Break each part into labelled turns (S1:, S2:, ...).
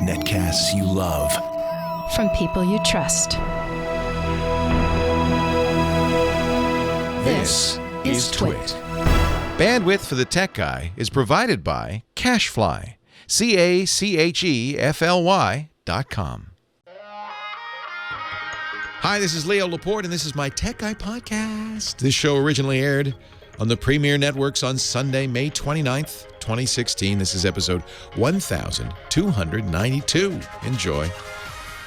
S1: Netcasts you love.
S2: From people you trust.
S1: This is Twit.
S3: Bandwidth for the Tech Guy is provided by Cachefly. CACHEFLY.com. Hi, this is Leo Laporte, and this is my Tech Guy podcast. This show originally aired on the Premier Networks on Sunday, May 29th, 2016. This is episode 1292. Enjoy.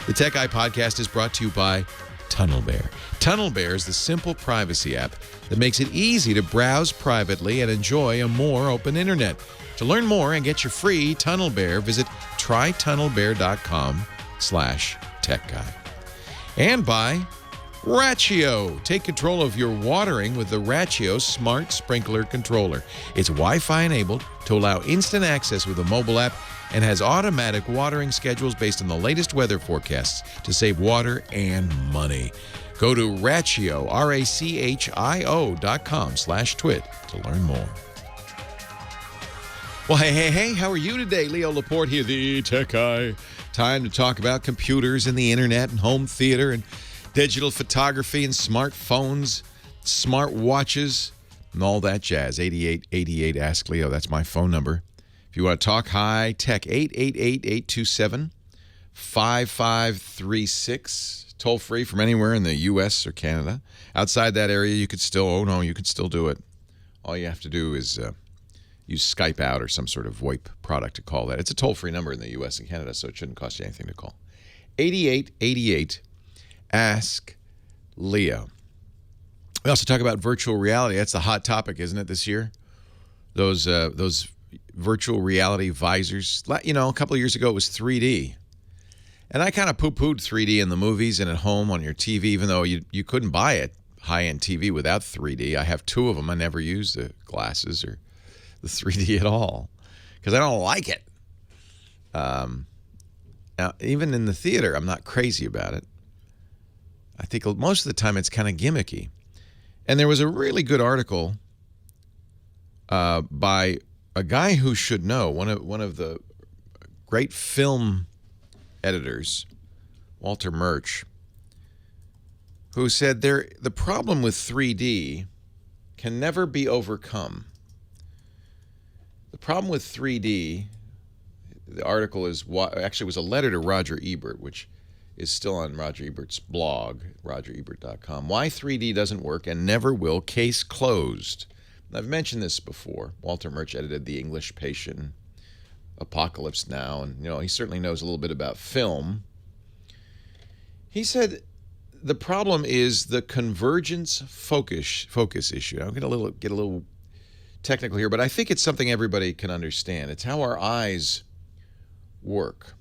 S3: The Tech Guy podcast is brought to you by TunnelBear. TunnelBear is the simple privacy app that makes it easy to browse privately and enjoy a more open internet. To learn more and get your free TunnelBear, visit trytunnelbear.com/techguy. And by Rachio. Take control of your watering with the Rachio Smart Sprinkler Controller. It's Wi-Fi enabled to allow instant access with a mobile app and has automatic watering schedules based on the latest weather forecasts to save water and money. Go to Rachio, RACHIO.com/twit to learn more. Well, hey, how are you today? Leo Laporte here, the Tech Guy. Time to talk about computers and the internet and home theater and digital photography and smartphones, smart watches, and all that jazz. 8888 Ask Leo, that's my phone number. If you want to talk high tech, 888-827-5536. Toll free from anywhere in the U.S. or Canada. Outside that area, you could still do it. All you have to do is use Skype Out or some sort of VoIP product to call that. It's a toll-free number in the U.S. and Canada, so it shouldn't cost you anything to call. 8888 Ask Leo. We also talk about virtual reality. That's the hot topic, isn't it, this year? Those virtual reality visors. You know, a couple of years ago it was 3D. And I kind of poo-pooed 3D in the movies and at home on your TV, even though you couldn't buy a high-end TV without 3D. I have two of them. I never use the glasses or the 3D at all because I don't like it. Now, even in the theater, I'm not crazy about it. I think most of the time it's kind of gimmicky. And there was a really good article by a guy who should know, one of the great film editors, Walter Murch, who said the problem with 3D can never be overcome. The problem with 3D, the article was a letter to Roger Ebert, which is still on Roger Ebert's blog, rogerebert.com. Why 3D doesn't work and never will, case closed. I've mentioned this before. Walter Murch edited The English Patient, Apocalypse Now, and he certainly knows a little bit about film. He said the problem is the convergence focus issue. I'm going to get a little technical here, but I think it's something everybody can understand. It's how our eyes work.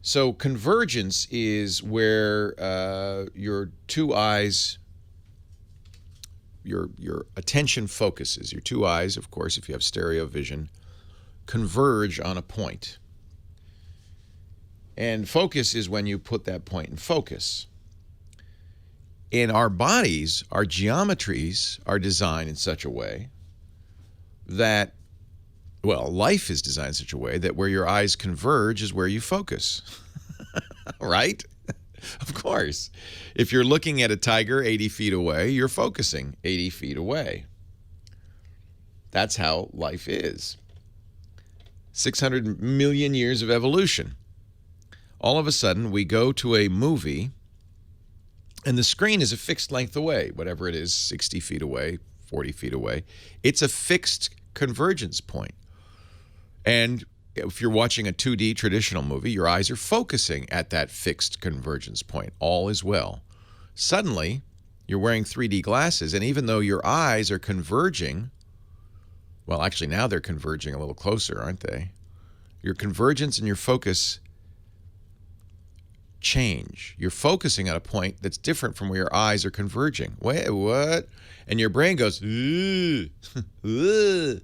S3: So convergence is where your two eyes, your attention focuses. Your two eyes, of course, if you have stereo vision, converge on a point. And focus is when you put that point in focus. In our bodies, our geometries are designed in such a way that, life is designed in such a way that where your eyes converge is where you focus. Right? Of course. If you're looking at a tiger 80 feet away, you're focusing 80 feet away. That's how life is. 600 million years of evolution. All of a sudden, we go to a movie, and the screen is a fixed length away, whatever it is, 60 feet away, 40 feet away. It's a fixed convergence point. And if you're watching a 2D traditional movie, your eyes are focusing at that fixed convergence point. All is well. Suddenly, you're wearing 3D glasses, and even though your eyes are converging, well, actually now they're converging a little closer, aren't they? Your convergence and your focus change. You're focusing at a point that's different from where your eyes are converging. Wait, what? And your brain goes, ooh, ooh.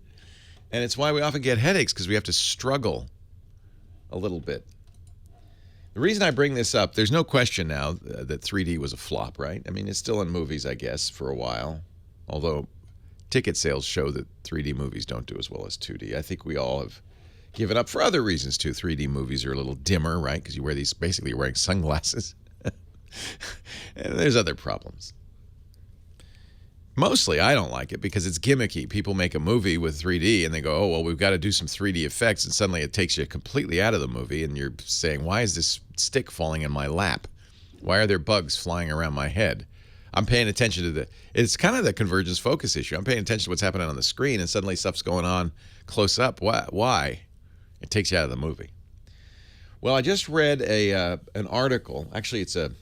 S3: And it's why we often get headaches, because we have to struggle a little bit. The reason I bring this up, there's no question now that 3D was a flop, right? I mean, it's still in movies, I guess, for a while. Although ticket sales show that 3D movies don't do as well as 2D. I think we all have given up for other reasons too. 3D movies are a little dimmer, right? Because you wear these, basically you're wearing sunglasses. And there's other problems. Mostly, I don't like it because it's gimmicky. People make a movie with 3D and they go, oh, well, we've got to do some 3D effects. And suddenly it takes you completely out of the movie. And you're saying, why is this stick falling in my lap? Why are there bugs flying around my head? I'm paying attention to it's kind of the convergence focus issue. I'm paying attention to what's happening on the screen and suddenly stuff's going on close up. Why? It takes you out of the movie. Well, I just read an article. Actually, it's a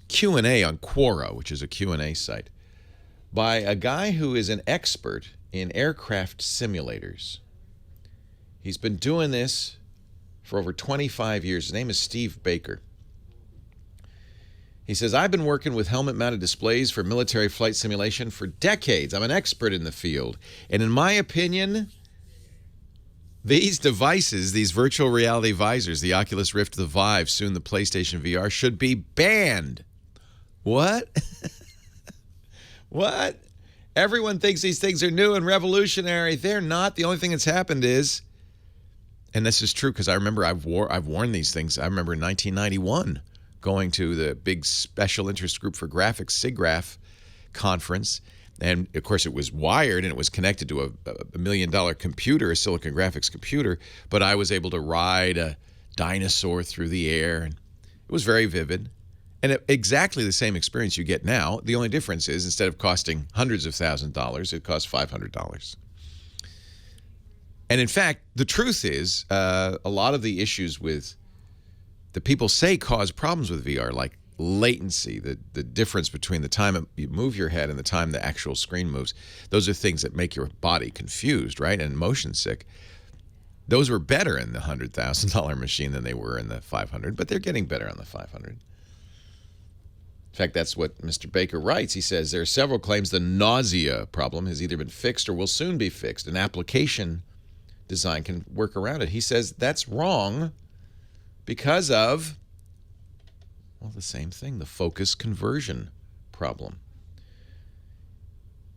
S3: Q&A on Quora, which is a Q&A site, by a guy who is an expert in aircraft simulators. He's been doing this for over 25 years. His name is Steve Baker. He says, I've been working with helmet-mounted displays for military flight simulation for decades. I'm an expert in the field. And in my opinion, these devices, these virtual reality visors, the Oculus Rift, the Vive, soon the PlayStation VR, should be banned. What? What? Everyone thinks these things are new and revolutionary. They're not. The only thing that's happened is, and this is true because I remember I've worn these things. I remember in 1991 going to the big special interest group for graphics, SIGGRAPH conference. And of course it was wired and it was connected to a $1 million computer, a Silicon Graphics computer. But I was able to ride a dinosaur through the air. And it was very vivid. And exactly the same experience you get now. The only difference is instead of costing hundreds of thousands of dollars, it costs $500. And in fact, the truth is a lot of the issues with the people say cause problems with VR, like latency, the difference between the time you move your head and the time the actual screen moves. Those are things that make your body confused, right, and motion sick. Those were better in the $100,000 machine than they were in the $500, but they're getting better on the $500. In fact, that's what Mr. Baker writes. He says there are several claims the nausea problem has either been fixed or will soon be fixed. An application design can work around it. He says that's wrong because of, well, the same thing, the focus conversion problem.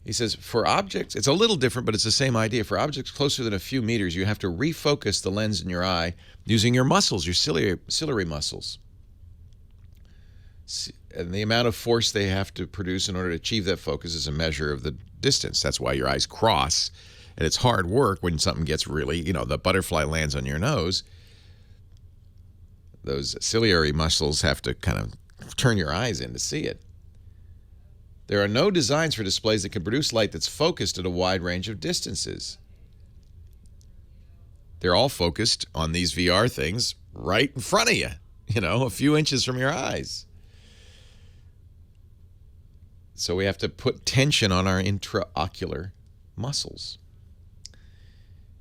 S3: He says for objects, it's a little different, but it's the same idea. For objects closer than a few meters, you have to refocus the lens in your eye using your muscles, your ciliary muscles. And the amount of force they have to produce in order to achieve that focus is a measure of the distance. That's why your eyes cross. And it's hard work when something gets really, the butterfly lands on your nose. Those ciliary muscles have to kind of turn your eyes in to see it. There are no designs for displays that can produce light that's focused at a wide range of distances. They're all focused on these VR things right in front of you, a few inches from your eyes. So we have to put tension on our intraocular muscles.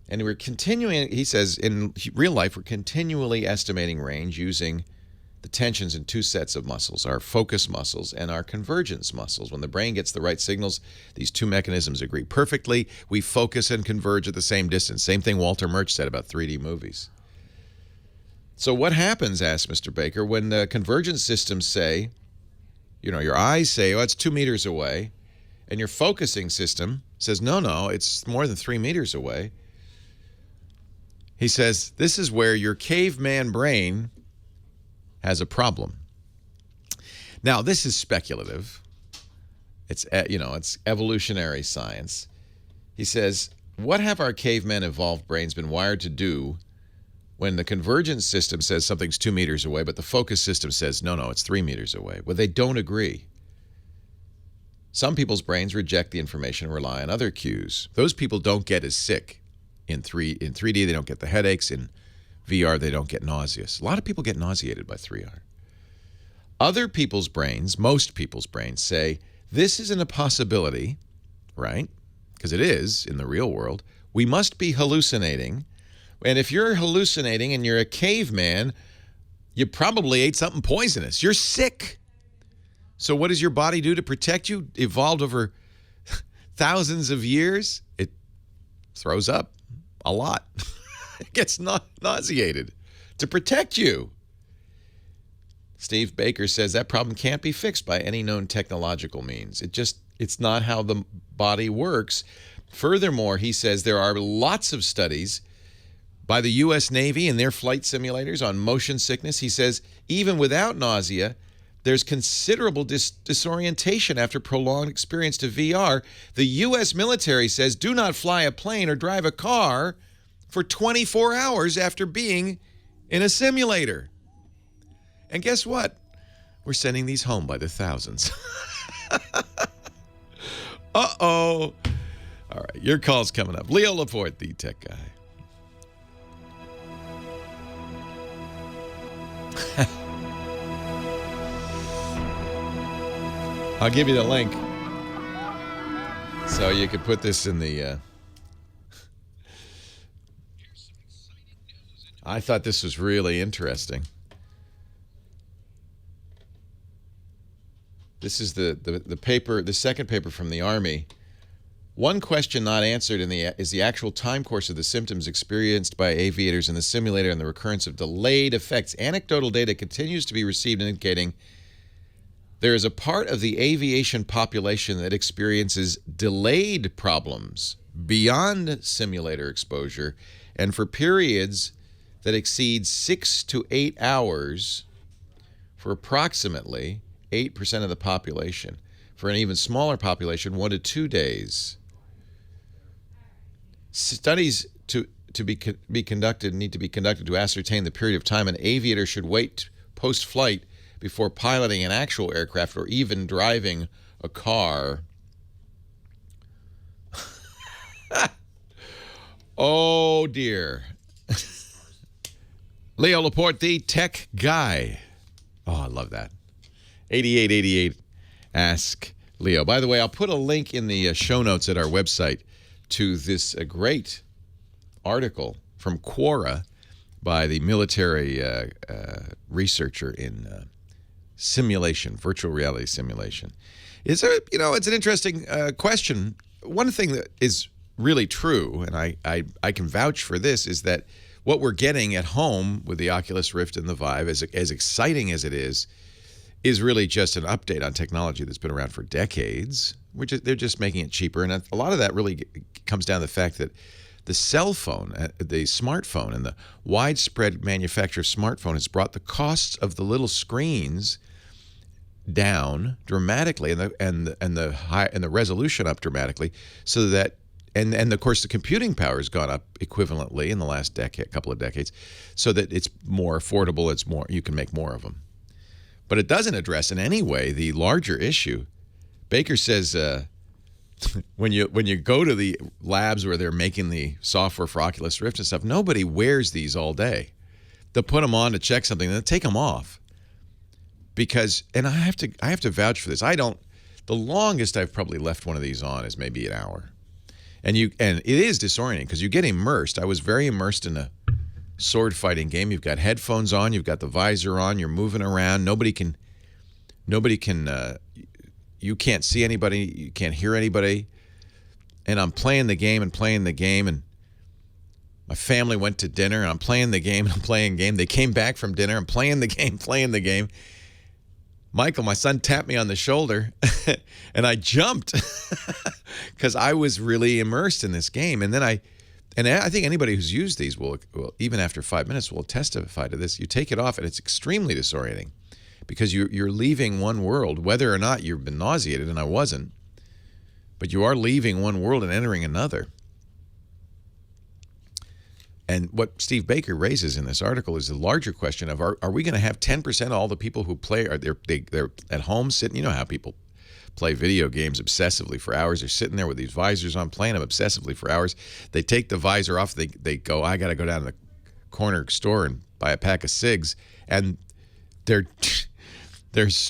S3: And we're continuing, he says, in real life, we're continually estimating range using the tensions in two sets of muscles, our focus muscles and our convergence muscles. When the brain gets the right signals, these two mechanisms agree perfectly. We focus and converge at the same distance. Same thing Walter Murch said about 3D movies. So what happens, asked Mr. Baker, when the convergence systems say, your eyes say, oh, it's 2 meters away, and your focusing system says, no, it's more than 3 meters away. He says, this is where your caveman brain has a problem. Now, this is speculative. It's evolutionary science. He says, what have our caveman evolved brains been wired to do when the convergence system says something's 2 meters away, but the focus system says, no, it's 3 meters away? Well, they don't agree. Some people's brains reject the information and rely on other cues. Those people don't get as sick. In 3D, they don't get the headaches. In VR, they don't get nauseous. A lot of people get nauseated by 3R. Other people's brains, most people's brains, say, this isn't a possibility, right? Because it is in the real world. We must be hallucinating. And if you're hallucinating and you're a caveman, you probably ate something poisonous. You're sick. So what does your body do to protect you? Evolved over thousands of years. It throws up a lot. It gets nauseated to protect you. Steve Baker says that problem can't be fixed by any known technological means. It just It's not how the body works. Furthermore, he says there are lots of studies by the U.S. Navy and their flight simulators on motion sickness. He says even without nausea, there's considerable disorientation after prolonged experience to VR. The U.S. military says do not fly a plane or drive a car for 24 hours after being in a simulator. And guess what? We're sending these home by the thousands. Uh-oh. All right, your call's coming up. Leo Laporte, the tech guy. I'll give you the link so you could put this in the... I thought this was really interesting. This is the paper, the second paper from the Army. One question not answered is the actual time course of the symptoms experienced by aviators in the simulator and the recurrence of delayed effects. Anecdotal data continues to be received indicating there is a part of the aviation population that experiences delayed problems beyond simulator exposure and for periods that exceed 6 to 8 hours for approximately 8% of the population. For an even smaller population, 1 to 2 days. Studies to be conducted need to be conducted to ascertain the period of time an aviator should wait post-flight before piloting an actual aircraft or even driving a car. Oh, dear. Leo Laporte, the tech guy. Oh, I love that. 8888 Ask Leo. By the way, I'll put a link in the show notes at our website to this great article from Quora by the military researcher in simulation, virtual reality simulation. It's an interesting question. One thing that is really true, and I can vouch for this, is that what we're getting at home with the Oculus Rift and the Vive, as exciting as it is really just an update on technology that's been around for decades. They're just making it cheaper. And a lot of that really comes down to the fact that the cell phone, the smartphone, and the widespread manufacture of smartphone has brought the costs of the little screens down dramatically, and the resolution up dramatically, so that and of course the computing power has gone up equivalently in the last couple of decades, so that it's more affordable. You can make more of them. But it doesn't address in any way the larger issue. Baker says when you go to the labs where they're making the software for Oculus Rift and stuff, nobody wears these all day. They'll put them on to check something, and they'll take them off. And I have to vouch for this. The longest I've probably left one of these on is maybe an hour. And it is disorienting because you get immersed. I was very immersed in a sword fighting game. You've got headphones on, you've got the visor on, you're moving around. You can't see anybody, you can't hear anybody. And I'm playing the game, and my family went to dinner, and I'm playing the game, and I'm playing the game. They came back from dinner, I'm playing the game. Michael, my son, tapped me on the shoulder, and I jumped because I was really immersed in this game. And I think anybody who's used these will, even after 5 minutes, will testify to this. You take it off, and it's extremely disorienting because you're leaving one world, whether or not you've been nauseated, and I wasn't, but you are leaving one world and entering another. And what Steve Baker raises in this article is the larger question of are we going to have 10% of all the people who play, they're at home sitting, you know how people play video games obsessively for hours. They're sitting there with these visors on, playing them obsessively for hours. They take the visor off. They go, I got to go down to the corner store and buy a pack of cigs. And they're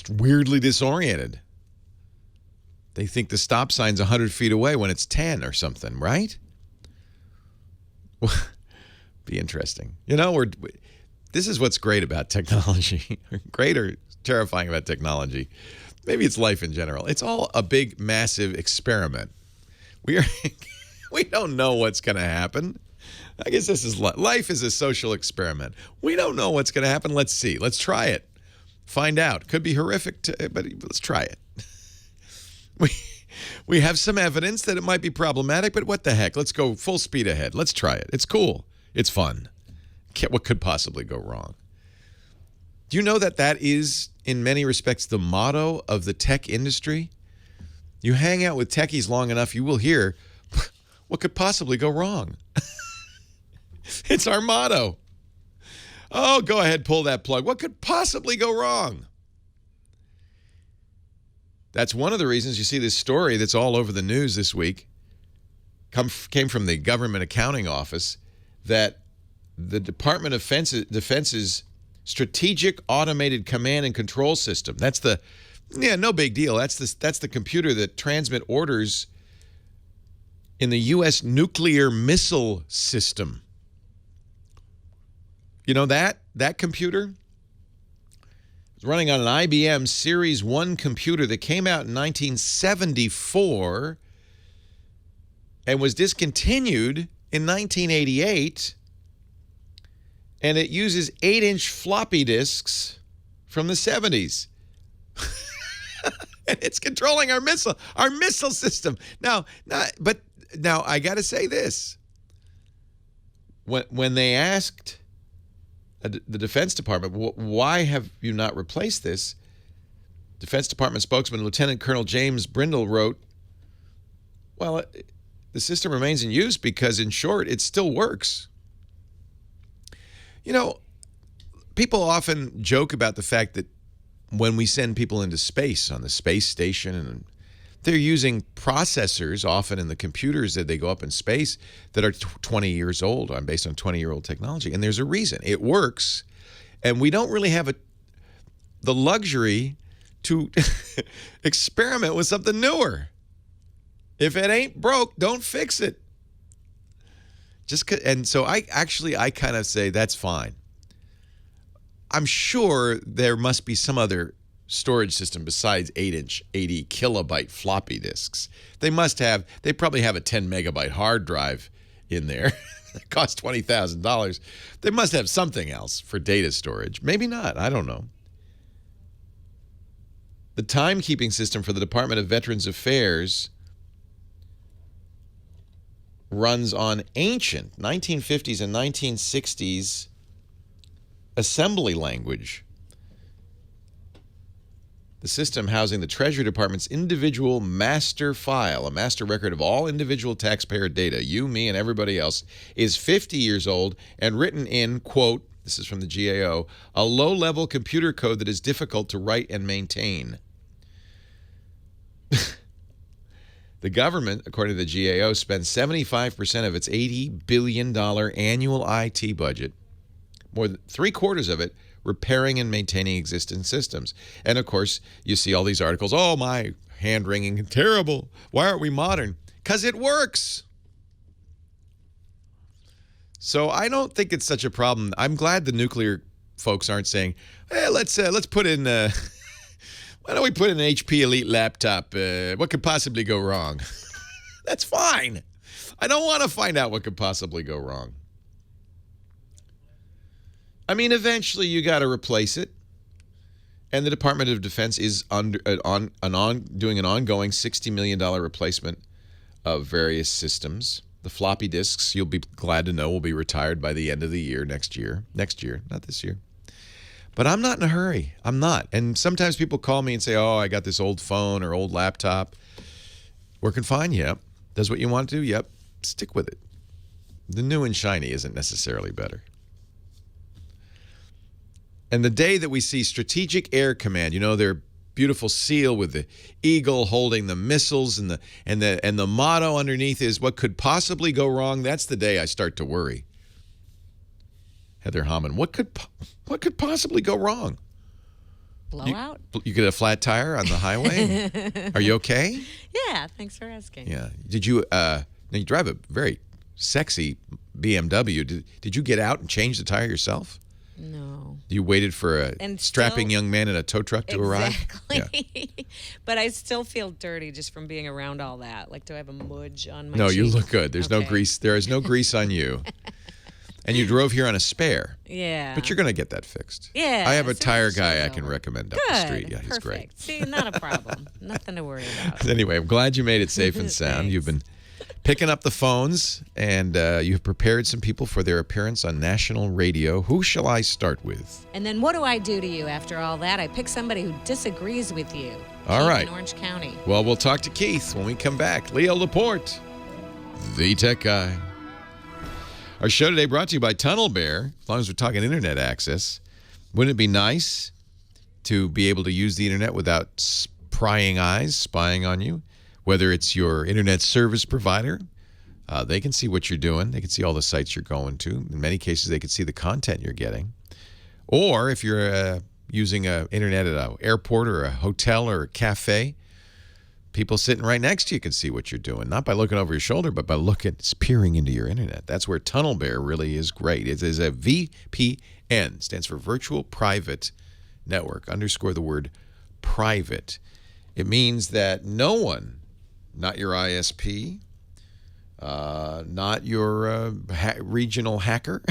S3: weirdly disoriented. They think the stop sign's 100 feet away when it's 10 or something, right? Well, be interesting. This is what's great about technology. Great or terrifying about technology. Maybe it's life in general. It's all a big, massive experiment. We don't know what's going to happen. I guess this is life is a social experiment. We don't know what's going to happen. Let's see. Let's try it. Find out. Could be horrific, but let's try it. We have some evidence that it might be problematic, but what the heck? Let's go full speed ahead. Let's try it. It's cool. It's fun. What could possibly go wrong? Do you know that that is, in many respects, the motto of the tech industry? You hang out with techies long enough, you will hear, what could possibly go wrong? It's our motto. Oh, go ahead, pull that plug. What could possibly go wrong? That's one of the reasons you see this story that's all over the news this week, came from the Government Accounting Office, that the Department of Defense's Strategic Automated Command and Control System, that's the, no big deal. That's the computer that transmit orders in the U.S. nuclear missile system. You know that computer? Running on an IBM Series 1 computer that came out in 1974 and was discontinued in 1988. And it uses 8-inch floppy disks from the 70s. And it's controlling our missile system. Now I got to say this. When they asked the Defense Department, why have you not replaced this? Defense Department spokesman Lieutenant Colonel James Brindle wrote, well, the system remains in use because, in short, it still works. You know, people often joke about the fact that when we send people into space on the space station, and they're using processors often in the computers that they go up in space that are 20 years old, based on 20-year-old technology. And there's a reason. It works. And we don't really have the luxury to experiment with something newer. If it ain't broke, don't fix it. And so I kind of say that's fine. I'm sure there must be some other storage system besides 8-inch 80 kilobyte floppy disks. They probably have a 10 megabyte hard drive in there. It costs $20,000. They must have something else for data storage. Maybe not. I don't know. The timekeeping system for the Department of Veterans Affairs runs on ancient 1950s and 1960s assembly language. The system housing the Treasury Department's individual master file, a master record of all individual taxpayer data, you, me, and everybody else, is 50 years old and written in, quote, this is from the GAO, a low-level computer code that is difficult to write and maintain. The government, according to the GAO, spends 75% of its $80 billion annual IT budget, more than 3/4 of it, repairing and maintaining existing systems. And, of course, you see all these articles, oh, my hand-wringing, terrible. Why aren't we modern? Because it works. So I don't think it's such a problem. I'm glad the nuclear folks aren't saying, hey, let's put in, why don't we put in an HP Elite laptop? What could possibly go wrong? That's fine. I don't want to find out what could possibly go wrong. I mean, eventually you got to replace it. And the Department of Defense is doing an ongoing $60 million replacement of various systems. The floppy disks, you'll be glad to know, will be retired by the end of the year, next year, not this year. But I'm not in a hurry. I'm not. And sometimes people call me and say, oh, I got this old phone or old laptop. Working fine? Yep. Does what you want to do? Yep. Stick with it. The new and shiny isn't necessarily better. And the day that we see Strategic Air Command, you know, their beautiful seal with the eagle holding the missiles and the motto underneath is what could possibly go wrong, that's the day I start to worry. Heather Hammond, what could possibly go wrong?
S1: Blowout?
S3: You get a flat tire on the highway? Are you okay?
S1: Yeah, thanks for asking.
S3: Yeah. Did you now you drive a very sexy BMW. Did you get out and change the tire yourself?
S1: No.
S3: You waited for a strapping young man in a tow truck to arrive?
S1: Exactly. Yeah. But I still feel dirty just from being around all that. Like, do I have a mudge on my
S3: No,
S1: cheek?
S3: you look good. There's no grease. There is no grease on you. And you drove here on a spare.
S1: Yeah.
S3: But you're going to get that fixed.
S1: Yeah.
S3: I have a
S1: so
S3: tire
S1: it's
S3: guy I
S1: over.
S3: can recommend up
S1: Good.
S3: the street. Yeah, he's great.
S1: Perfect. See, not a problem. Nothing to worry about.
S3: Anyway, I'm glad you made it safe and sound. You've been picking up the phones, and you've prepared some people for their appearance on national radio. Who shall I start with?
S1: And then what do I do to you after all that? I pick somebody who disagrees with you.
S3: All
S1: Keith
S3: right.
S1: in Orange County.
S3: Well, we'll talk to Keith when we come back. Leo Laporte, the tech guy. Our show today brought to you by Tunnel Bear. As long as we're talking internet access, wouldn't it be nice to be able to use the internet without prying eyes spying on you? Whether it's your internet service provider, they can see what you're doing. They can see all the sites you're going to. In many cases, they can see the content you're getting. Or if you're using internet at an airport or a hotel or a cafe, people sitting right next to you can see what you're doing. Not by looking over your shoulder, but by peering into your internet. That's where Tunnel Bear really is great. It is a VPN, stands for Virtual Private Network. Underscore the word private. It means that no one, not your ISP, not your regional hacker,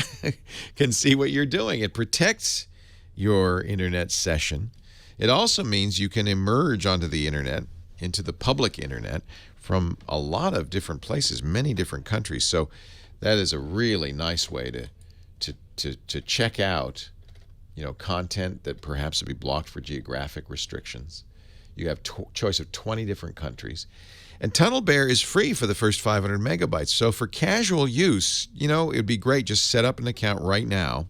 S3: can see what you're doing. It protects your internet session. It also means you can emerge onto the internet, into the public internet, from a lot of different places, many different countries. So that is a really nice way to check out, content that perhaps would be blocked for geographic restrictions. You have choice of 20 different countries. And Tunnel Bear is free for the first 500 megabytes. So for casual use, it would be great. Just set up an account right now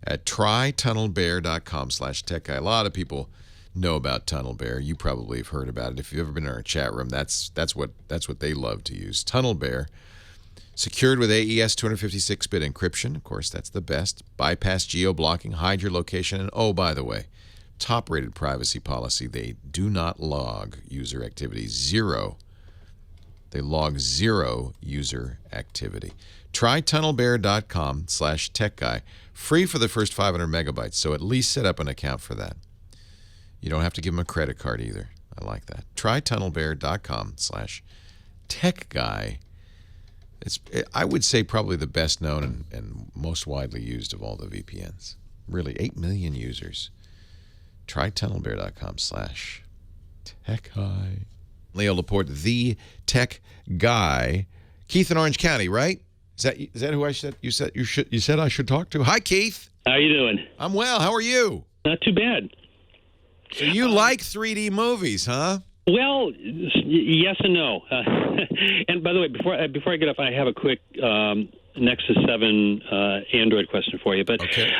S3: at trytunnelbear.com/techguy. A lot of people know about Tunnel Bear. You probably have heard about it. If you've ever been in our chat room, that's what they love to use. Tunnel Bear, secured with AES 256-bit encryption. Of course, that's the best. Bypass geo-blocking, hide your location, and oh, by the way, top-rated privacy policy. They do not log user activity. Zero. They log zero user activity. Try tunnelbear.com/techguy. Free for the first 500 megabytes, so at least set up an account for that. You don't have to give them a credit card either. I like that. Try tunnelbear.com/techguy. I would say probably the best known and most widely used of all the VPNs. Really, 8 million users. Try tunnelbear.com/techguy. Leo Laporte, the tech guy. Keith in Orange County, right? Is that who I said you said I should talk to? Hi, Keith.
S4: How you doing?
S3: I'm well. How are you?
S4: Not too bad.
S3: So you like 3D movies, huh?
S4: Well, yes and no. And by the way, before I get off, I have a quick Nexus 7 Android question for you. But
S3: okay.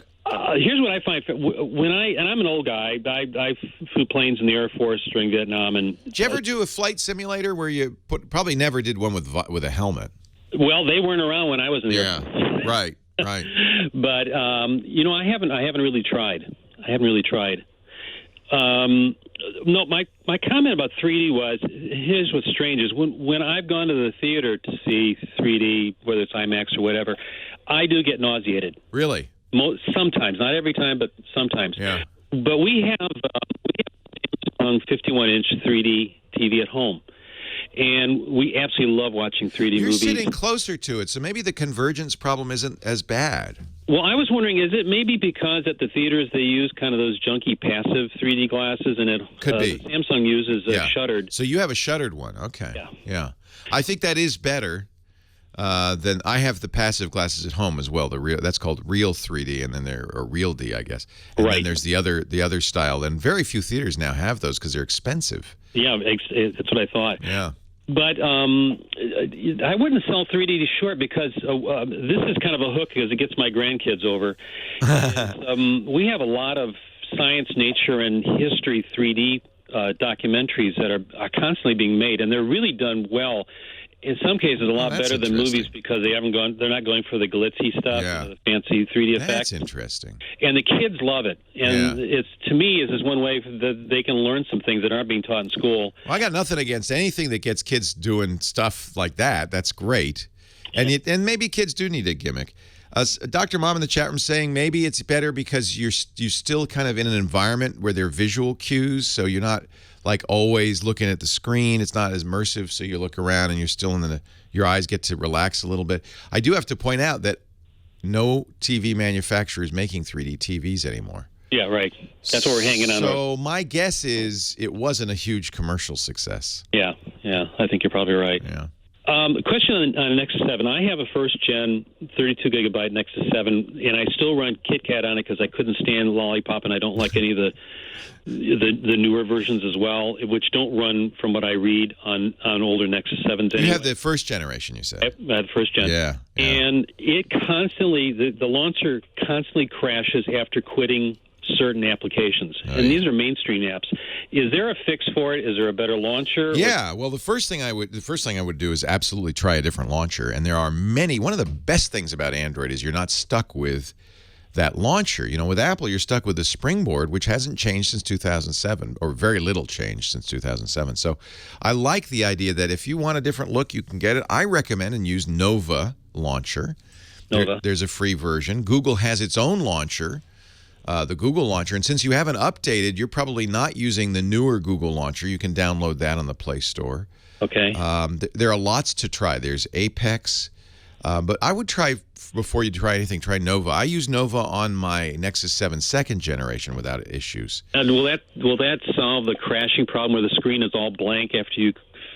S4: Here's what I find when I'm an old guy. I flew planes in the Air Force during Vietnam. And
S3: did you ever do a flight simulator where you probably never did one with a helmet?
S4: Well, they weren't around when I was in the Air Force.
S3: Right.
S4: But I haven't really tried. No, my comment about 3D was, here's what's strange is when I've gone to the theater to see 3D, whether it's IMAX or whatever, I do get nauseated.
S3: Really?
S4: Sometimes, not every time, but sometimes.
S3: Yeah.
S4: But we have a 51-inch 3D TV at home. And we absolutely love watching 3D movies.
S3: You're sitting closer to it, so maybe the convergence problem isn't as bad.
S4: Well, I was wondering, is it maybe because at the theaters they use kind of those junky passive 3D glasses, and
S3: could be.
S4: Samsung uses shuttered.
S3: So you have a shuttered one, okay?
S4: Yeah.
S3: I think that is better than I have the passive glasses at home as well. That's called Real 3D, and then or Real D, I guess. And then there's the other style, and very few theaters now have those because they're expensive.
S4: Yeah, that's what I thought.
S3: Yeah.
S4: But I wouldn't sell 3D short because this is kind of a hook because it gets my grandkids over. We have a lot of science, nature, and history 3D documentaries that are constantly being made, and they're really done well. In some cases, a lot better than movies because they're not going for the glitzy stuff, the fancy 3D effects.
S3: That's interesting.
S4: And the kids love it. And it's, to me, is one way that they can learn some things that aren't being taught in school.
S3: Well, I got nothing against anything that gets kids doing stuff like that. That's great. And maybe kids do need a gimmick. Dr. Mom in the chat room saying maybe it's better because you're still kind of in an environment where there are visual cues, so you're not like always looking at the screen. It's not as immersive, so you look around and you're still your eyes get to relax a little bit. I do have to point out that no TV manufacturer is making 3D TVs anymore.
S4: Yeah, right. That's what we're hanging on.
S3: So my guess is it wasn't a huge commercial success.
S4: Yeah, I think you're probably right.
S3: Yeah.
S4: A question on an Nexus 7. I have a first-gen 32-gigabyte Nexus 7, and I still run KitKat on it because I couldn't stand Lollipop, and I don't like any of the newer versions as well, which don't run, from what I read, on older Nexus 7s anyway.
S3: You have the first generation, you said.
S4: I had first gen.
S3: Yeah.
S4: And it constantly, the launcher constantly crashes after quitting certain applications. And these are mainstream apps. Is there a fix for it? Is there a better launcher?
S3: Yeah, well, the first thing I would do is absolutely try a different launcher. And there are many. One of the best things about Android is you're not stuck with that launcher. You know, with Apple, you're stuck with the Springboard, which hasn't changed since 2007, or very little changed since 2007. So I like the idea that if you want a different look, you can get it. I recommend and use Nova Launcher. There's a free version. Google has its own launcher, the Google Launcher. And since you haven't updated, you're probably not using the newer Google Launcher. You can download that on the Play Store.
S4: Okay.
S3: There are lots to try. There's Apex. But I would try, before you try anything, try Nova. I use Nova on my Nexus 7 second generation without issues.
S4: And will that solve the crashing problem where the screen is all blank after you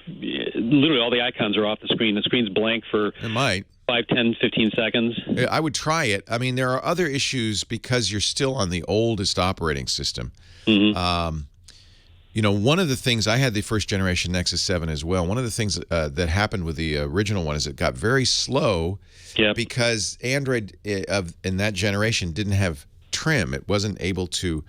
S4: literally all the icons are off the screen? The screen's blank for
S3: It might.
S4: 5, 10, 15 seconds?
S3: I would try it. I mean, there are other issues because you're still on the oldest operating system.
S4: Mm-hmm.
S3: You know, one of the things, I had the first generation Nexus 7 as well. One of the things that happened with the original one is it got very slow because Android in that generation didn't have trim. It wasn't able to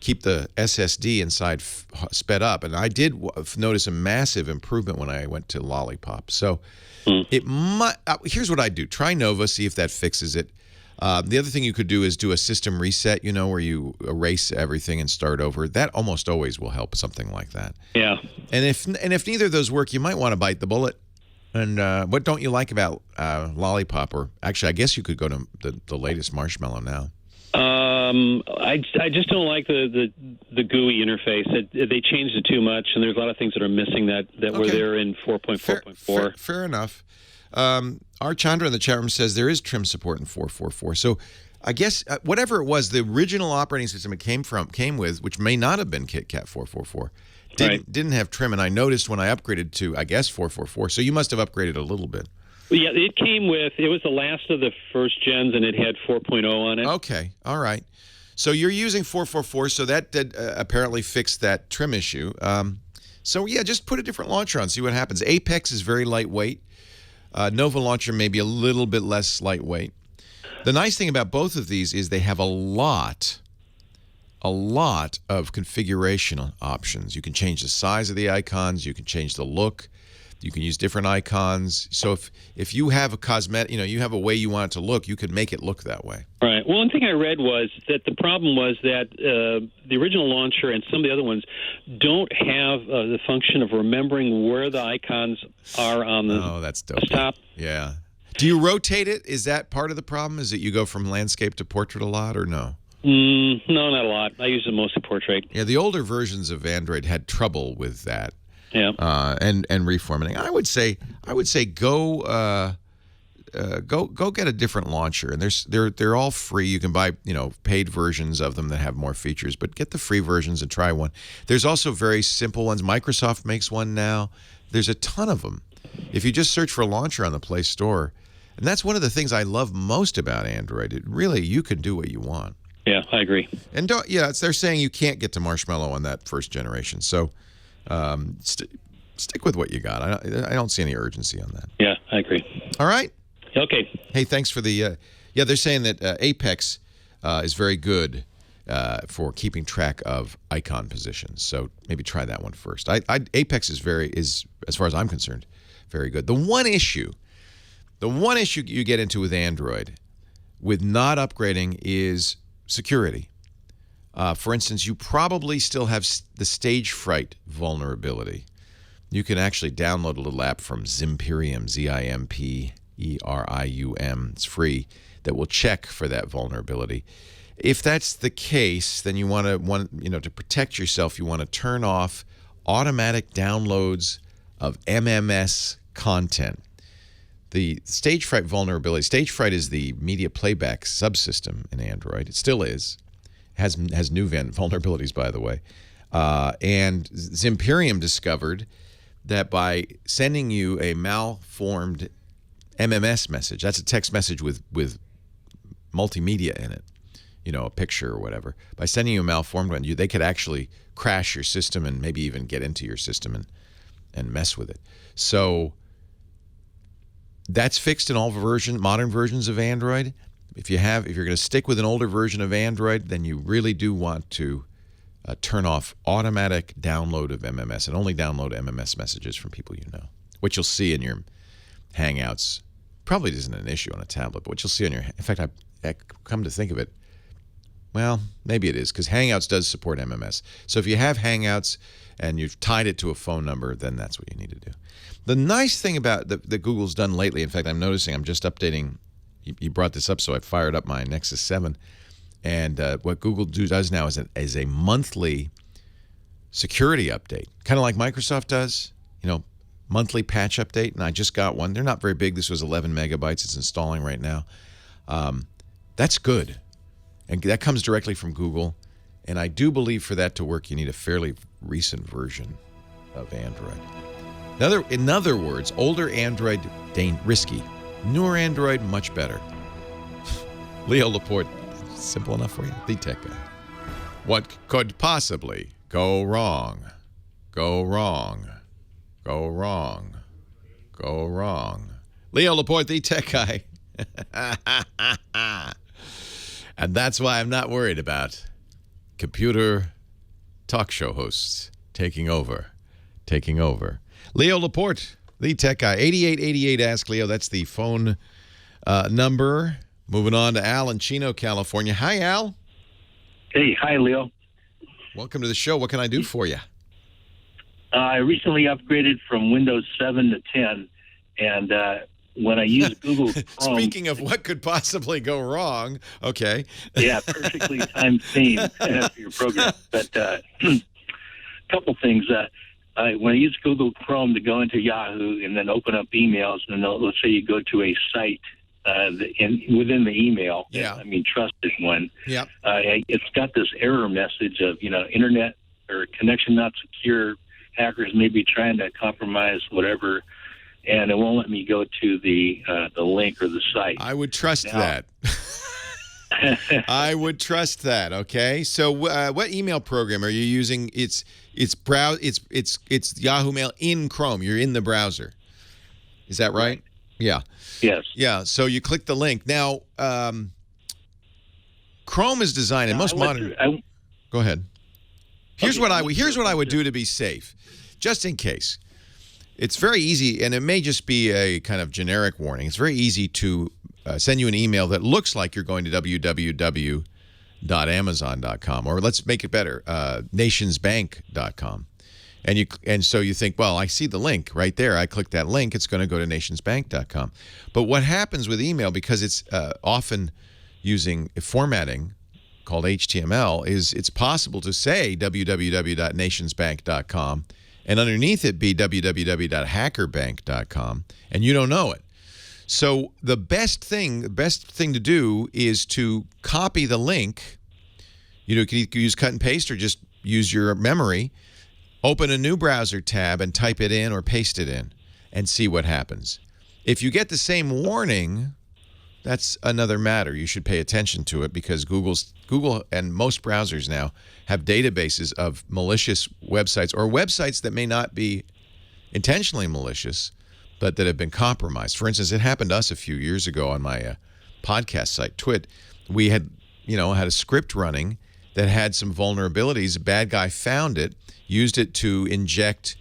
S3: keep the SSD inside sped up. And I did notice a massive improvement when I went to Lollipop. So it might, here's what I do. Try Nova, see if that fixes it. The other thing you could do is do a system reset, you know, where you erase everything and start over. That almost always will help, something like that.
S4: Yeah.
S3: And if neither of those work, you might want to bite the bullet. And what don't you like about Lollipop? Or actually, I guess you could go to the latest Marshmallow now.
S4: I just don't like the GUI interface. They changed it too much, and there's a lot of things that are missing that were there in 4.4.4.
S3: Fair enough. Our Chandra in the chat room says there is trim support in 4.4.4. So I guess whatever it was, the original operating system it came with, which may not have been KitKat 4.4.4, didn't have trim. And I noticed when I upgraded to, I guess, 4.4.4. So you must have upgraded a little bit.
S4: Yeah, it was the last of the first gens, and it had 4.0 on it.
S3: Okay, all right. So you're using 4.4.4, so that did apparently fix that trim issue. So yeah, just put a different launcher on, see what happens. Apex is very lightweight. Nova Launcher may be a little bit less lightweight. The nice thing about both of these is they have a lot of configuration options. You can change the size of the icons. You can change the look. You can use different icons. So if you have a cosmetic, you know, you have a way you want it to look, you can make it look that way.
S4: Right. Well, one thing I read was that the problem was that the original launcher and some of the other ones don't have the function of remembering where the icons are on the
S3: that's
S4: desktop.
S3: Yeah. Do you rotate it? Is that part of the problem? Is it you go from landscape to portrait a lot, or no?
S4: No, not a lot. I use it mostly portrait.
S3: Yeah, the older versions of Android had trouble with that.
S4: Yeah.
S3: And reformatting. I would say go get a different launcher. And they're all free. You can buy, you know, paid versions of them that have more features, but get the free versions and try one. There's also very simple ones. Microsoft makes one now. There's a ton of them. If you just search for a launcher on the Play Store, and that's one of the things I love most about Android. It really, you can do what you want.
S4: Yeah, I agree.
S3: And they're saying you can't get to Marshmallow on that first generation. So stick with what you got. I don't see any urgency on that.
S4: Yeah, I agree.
S3: All right.
S4: Okay.
S3: Hey, thanks for the. They're saying that Apex is very good for keeping track of icon positions. So maybe try that one first. Apex is as far as I'm concerned, very good. The one issue you get into with Android, with not upgrading, is security. For instance, you probably still have the stage fright vulnerability. You can actually download a little app from Zimperium, Zimpereum. It's free, that will check for that vulnerability. If that's the case, then you want to protect yourself, you want to turn off automatic downloads of MMS content. the stage fright vulnerability. Stage fright is the media playback subsystem in Android. It still is. Has new vulnerabilities, by the way. And Zimperium discovered that by sending you a malformed MMS message, that's a text message with multimedia in it, a picture or whatever. By sending you a malformed one, they could actually crash your system and maybe even get into your system and mess with it. So that's fixed in all modern versions of Android. If you're going to stick with an older version of Android, then you really do want to turn off automatic download of MMS and only download MMS messages from people you know, which you'll see in your Hangouts. Probably isn't an issue on a tablet, but what you'll see on your... In fact, I come to think of it, well, maybe it is, because Hangouts does support MMS. So if you have Hangouts and you've tied it to a phone number, then that's what you need to do. The nice thing about that Google's done lately, in fact, I'm noticing, I'm just updating, you brought this up, so I fired up my Nexus 7, and what Google does now is a monthly security update, kind of like Microsoft does, monthly patch update, and I just got one. They're not very big. This was 11 megabytes. It's installing right now. That's good, and that comes directly from Google, and I do believe for that to work, you need a fairly recent version of Android. In other words, older Android, risky. Newer Android, much better. Leo Laporte, simple enough for you? The Tech Guy. What could possibly go wrong? Go wrong. Go wrong. Go wrong. Leo Laporte, the Tech Guy. And that's why I'm not worried about computer talk show hosts taking over. Leo Laporte, the Tech Guy. 8888 Ask Leo. That's the phone number. Moving on to Al in Chino, California. Hi, Al.
S5: Hey, hi, Leo.
S3: Welcome to the show. What can I do for you?
S5: I recently upgraded from Windows 7 to 10, and when I use Google Chrome...
S3: Speaking of what could possibly go wrong, okay.
S5: Yeah, perfectly timed theme for your program. But a couple things. When I use Google Chrome to go into Yahoo and then open up emails, and then let's say you go to a site within the email,
S3: yeah.
S5: Trusted one,
S3: yeah.
S5: It's got this error message of, internet or connection not secure, hackers may be trying to compromise whatever, and it won't let me go to the link or the site.
S3: I would trust that. I would trust that. Okay. So, what email program are you using? It's Yahoo Mail in Chrome. You're in the browser. Is that right? Yeah.
S5: Yes.
S3: Yeah. So you click the link. Now, Chrome is designed, and most modern. Go ahead. Here's what I would do to be safe, just in case. It's very easy, and it may just be a kind of generic warning. It's very easy to send you an email that looks like you're going to www.amazon.com, or let's make it better, nationsbank.com. And so you think, well, I see the link right there. I click that link. It's going to go to nationsbank.com. But what happens with email, because it's often using formatting called HTML, is it's possible to say www.nationsbank.com and underneath it be www.hackerbank.com, and you don't know it. So the best thing to do is to copy the link. You can use cut and paste or just use your memory. Open a new browser tab and type it in or paste it in and see what happens. If you get the same warning, that's another matter. You should pay attention to it, because Google and most browsers now have databases of malicious websites, or websites that may not be intentionally malicious, but that have been compromised. For instance, it happened to us a few years ago on my podcast site, Twit. We had a script running that had some vulnerabilities. A bad guy found it, used it to inject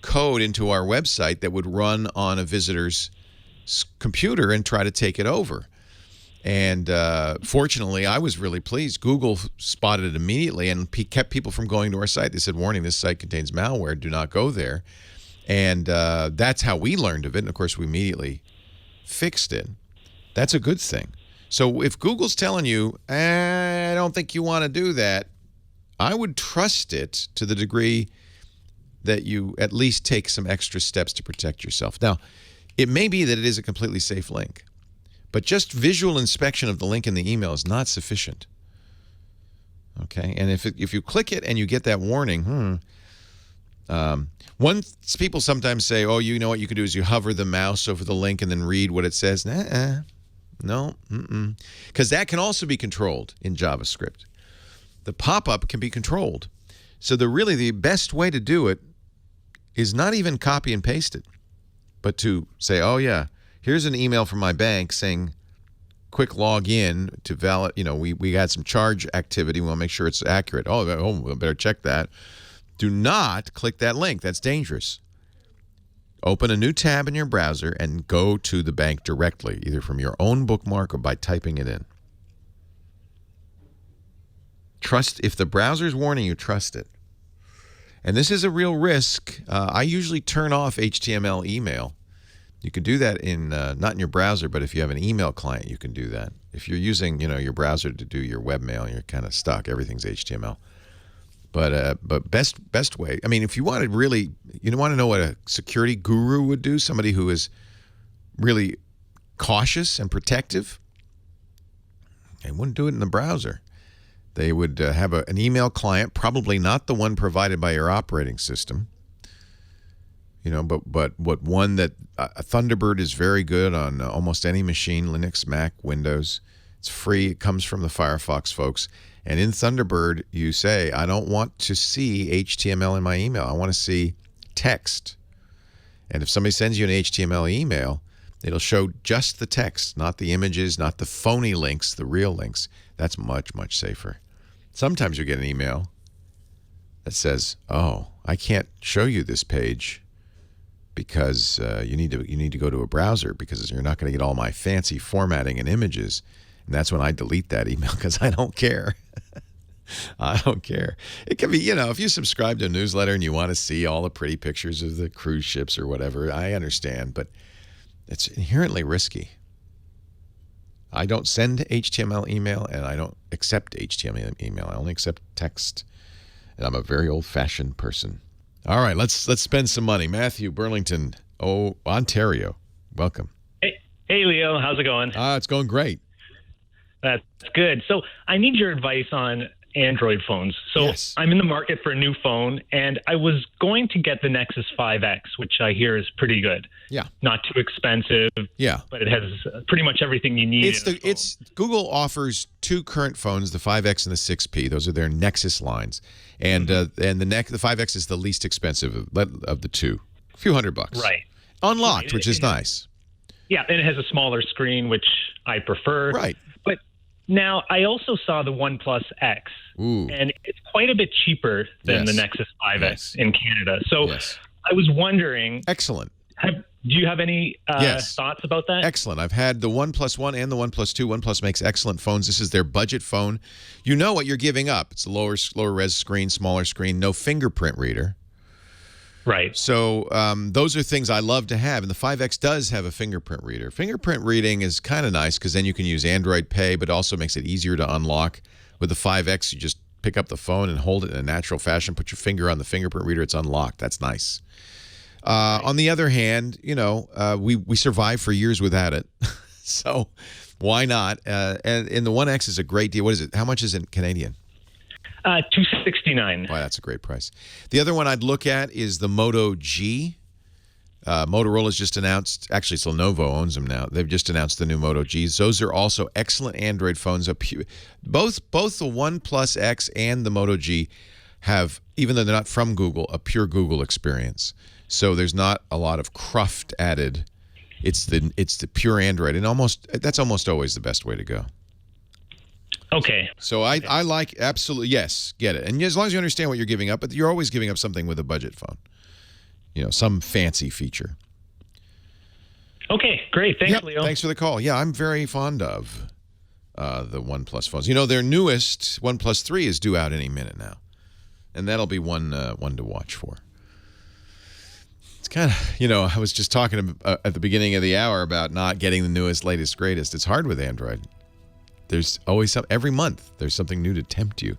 S3: code into our website that would run on a visitor's computer and try to take it over. And fortunately, I was really pleased. Google spotted it immediately and kept people from going to our site. They said, warning, this site contains malware. Do not go there. And that's how we learned of it. And, of course, we immediately fixed it. That's a good thing. So if Google's telling you, I don't think you want to do that, I would trust it to the degree that you at least take some extra steps to protect yourself. Now, It may be that it is a completely safe link, but just visual inspection of the link in the email is not sufficient. Okay, and if you click it and you get that warning, people sometimes say, oh, you know what you can do is you hover the mouse over the link and then read what it says. No, because that can also be controlled in JavaScript. The pop-up can be controlled. So the best way to do it is not even copy and paste it, but to say, oh yeah, here's an email from my bank saying, quick log in to valid, we got some charge activity. We want to make sure it's accurate. Oh, we better check that. Do not click that link. That's dangerous. Open a new tab in your browser and go to the bank directly, either from your own bookmark or by typing it in. Trust, if the browser's warning you, trust it. And this is a real risk. I usually turn off HTML email. You can do that in not in your browser, but if you have an email client, you can do that. If you're using, your browser to do your webmail, you're kind of stuck. Everything's HTML. But best way. I mean, if you want to really, want to know what a security guru would do, somebody who is really cautious and protective, they wouldn't do it in the browser. They would have an email client, probably not the one provided by your operating system. But one that Thunderbird is very good on almost any machine, Linux, Mac, Windows. It's free. It comes from the Firefox folks. And in Thunderbird, you say, I don't want to see HTML in my email. I want to see text. And if somebody sends you an HTML email, it'll show just the text, not the images, not the phony links, the real links. That's much, much safer. Sometimes you get an email that says, oh, I can't show you this page because you need to go to a browser because you're not going to get all my fancy formatting and images. And that's when I delete that email because I don't care. I don't care. It can be, if you subscribe to a newsletter and you want to see all the pretty pictures of the cruise ships or whatever, I understand, but it's inherently risky. I don't send HTML email and I don't accept HTML email. I only accept text. And I'm a very old-fashioned person. All right, let's spend some money. Matthew, Burlington, Ontario. Welcome.
S6: Hey, Leo. How's it going?
S3: It's going great.
S6: That's good. So I need your advice on Android phones. So yes. I'm in the market for a new phone, and I was going to get the Nexus 5X, which I hear is pretty good.
S3: Yeah.
S6: Not too expensive.
S3: Yeah.
S6: But it has pretty much everything you need.
S3: Google offers two current phones, the 5X and the 6P. Those are their Nexus lines, and the 5X is the least expensive of the two. A few $100.
S6: Right.
S3: Unlocked, which is nice.
S6: Yeah, and it has a smaller screen, which I prefer.
S3: Right.
S6: But now I also saw the OnePlus X, and it's quite a bit cheaper than the Nexus 5X in Canada. So I was wondering.
S3: Excellent.
S6: Do you have any thoughts about that?
S3: Excellent. I've had the OnePlus 1 and the OnePlus 2. OnePlus makes excellent phones. This is their budget phone. You know what you're giving up. It's a lower res screen, smaller screen, no fingerprint reader.
S6: Right.
S3: So those are things I love to have. And the 5X does have a fingerprint reader. Fingerprint reading is kind of nice because then you can use Android Pay, but also makes it easier to unlock. With the 5X, you just pick up the phone and hold it in a natural fashion, put your finger on the fingerprint reader, it's unlocked. That's nice. On the other hand, we survived for years without it. So why not? And the 1X is a great deal. What is it? How much is it in Canadian?
S6: $269.
S3: Wow, that's a great price. The other one I'd look at is the Moto G. Motorola's just announced, actually Lenovo owns them now. They've just announced the new Moto Gs. Those are also excellent Android phones. Both the OnePlus X and the Moto G have, even though they're not from Google, a pure Google experience. So there's not a lot of cruft added. It's the pure Android, and that's almost always the best way to go.
S6: Okay.
S3: So I like, absolutely, yes, get it. And as long as you understand what you're giving up, but you're always giving up something with a budget phone. Some fancy feature.
S6: Okay, great. Thanks, Leo.
S3: Thanks for the call. Yeah, I'm very fond of the OnePlus phones. Their newest OnePlus 3 is due out any minute now. And that'll be one to watch for. It's kind of, I was just talking at the beginning of the hour about not getting the newest, latest, greatest. It's hard with Android. There's always every month there's something new to tempt you.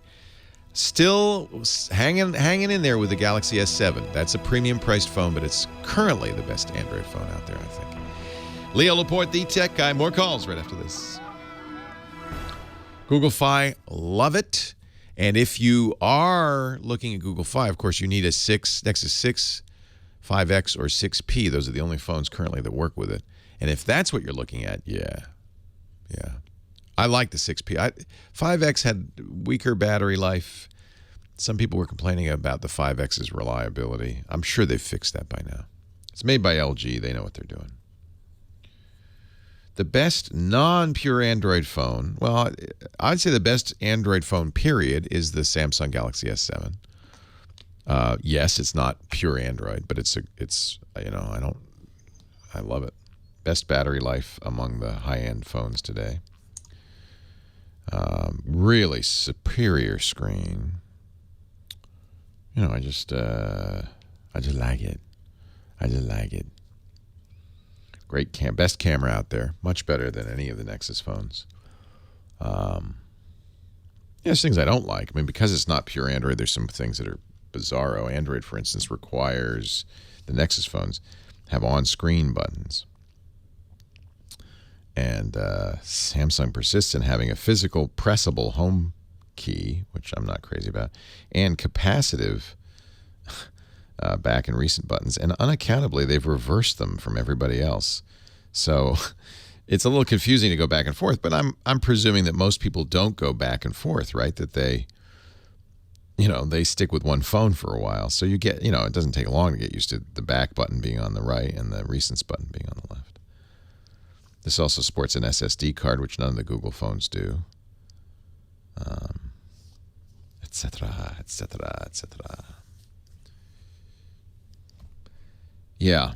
S3: Still hanging in there with the Galaxy S7. That's a premium priced phone, but it's currently the best Android phone out there, I think. Leo Laporte, the tech guy. More calls right after this. Google Fi, love it. And if you are looking at Google Fi, of course, you need a Nexus 6, 5X, or 6P. Those are the only phones currently that work with it. And if that's what you're looking at, yeah. I like the 6P. 5X had weaker battery life. Some people were complaining about the 5X's reliability. I'm sure they've fixed that by now. It's made by LG. They know what they're doing. The best non-pure Android phone, well, I'd say the best Android phone, period, is the Samsung Galaxy S7. Yes, it's not pure Android, but it's I love it. Best battery life among the high-end phones today. Really superior screen. I just like it. I just like it. Great best camera out there. Much better than any of the Nexus phones. There's things I don't like. I mean, because it's not pure Android, there's some things that are bizarro. Android, for instance, requires the Nexus phones have on-screen buttons. And Samsung persists in having a physical pressable home key, which I'm not crazy about, and capacitive back and recent buttons. And unaccountably, they've reversed them from everybody else. So it's a little confusing to go back and forth, but I'm presuming that most people don't go back and forth, right? That they stick with one phone for a while. So you get, it doesn't take long to get used to the back button being on the right and the recents button being on the left. This also supports an SSD card, which none of the Google phones do, etc., etc., etc. Yeah.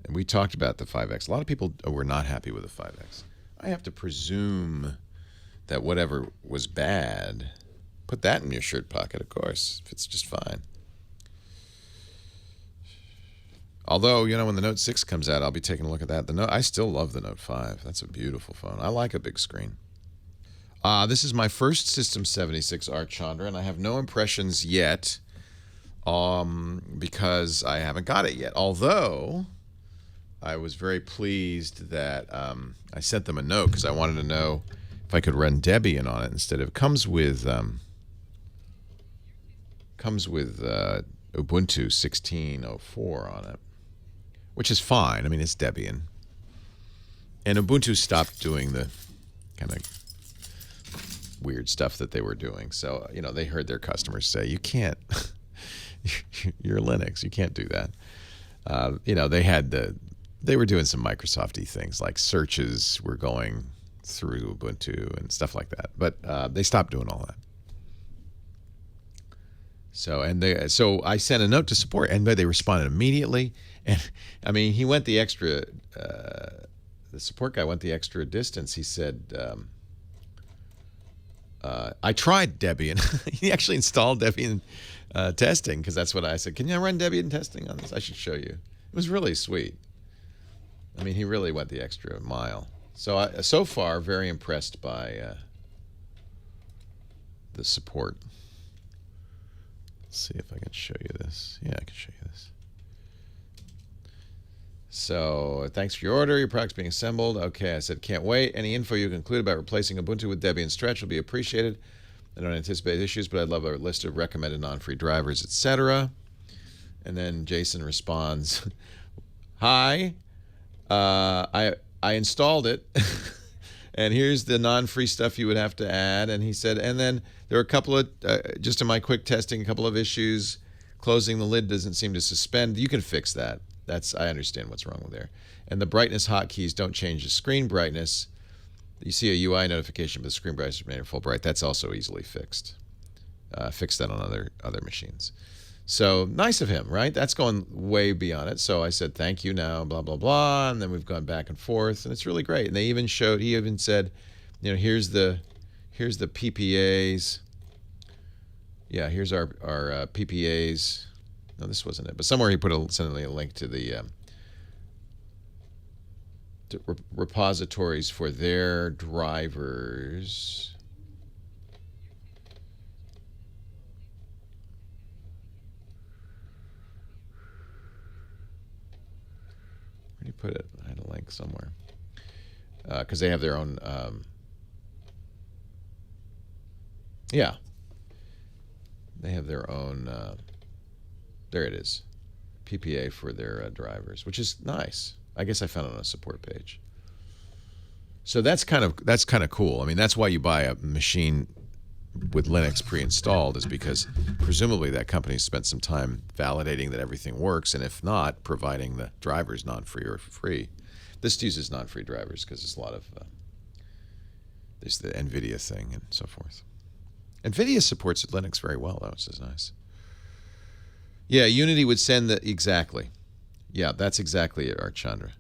S3: And we talked about the 5X. A lot of people were not happy with the 5X. I have to presume that whatever was bad, put that in your shirt pocket, of course. Fits just fine. Although, when the Note 6 comes out, I'll be taking a look at that. I still love the Note 5. That's a beautiful phone. I like a big screen. This is my first System 76 Art Chandra, and I have no impressions yet because I haven't got it yet. Although, I was very pleased that I sent them a note because I wanted to know if I could run Debian on it instead of... It comes with Ubuntu 16.04 on it, which is fine. I mean, it's Debian. And Ubuntu stopped doing the kind of weird stuff that they were doing. So, they heard their customers say, you can't, you're Linux, you can't do that. They were doing some Microsoft-y things, like searches were going through Ubuntu and stuff like that. But they stopped doing all that. So I sent a note to support, and they responded immediately. And I mean, he went the extra. The support guy went the extra distance. He said, "I tried Debian." He actually installed Debian testing because that's what I said. Can you run Debian testing on this? I should show you. It was really sweet. I mean, he really went the extra mile. So far, very impressed by the support. Let's see if I can show you this. Yeah, I can show you this. So, thanks for your order. Your product's being assembled. Okay, I said, can't wait. Any info you can include about replacing Ubuntu with Debian Stretch will be appreciated. I don't anticipate issues, but I'd love a list of recommended non-free drivers, etc. And then Jason responds, hi, I installed it. And here's the non-free stuff you would have to add. And he said, and then there are a couple of, just in my quick testing, a couple of issues. Closing the lid doesn't seem to suspend. You can fix that. I understand what's wrong with there. And the brightness hotkeys don't change the screen brightness. You see a UI notification, but the screen brightness remains full bright. That's also easily fixed. Fix that on other machines. So nice of him, right? That's going way beyond it. So I said, thank you now, blah, blah, blah. And then we've gone back and forth, and it's really great. And he even said, here's the PPAs. Yeah, here's our PPAs. No, this wasn't it. But somewhere he sent a link to the repositories for their drivers. put it? I had a link somewhere. Because they have their own... yeah. They have their own... there it is. PPA for their drivers, which is nice. I guess I found it on a support page. So that's kind of cool. I mean, that's why you buy a machine with Linux pre-installed, is because presumably that company spent some time validating that everything works, and if not, providing the drivers non-free or free. This uses non-free drivers because there's a lot of there's the NVIDIA thing and so forth. NVIDIA supports Linux very well, though, which is nice. Yeah, Unity would send the exactly. Yeah, that's exactly it, Archandra.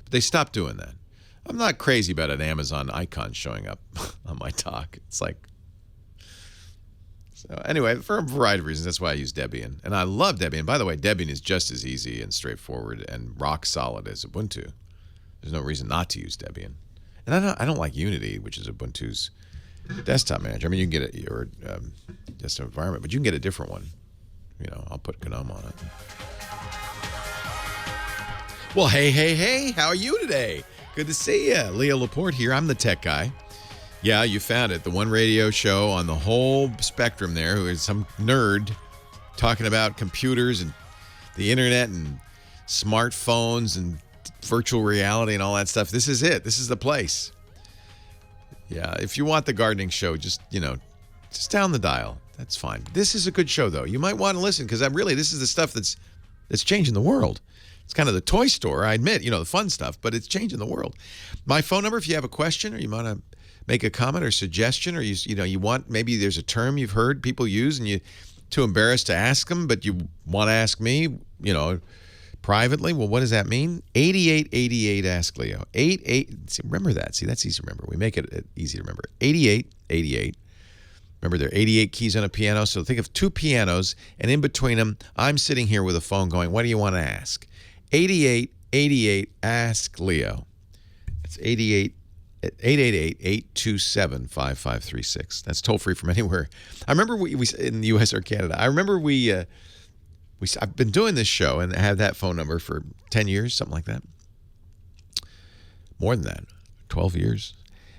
S3: But they stopped doing that. I'm not crazy about an Amazon icon showing up on my dock. It's like... So anyway, for a variety of reasons, that's why I use Debian. And I love Debian. By the way, Debian is just as easy and straightforward and rock solid as Ubuntu. There's no reason not to use Debian. And I don't like Unity, which is Ubuntu's desktop manager. I mean, you can get it, or desktop environment, but you can get a different one. You know, I'll put GNOME on it. Well, hey, how are you today? Good to see you. Leo Laporte here. I'm the tech guy. Yeah, you found it. The one radio show on the whole spectrum there, who is some nerd talking about computers and the internet and smartphones and virtual reality and all that stuff. This is it. This is the place. Yeah, if you want the gardening show, just down the dial. That's fine. This is a good show, though. You might want to listen, because this is the stuff that's changing the world. It's kind of the toy store, I admit, the fun stuff, but it's changing the world. My phone number, if you have a question or you want to make a comment or suggestion, or you want, maybe there's a term you've heard people use and you're too embarrassed to ask them, but you want to ask me, privately. Well, what does that mean? 8888 Ask Leo. 88. See, remember that. See, that's easy to remember. We make it easy to remember. 8888. Remember, there are 88 keys on a piano, so think of two pianos, and in between them, I'm sitting here with a phone going, what do you want to ask? 8888 Ask Leo. It's 888-827-5536. That's toll free from anywhere. I remember we in the U.S. or Canada. I remember I've been doing this show and had that phone number for 10 years, something like that. More than that, 12 years.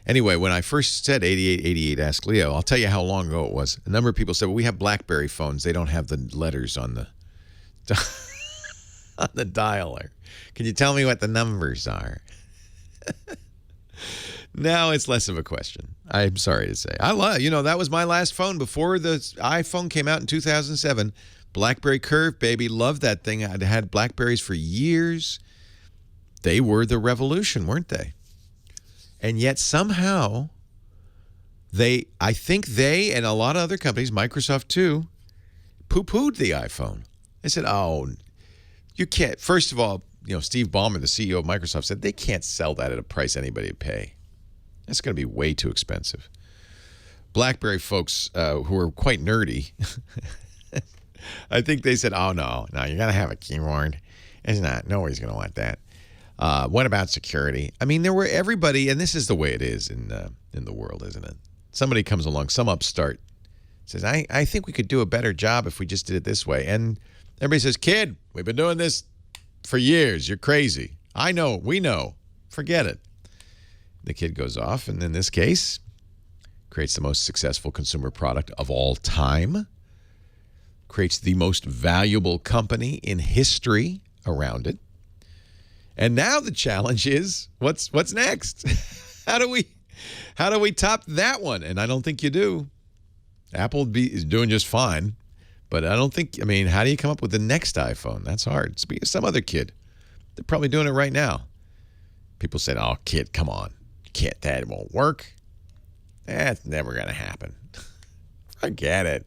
S3: Anyway, when I first said 8888 Ask Leo, I'll tell you how long ago it was. A number of people said, well, we have BlackBerry phones. They don't have the letters on the on the dialer. Can you tell me what the numbers are? Now it's less of a question. I'm sorry to say. I love, that was my last phone before the iPhone came out in 2007. BlackBerry Curve, baby. Loved that thing. I'd had BlackBerries for years. They were the revolution, weren't they? And yet somehow I think they and a lot of other companies, Microsoft too, poo-pooed the iPhone. They said, oh, you can't. First of all, Steve Ballmer, the CEO of Microsoft, said they can't sell that at a price anybody would pay. That's going to be way too expensive. BlackBerry folks who are quite nerdy, I think they said, oh, no, you got to have a keyboard. It's not. Nobody's going to want that. What about security? I mean, there were everybody, and this is the way it is in the world, isn't it? Somebody comes along, some upstart, says, I think we could do a better job if we just did it this way. And everybody says, kid, we've been doing this for years. You're crazy. I know. We know. Forget it. The kid goes off, and in this case, creates the most successful consumer product of all time, creates the most valuable company in history around it. And now the challenge is, what's next? How do we top that one? And I don't think you do. Apple is doing just fine, but I don't think. I mean, how do you come up with the next iPhone? That's hard. Speak of some other kid, they're probably doing it right now. People said, "Oh, kid, come on, that won't work. That's never gonna happen." Forget it.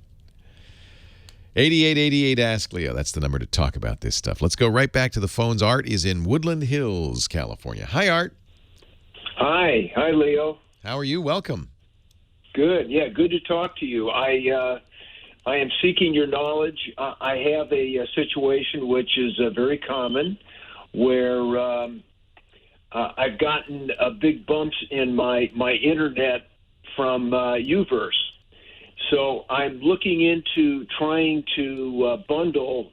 S3: 8888 Ask Leo. That's the number to talk about this stuff. Let's go right back to the phones. Art is in Woodland Hills, California. Hi, Art.
S7: Hi, Leo.
S3: How are you? Welcome.
S7: Good. Yeah, good to talk to you. I am seeking your knowledge. I have a situation which is very common, where I've gotten big bumps in my internet from Uverse. So I'm looking into trying to bundle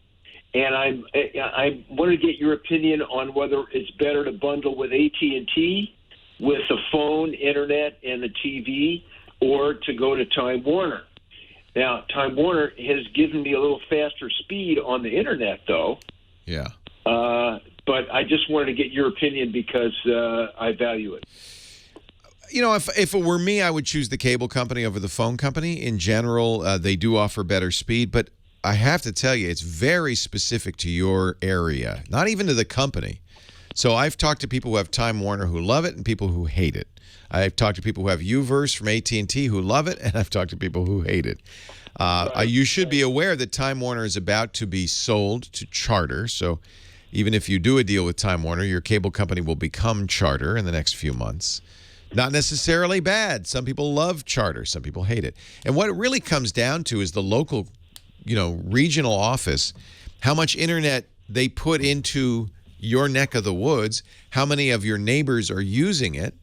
S7: and I want to get your opinion on whether it's better to bundle with AT&T with the phone, internet, and the TV, or to go to Time Warner. Now, Time Warner has given me a little faster speed on the internet, though.
S3: Yeah.
S7: But I just wanted to get your opinion because I value it.
S3: You know, if it were me, I would choose the cable company over the phone company. In general, they do offer better speed, but I have to tell you, it's very specific to your area, not even to the company. So I've talked to people who have Time Warner who love it and people who hate it. I've talked to people who have Uverse from AT&T who love it, and I've talked to people who hate it. You should be aware that Time Warner is about to be sold to Charter. So even if you do a deal with Time Warner, your cable company will become Charter in the next few months. Not necessarily bad. Some people love Charter. Some people hate it. And what it really comes down to is the local, regional office, how much internet they put into your neck of the woods, how many of your neighbors are using it.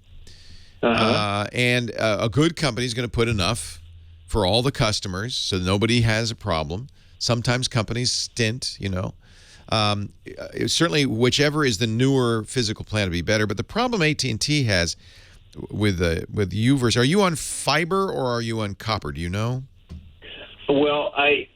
S3: And a good company is going to put enough for all the customers so nobody has a problem. Sometimes companies stint, certainly whichever is the newer physical plan to be better. But the problem AT&T has with Uverse, are you on fiber or are you on copper? Do you know?
S7: Well, I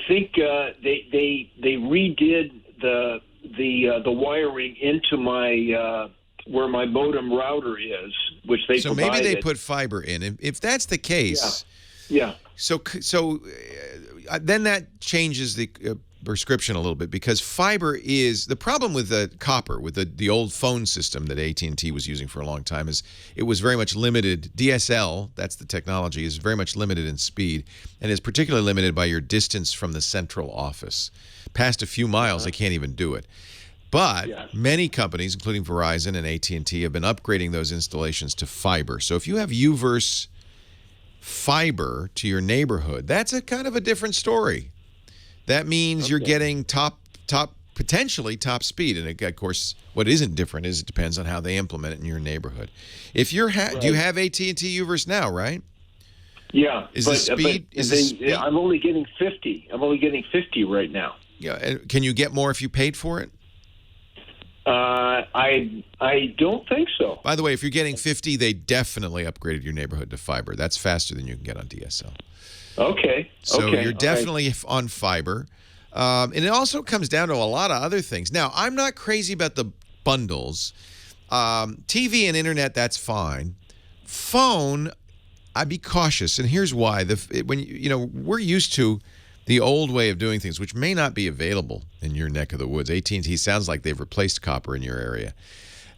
S7: think they redid the wiring into my where my modem router is, which they
S3: so
S7: provided.
S3: Maybe they put fiber in. If that's the case,
S7: yeah.
S3: So then that changes the prescription a little bit, because fiber is the problem with the copper, with the old phone system that AT&T was using for a long time, is it was very much limited. DSL, that's the technology, is very much limited in speed and is particularly limited by your distance from the central office. Past a few miles, they can't even do it. But many companies, including Verizon and AT&T, have been upgrading those installations to fiber. So if you have Uverse fiber to your neighborhood, that's a kind of a different story. That means you're getting potentially top speed. And of course, what isn't different is it depends on how they implement it in your neighborhood. If you're do you have AT&T Uverse now, right?
S7: Yeah.
S3: Is the speed?
S7: I'm only getting 50. I'm only getting 50 right now.
S3: Yeah. And can you get more if you paid for it?
S7: I don't think so.
S3: By the way, if you're getting 50, they definitely upgraded your neighborhood to fiber. That's faster than you can get on DSL.
S7: Okay.
S3: So you're definitely on fiber. And it also comes down to a lot of other things. Now, I'm not crazy about the bundles. TV and internet, that's fine. Phone, I'd be cautious. And here's why. We're used to the old way of doing things, which may not be available in your neck of the woods. AT&T sounds like they've replaced copper in your area.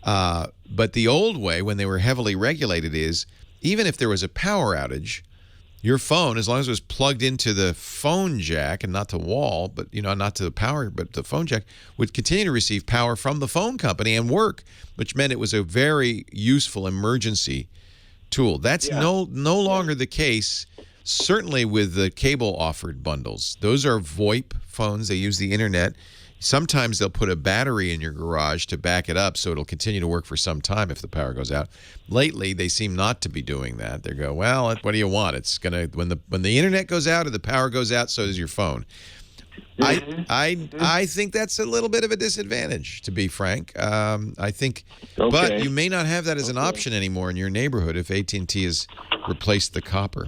S3: But the old way, when they were heavily regulated, is even if there was a power outage, your phone, as long as it was plugged into the phone jack and not the wall, but not to the power, but the phone jack, would continue to receive power from the phone company and work, which meant it was a very useful emergency tool. That's no longer the case. Certainly with the cable offered bundles. Those are VoIP phones. They use the internet. Sometimes they'll put a battery in your garage to back it up so it'll continue to work for some time if the power goes out. Lately, they seem not to be doing that. They go, well, what do you want? It's gonna when the internet goes out or the power goes out, so does your phone. I think that's a little bit of a disadvantage, to be frank. I think, but you may not have that as an option anymore in your neighborhood if AT&T has replaced the copper.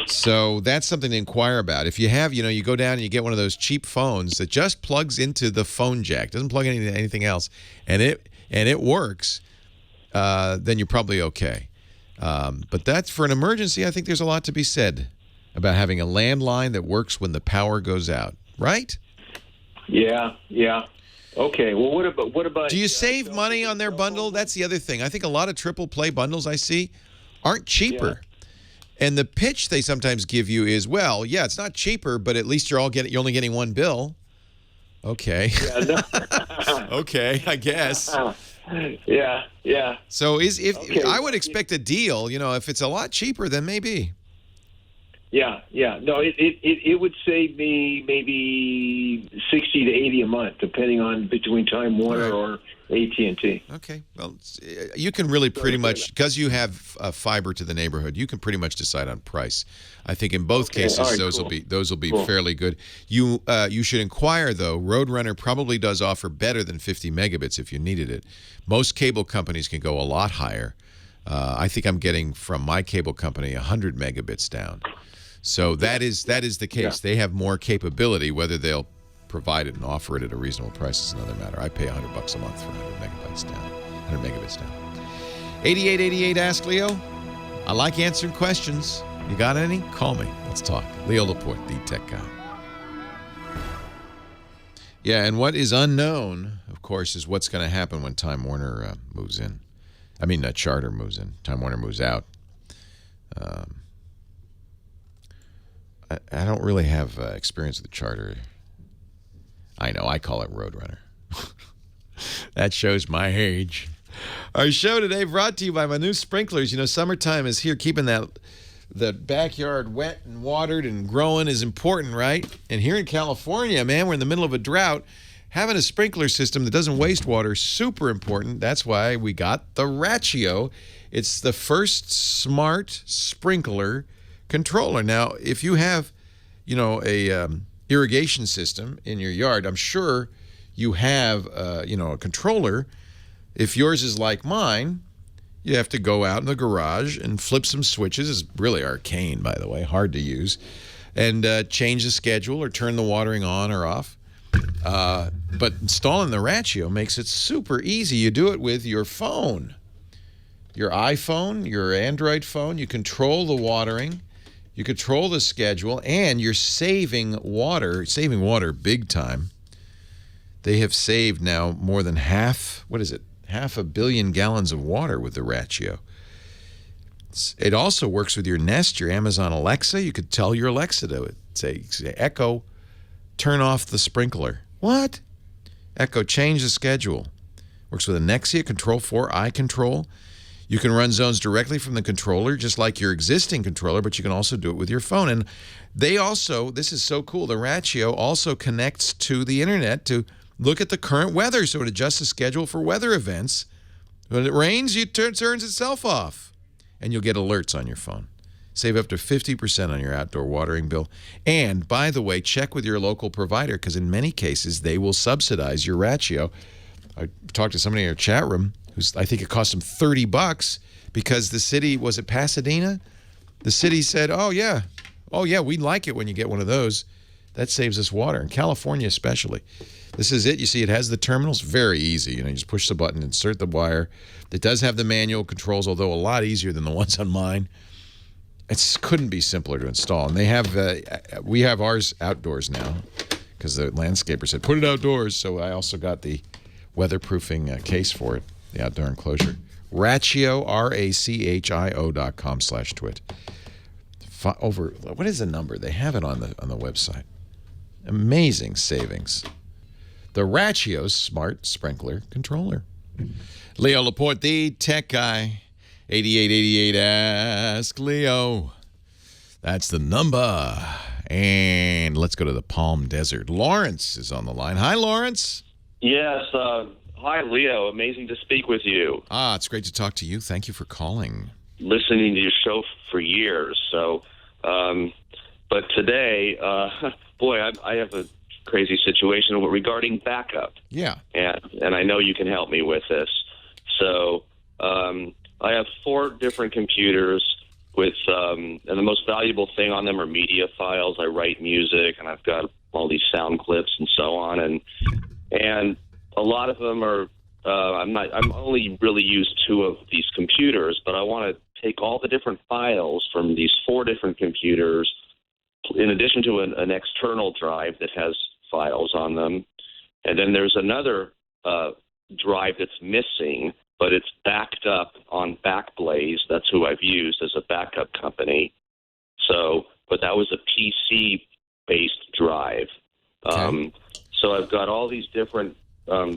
S3: So that's something to inquire about. If you have, you go down and you get one of those cheap phones that just plugs into the phone jack, doesn't plug into anything else, and it works, then you're probably okay. But that's for an emergency. I think there's a lot to be said about having a landline that works when the power goes out, right?
S7: Yeah. Okay. Well, what about?
S3: Do you save money on their bundle? That's the other thing. I think a lot of triple play bundles I see aren't cheaper. Yeah. And the pitch they sometimes give you is, well, yeah, it's not cheaper, but at least you're only getting one bill. Okay.
S7: Yeah, no.
S3: Okay, I guess.
S7: Yeah.
S3: So I would expect a deal, if it's a lot cheaper, then maybe.
S7: Yeah. No, it would save me maybe $60 to $80 a month, depending on between Time Warner AT&T.
S3: Okay. Well, you can really pretty much, because you have fiber to the neighborhood, you can pretty much decide on price. I think in both cases,
S7: all right,
S3: those will be
S7: Cool.
S3: fairly good. You should inquire, though. Roadrunner probably does offer better than 50 megabits if you needed it. Most cable companies can go a lot higher. I think I'm getting from my cable company 100 megabits down. So that is the case.
S7: Yeah.
S3: They have more capability. Whether they'll provide it and offer it at a reasonable price is another matter. I pay $100 a month for 100 megabits down. 8888 Ask Leo. I like answering questions. You got any? Call me. Let's talk. Leo Laporte, the tech guy. Yeah, and what is unknown, of course, is what's going to happen when Time Warner moves in. I mean, Charter moves in. Time Warner moves out. I don't really have experience with Charter. I know, I call it Roadrunner. That shows my age. Our show today brought to you by my new sprinklers. You know, summertime is here. Keeping the backyard wet and watered and growing is important, right? And here in California, man, we're in the middle of a drought. Having a sprinkler system that doesn't waste water is super important. That's why we got the Ratio. It's the first smart sprinkler controller. Now, if you have, a irrigation system in your yard, I'm sure you have, a controller. If yours is like mine, you have to go out in the garage and flip some switches. It's really arcane, by the way, hard to use, and change the schedule or turn the watering on or off. But installing the Ratio makes it super easy. You do it with your phone, your iPhone, your Android phone. You control the watering. You control the schedule, and you're saving water big time. They have saved now more than half a billion gallons of water with the Ratio. It also works with your Nest, your Amazon Alexa. You could tell your Alexa to say, Echo, turn off the sprinkler. What? Echo, change the schedule. Works with Nexia, Control 4, iControl. You can run zones directly from the controller, just like your existing controller, but you can also do it with your phone. And this is so cool, the Ratio also connects to the internet to look at the current weather, so it adjusts the schedule for weather events. When it rains, it turns itself off, and you'll get alerts on your phone. Save up to 50% on your outdoor watering bill. And, by the way, check with your local provider, because in many cases, they will subsidize your Ratio. I talked to somebody in our chat room I think it cost him $30 because the city, was it Pasadena? The city said, oh yeah, we like it when you get one of those. That saves us water, in California especially. This is it. You see, it has the terminals. Very easy. You just push the button, insert the wire. It does have the manual controls, although a lot easier than the ones on mine. It couldn't be simpler to install. And they have, we have ours outdoors now because the landscaper said, put it outdoors. So I also got the weatherproofing case for it. The outdoor enclosure. Ratio, RACHIO.com/twit. What is the number? They have it on the website. Amazing savings. The Ratio's smart sprinkler controller. Leo Laporte, the tech guy. 8888 Ask Leo. That's the number. And let's go to the Palm Desert. Lawrence is on the line. Hi, Lawrence.
S8: Yes. Hi, Leo. Amazing to speak with you.
S3: It's great to talk to you. Thank you for calling.
S8: Listening to your show for years. So, but today, boy, I have a crazy situation regarding backup.
S3: Yeah.
S8: And I know you can help me with this. So, I have 4 different computers with, and the most valuable thing on them are media files. I write music, and I've got all these sound clips and so on, and a lot of them are, I'm only really used 2 of these computers, but I want to take all the different files from these 4 different computers, in addition to an external drive that has files on them. And then there's another drive that's missing, but it's backed up on Backblaze. That's who I've used as a backup company. So, but that was a PC-based drive.
S3: Okay.
S8: So I've got all these different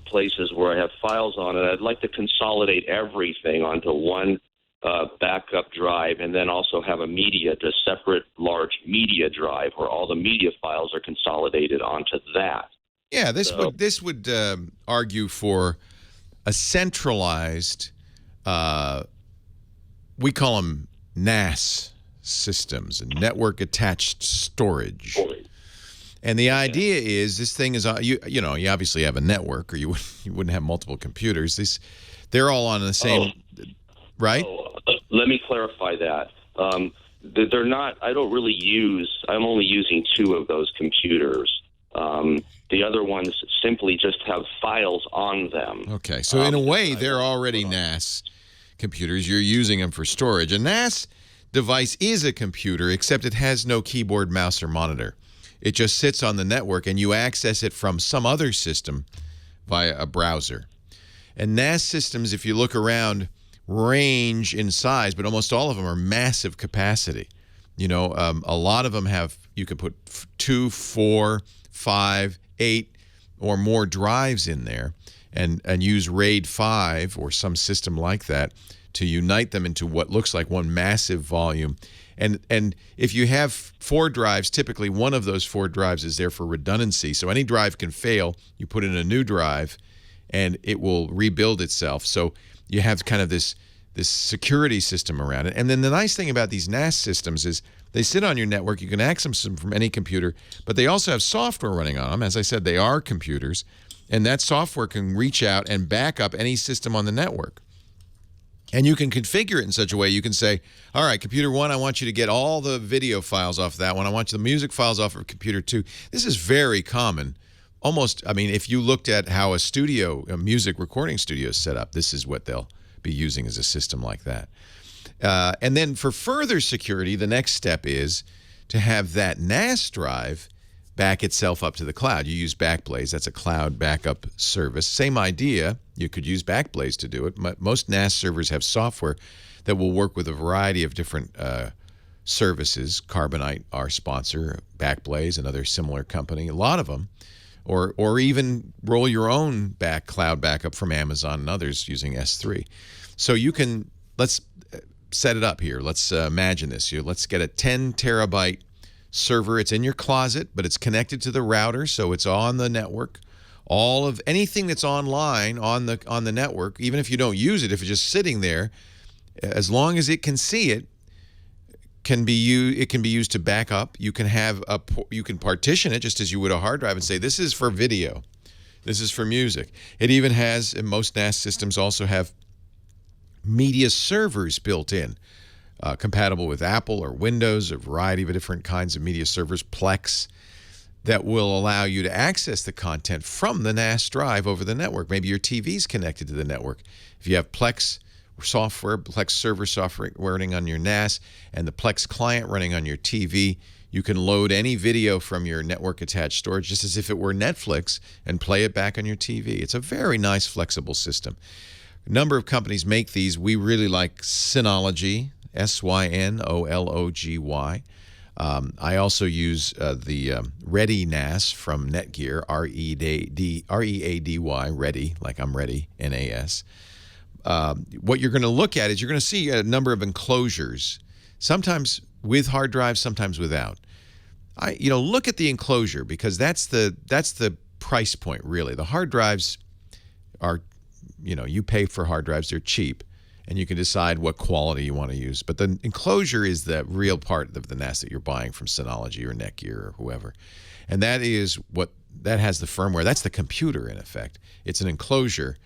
S8: places where I have files on it. I'd like to consolidate everything onto one backup drive, and then also have a separate large media drive where all the media files are consolidated onto that.
S3: Yeah, this would argue for a centralized, we call them NAS systems, network attached storage. And the idea is this thing is, you obviously have a network, or you wouldn't have multiple computers. They're all on the same, right?
S8: Let me clarify that. They're not. I don't really use. I'm only using 2 of those computers. The other ones simply just have files on them.
S3: Okay, so in a way, they're already NAS computers. You're using them for storage. A NAS device is a computer, except it has no keyboard, mouse, or monitor. It just sits on the network, and you access it from some other system via a browser. And NAS systems, if you look around, range in size, but almost all of them are massive capacity. A lot of them have, you can put 2, 4, 5, 8 or more drives in there and use RAID 5 or some system like that to unite them into what looks like one massive volume. And if you have 4 drives, typically one of those 4 drives is there for redundancy. So any drive can fail. You put in a new drive, and it will rebuild itself. So you have kind of this security system around it. And then the nice thing about these NAS systems is they sit on your network. You can access them from any computer, but they also have software running on them. As I said, they are computers, and that software can reach out and back up any system on the network. And you can configure it in such a way you can say, all right, computer 1, I want you to get all the video files off that one. I want you the music files off of computer 2. This is very common. Almost, if you looked at how a music recording studio is set up, this is what they'll be using as a system like that. And then for further security, the next step is to have that NAS drive back itself up to the cloud. You use Backblaze. That's a cloud backup service. Same idea. You could use Backblaze to do it. Most NAS servers have software that will work with a variety of different services. Carbonite, our sponsor, Backblaze, another similar company, a lot of them. Or even roll your own cloud backup from Amazon and others using S3. So you can, let's set it up here. Let's imagine this. Let's get a 10 terabyte server. It's in your closet, but it's connected to the router, so it's on the network. All of anything that's online on the network, even if you don't use it, if it's just sitting there, as long as it can see it, can be used to back up. You can partition it just as you would a hard drive and say, this is for video, this is for music. It even has, and most NAS systems also have media servers built in. Compatible with Apple or Windows, a variety of different kinds of media servers, Plex, that will allow you to access the content from the NAS drive over the network. Maybe your TV's connected to the network. If you have Plex software, Plex server software running on your NAS, and the Plex client running on your TV, you can load any video from your network-attached storage just as if it were Netflix and play it back on your TV. It's a very nice, flexible system. A number of companies make these. We really like Synology, Synology. I also use the Ready NAS from Netgear, Ready, Ready, like I'm ready, NAS. What you're going to look at is you're going to see a number of enclosures, sometimes with hard drives, sometimes without. Look at the enclosure, because that's the price point, really. The hard drives are, you pay for hard drives, they're cheap. And you can decide what quality you want to use. But the enclosure is the real part of the NAS that you're buying from Synology or Netgear or whoever. And that has the firmware. That's the computer, in effect. It's an enclosure.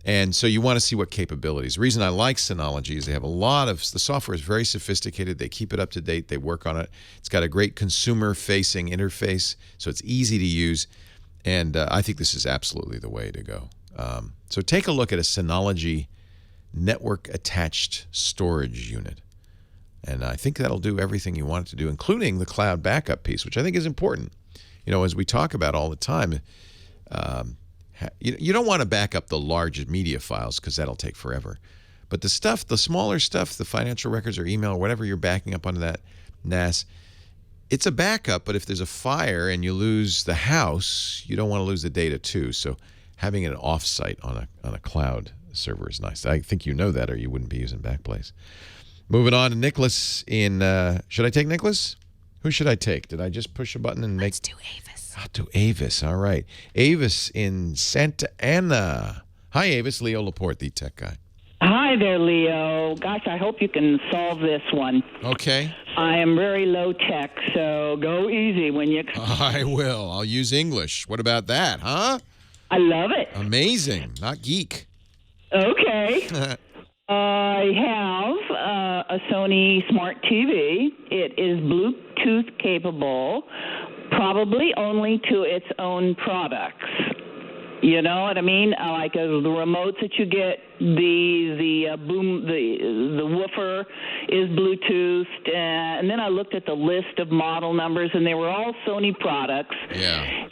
S3: And so you want to see what capabilities. The reason I like Synology is they have the software is very sophisticated. They keep it up to date. They work on it. It's got a great consumer-facing interface, so it's easy to use. And I think this is absolutely the way to go. So take a look at a Synology network-attached storage unit. And I think that'll do everything you want it to do, including the cloud backup piece, which I think is important. As we talk about all the time, you don't want to back up the large media files because that'll take forever. But the smaller stuff, the financial records or email or whatever you're backing up onto that NAS, it's a backup, but if there's a fire and you lose the house, you don't want to lose the data too. So having it off-site on a cloud server is nice. I think you know that, or you wouldn't be using Backblaze. Moving on to Nicholas should I take Nicholas? Who should I take? Did I just push a button and make...
S1: Let's do Avis.
S3: I'll do Avis. All right. Avis in Santa Ana. Hi, Avis. Leo Laporte, the tech guy.
S9: Hi there, Leo. Gosh, I hope you can solve this one.
S3: Okay.
S9: I am very low tech, so go easy when you...
S3: I will. I'll use English. What about that, huh?
S9: I love it.
S3: Amazing. Not geek.
S9: Okay. I have a Sony Smart TV. It is Bluetooth capable, probably only to its own products. You know what I mean? Like the remotes that you get, the boom, the woofer is Bluetooth, and then I looked at the list of model numbers, and they were all Sony products.
S3: Yeah.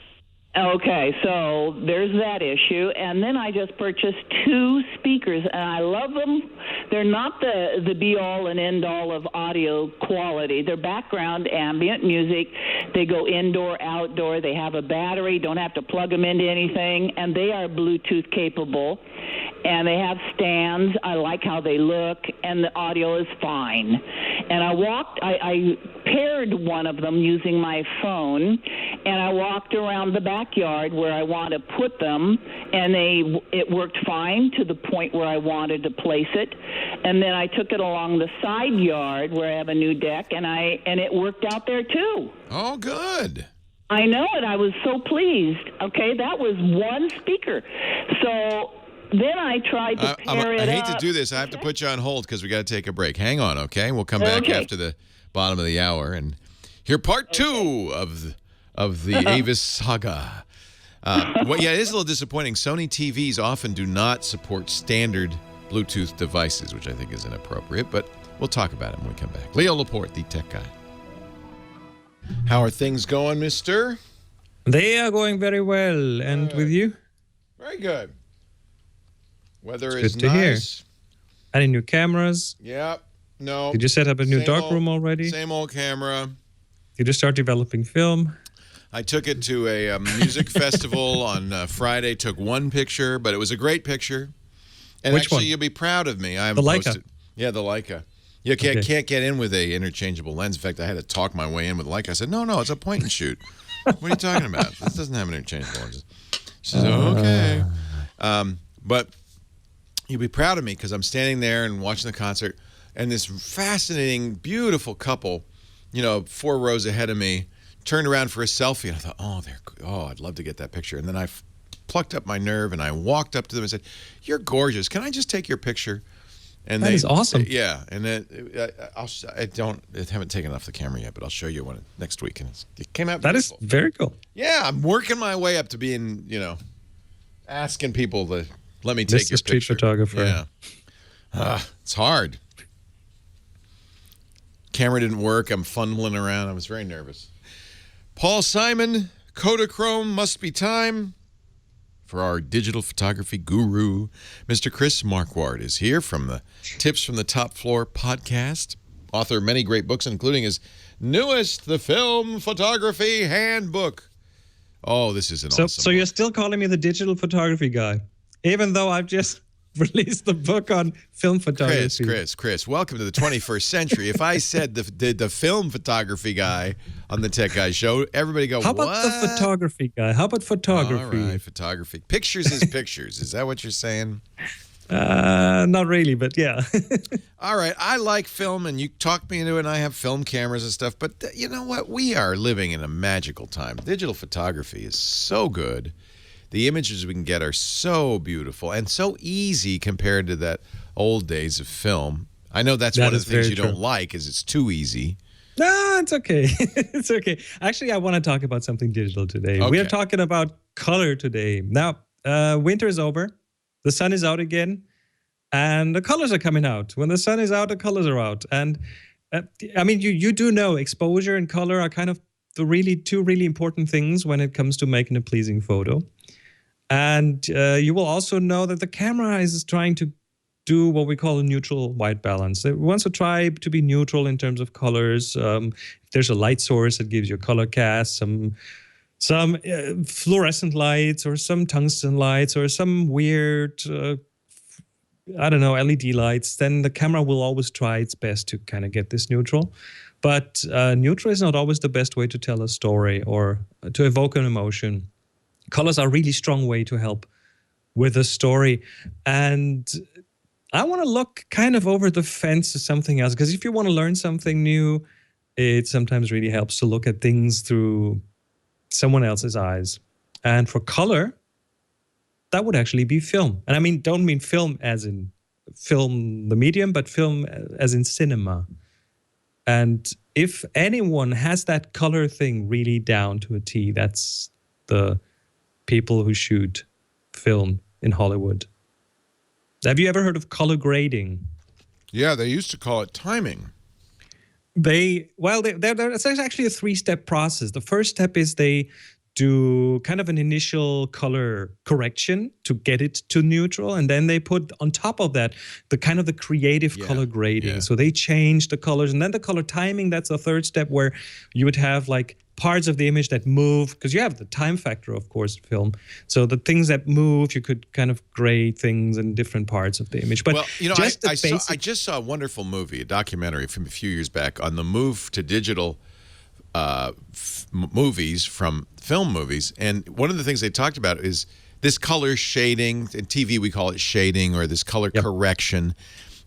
S9: Okay, so there's that issue. And then I just purchased 2 speakers, and I love them. They're not the be-all and end-all of audio quality. They're background ambient music. They go indoor, outdoor. They have a battery. Don't have to plug them into anything. And they are Bluetooth capable. And they have stands. I like how they look, and the audio is fine. And I paired one of them using my phone, and I walked around the backyard where I want to put them, and it worked fine to the point where I wanted to place it. And then I took it along the side yard where I have a new deck, and it worked out there too.
S3: Oh, good.
S9: I know it. I was so pleased. Okay, that was one speaker. So then I tried to pair it up.
S3: I hate to do this. I have to put you on hold because we got to take a break. Hang on, okay? We'll come back after the bottom of the hour and hear part 2 of the Avis saga. Well, yeah, it is a little disappointing. Sony TVs often do not support standard Bluetooth devices, which I think is inappropriate, but we'll talk about it when we come back. Leo Laporte, the tech guy. How are things going, mister?
S10: They are going very well. And with you?
S3: Very good. Weather
S10: It's
S3: is
S10: good to hear.
S3: nice.
S10: Any new cameras?
S3: Yep. No.
S10: Did you set up a new darkroom already?
S3: Same old camera.
S10: Did you start developing film?
S3: I took it to a music festival on Friday, took one picture, but it was a great picture. And
S10: Which
S3: actually,
S10: one?
S3: you'll be proud of me. I
S10: The Leica?
S3: posted. Yeah, the Leica. You can't get in with a interchangeable lens. In fact, I had to talk my way in with Leica. I said, no, it's a point and shoot. What are you talking about? This doesn't have an interchangeable lens. She said, okay. But you'll be proud of me because I'm standing there and watching the concert, and this fascinating, beautiful couple, 4 rows ahead of me, turned around for a selfie, and I thought, I'd love to get that picture. And then I plucked up my nerve, and I walked up to them and said, "You're gorgeous. Can I just take your picture?" And
S10: that is awesome.
S3: Yeah, and then I haven't taken off the camera yet, but I'll show you next week, and it came out beautiful.
S10: That is very cool.
S3: Yeah, I'm working my way up to being, asking people to let me take
S10: Mr.
S3: your
S10: Street
S3: picture.
S10: photographer.
S3: Yeah, it's hard. Camera didn't work. I'm fumbling around. I was very nervous. Paul Simon, Kodachrome, must be time for our digital photography guru. Mr. Chris Marquardt is here from the Tips from the Top Floor podcast, author of many great books, including his newest, The Film Photography Handbook. Oh, this is an awesome
S10: So you're still calling me the digital photography guy, even though I've just released the book on film photography.
S3: Chris, welcome to the 21st century. If I said the film photography guy on the Tech Guy Show, everybody go,
S10: How about
S3: what?
S10: the photography guy? How about photography?
S3: All right, photography. Pictures is pictures. Is that what you're saying?
S10: Not really, but yeah.
S3: All right, I like film, and you talked me into it, and I have film cameras and stuff, but you know what? We are living in a magical time. Digital photography is so good. The images we can get are so beautiful and so easy compared to that old days of film. I know that's one of the things you don't like is it's too easy.
S10: No, it's okay. It's okay. Actually, I want to talk about something digital today.
S3: Okay.
S10: We are talking about color today. Now, winter is over. The sun is out again. And the colors are coming out. When the sun is out, the colors are out. And I mean, you do know exposure and color are kind of the two really important things when it comes to making a pleasing photo. And you will also know that the camera is trying to do what we call a neutral white balance. It wants to try to be neutral in terms of colors. If there's a light source that gives you a color cast, some fluorescent lights or some tungsten lights or some weird, LED lights, then the camera will always try its best to kind of get this neutral. But neutral is not always the best way to tell a story or to evoke an emotion. Colors are a really strong way to help with a story. And I want to look kind of over the fence to something else, because if you want to learn something new, it sometimes really helps to look at things through someone else's eyes. And for color, that would actually be film. And I mean, don't mean film as in film, the medium, but film as in cinema. And if anyone has that color thing really down to a T, that's the people who shoot film in Hollywood. Have you ever heard of color grading?
S3: Yeah, they used to call it timing.
S10: It's actually a 3-step process. The first step is they do kind of an initial color correction to get it to neutral, and then they put on top of that the creative color grading. Yeah. So they change the colors, and then the color timing, that's the third step, where you would have like parts of the image that move, because you have the time factor, of course, film. So the things that move, you could kind of grade things in different parts of the image. But
S3: I just saw a wonderful movie, a documentary from a few years back on the move to digital movies from film movies, and one of the things they talked about is this color shading. In TV we call it shading, or this color correction,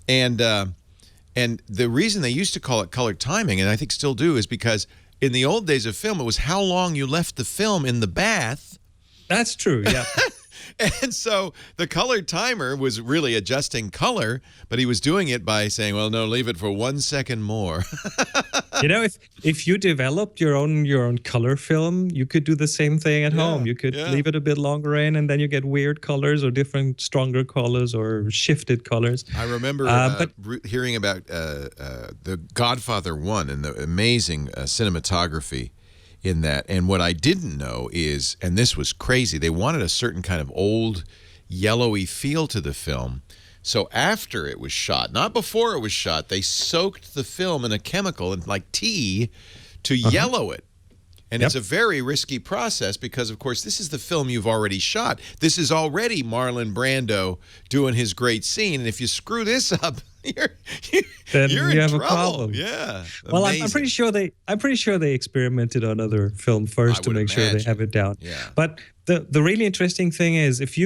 S3: and the reason they used to call it color timing, and I think still do, is because in the old days of film, it was how long you left the film in the bath.
S10: That's true, yeah.
S3: And so the color timer was really adjusting color, but he was doing it by saying, well, no, leave it for 1 second more.
S10: You know, if you developed your own color film, you could do the same thing at home. You could leave it a bit longer in, and then you get weird colors or different, stronger colors or shifted colors.
S3: I remember hearing about The Godfather 1 and the amazing cinematography in that. And what I didn't know is, and this was crazy, they wanted a certain kind of old yellowy feel to the film. So after it was shot, not before it was shot, they soaked the film in a chemical, like tea, to yellow it. And it's a very risky process because, of course, this is the film you've already shot. This is already Marlon Brando doing his great scene. And if you screw this up, you're in
S10: have
S3: trouble.
S10: A problem.
S3: Yeah.
S10: Well, I'm pretty sure they experimented on other film first to make sure they have it down.
S3: Yeah.
S10: But the really interesting thing is, if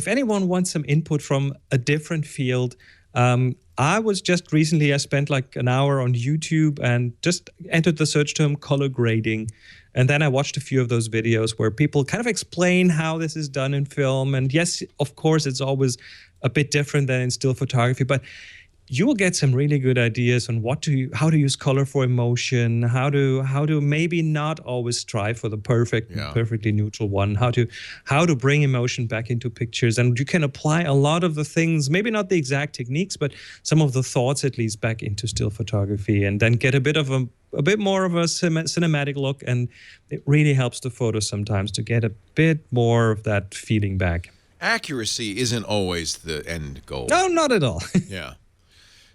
S10: anyone wants some input from a different field, I spent like an hour on YouTube and just entered the search term color grading. And then I watched a few of those videos where people kind of explain how this is done in film. And yes, of course, it's always a bit different than in still photography, but you will get some really good ideas on how to use color for emotion, how to maybe not always strive for the perfectly neutral one, how to bring emotion back into pictures. And you can apply a lot of the things, maybe not the exact techniques, but some of the thoughts at least back into still photography, and then get a bit more of a cinematic look. And it really helps the photo sometimes to get a bit more of that feeling back.
S3: Accuracy isn't always the end goal.
S10: No, not at all.
S3: Yeah.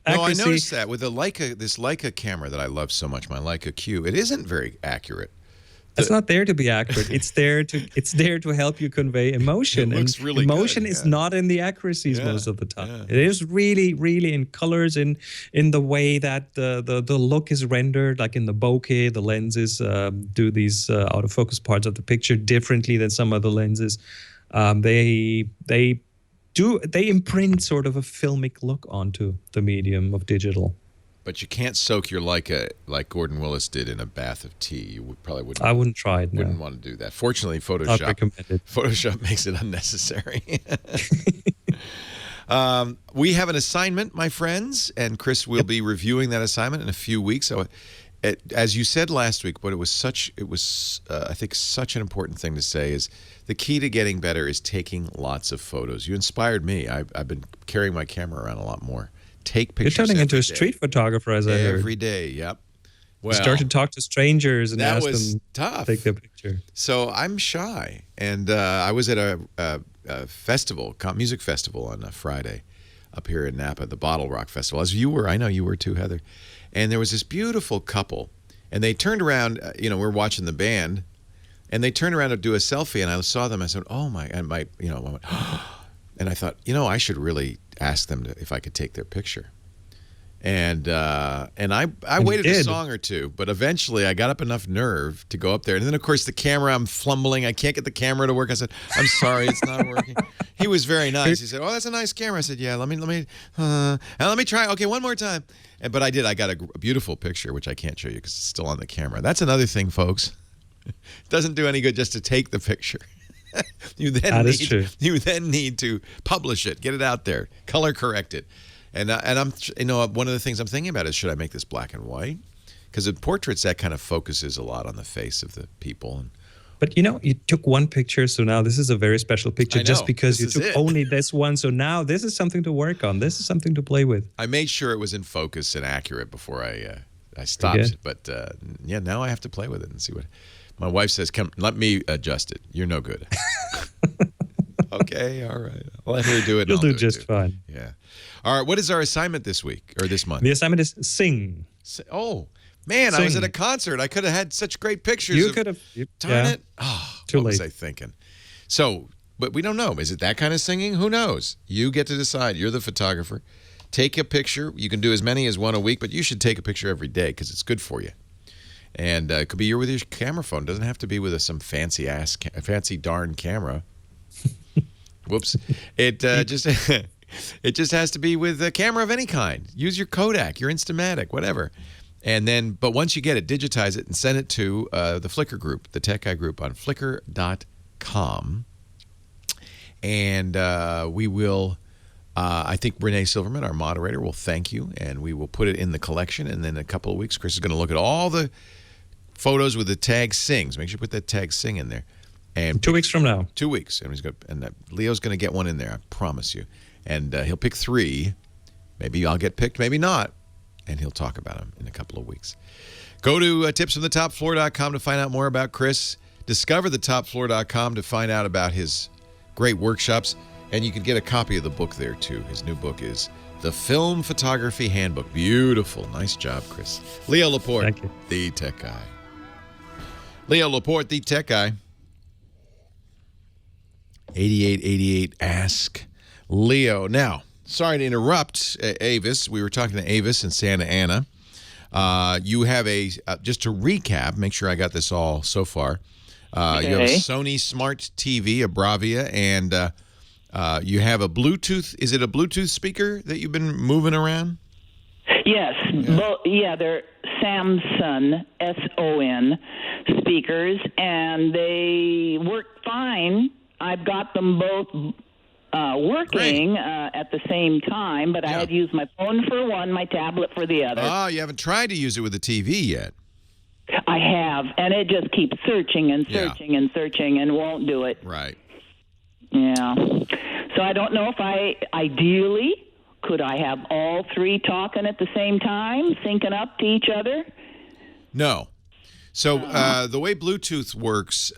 S3: No, I noticed that with this Leica camera that I love so much, my Leica Q, it isn't very accurate.
S10: It's not there to be accurate. It's there to help you convey emotion.
S3: It looks really
S10: emotion
S3: good,
S10: is not in the accuracies most of the time.
S3: Yeah.
S10: It is really, really in colors, in the way that the look is rendered, like in the bokeh, the lenses do these out of focus parts of the picture differently than some other lenses. They imprint sort of a filmic look onto the medium of digital.
S3: But you can't soak your Leica like Gordon Willis did in a bath of tea. You probably wouldn't.
S10: I wouldn't try it.
S3: Wouldn't want to do that. Fortunately, Photoshop makes it unnecessary. We have an assignment, my friends, and Chris will be reviewing that assignment in a few weeks. So, as you said last week, but it was I think such an important thing to say is the key to getting better is taking lots of photos. You inspired me. I've been carrying my camera around a lot more. Take pictures.
S10: You're turning into a street photographer, as I heard.
S3: Every day, yep.
S10: Well, you start to talk to strangers and ask them
S3: tough.
S10: To take their picture.
S3: So I'm shy, and I was at a festival, music festival on a Friday up here in Napa, the Bottle Rock Festival, as you were. I know you were too, Heather. And there was this beautiful couple, and they turned around. We're watching the band, and they turned around to do a selfie, and I saw them. I said, "Oh my!" And I went, and I thought, I should really ask them if I could take their picture. And I waited a song or two, but eventually I got up enough nerve to go up there. And then, of course, the camera, I'm fumbling. I can't get the camera to work. I said, I'm sorry, it's not working. He was very nice. He said, oh, that's a nice camera. I said, yeah, let me try. Okay, one more time. But I did. I got a beautiful picture, which I can't show you because it's still on the camera. That's another thing, folks. It doesn't do any good just to take the picture. You then need to publish it, get it out there, color correct it. And I'm, one of the things I'm thinking about is, should I make this black and white? Because in portraits, that kind of focuses a lot on the face of the people.
S10: But you took one picture, so now this is a very special picture just because you took only this one. So now this is something to work on. This is something to play with.
S3: I made sure it was in focus and accurate before I stopped. But now I have to play with it and see what. My wife says, "Come, let me adjust it. You're no good." Okay, all right. I'll let her do it.
S10: You'll do just fine.
S3: Yeah. All right. What is our assignment this week or this month?
S10: The assignment is sing.
S3: Oh, man, sing. I was at a concert. I could have had such great pictures.
S10: You could have.
S3: Darn it. Oh,
S10: Too
S3: what
S10: late.
S3: was I thinking? So, but we don't know. Is it that kind of singing? Who knows? You get to decide. You're the photographer. Take a picture. You can do as many as one a week, but you should take a picture every day because it's good for you. And it could be with your camera phone. It doesn't have to be with some fancy darn camera. Whoops. It just has to be with a camera of any kind. Use your Kodak, your Instamatic, whatever. And then, but once you get it, digitize it and send it to the Flickr group, the Tech Guy group on Flickr.com. And we will, I think Renee Silverman, our moderator, will thank you. And we will put it in the collection. And then in a couple of weeks, Chris is going to look at all the photos with the tag sings. Make sure you put that tag sing in there. And
S10: 2 weeks from now.
S3: 2 weeks. And Leo's going to get one in there, I promise you. And he'll pick 3. Maybe I'll get picked, maybe not. And he'll talk about them in a couple of weeks. Go to tipsfromthetopfloor.com to find out more about Chris. Discover thetopfloor.com to find out about his great workshops. And you can get a copy of the book there, too. His new book is The Film Photography Handbook. Beautiful. Nice job, Chris. Leo Laporte,
S10: Thank you.
S3: the tech guy. Leo Laporte, the tech guy. 8888 Ask Leo. Now, sorry to interrupt, Avis. We were talking to Avis in Santa Ana. You have just to recap, make sure I got this all so far.
S9: Okay.
S3: You have a Sony Smart TV, a Bravia, and you have a Bluetooth. Is it a Bluetooth speaker that you've been moving around?
S9: Yes. They're Samsung, S-O-N, speakers, and they work fine. I've got them both working at the same time, but I had used my phone for one, my tablet for the other.
S3: Oh, you haven't tried to use it with the TV yet.
S9: I have, and it just keeps searching and searching and searching and won't do it.
S3: Right.
S9: Yeah. So I don't know if ideally, could I have all 3 talking at the same time, syncing up to each other?
S3: No. So the way Bluetooth works,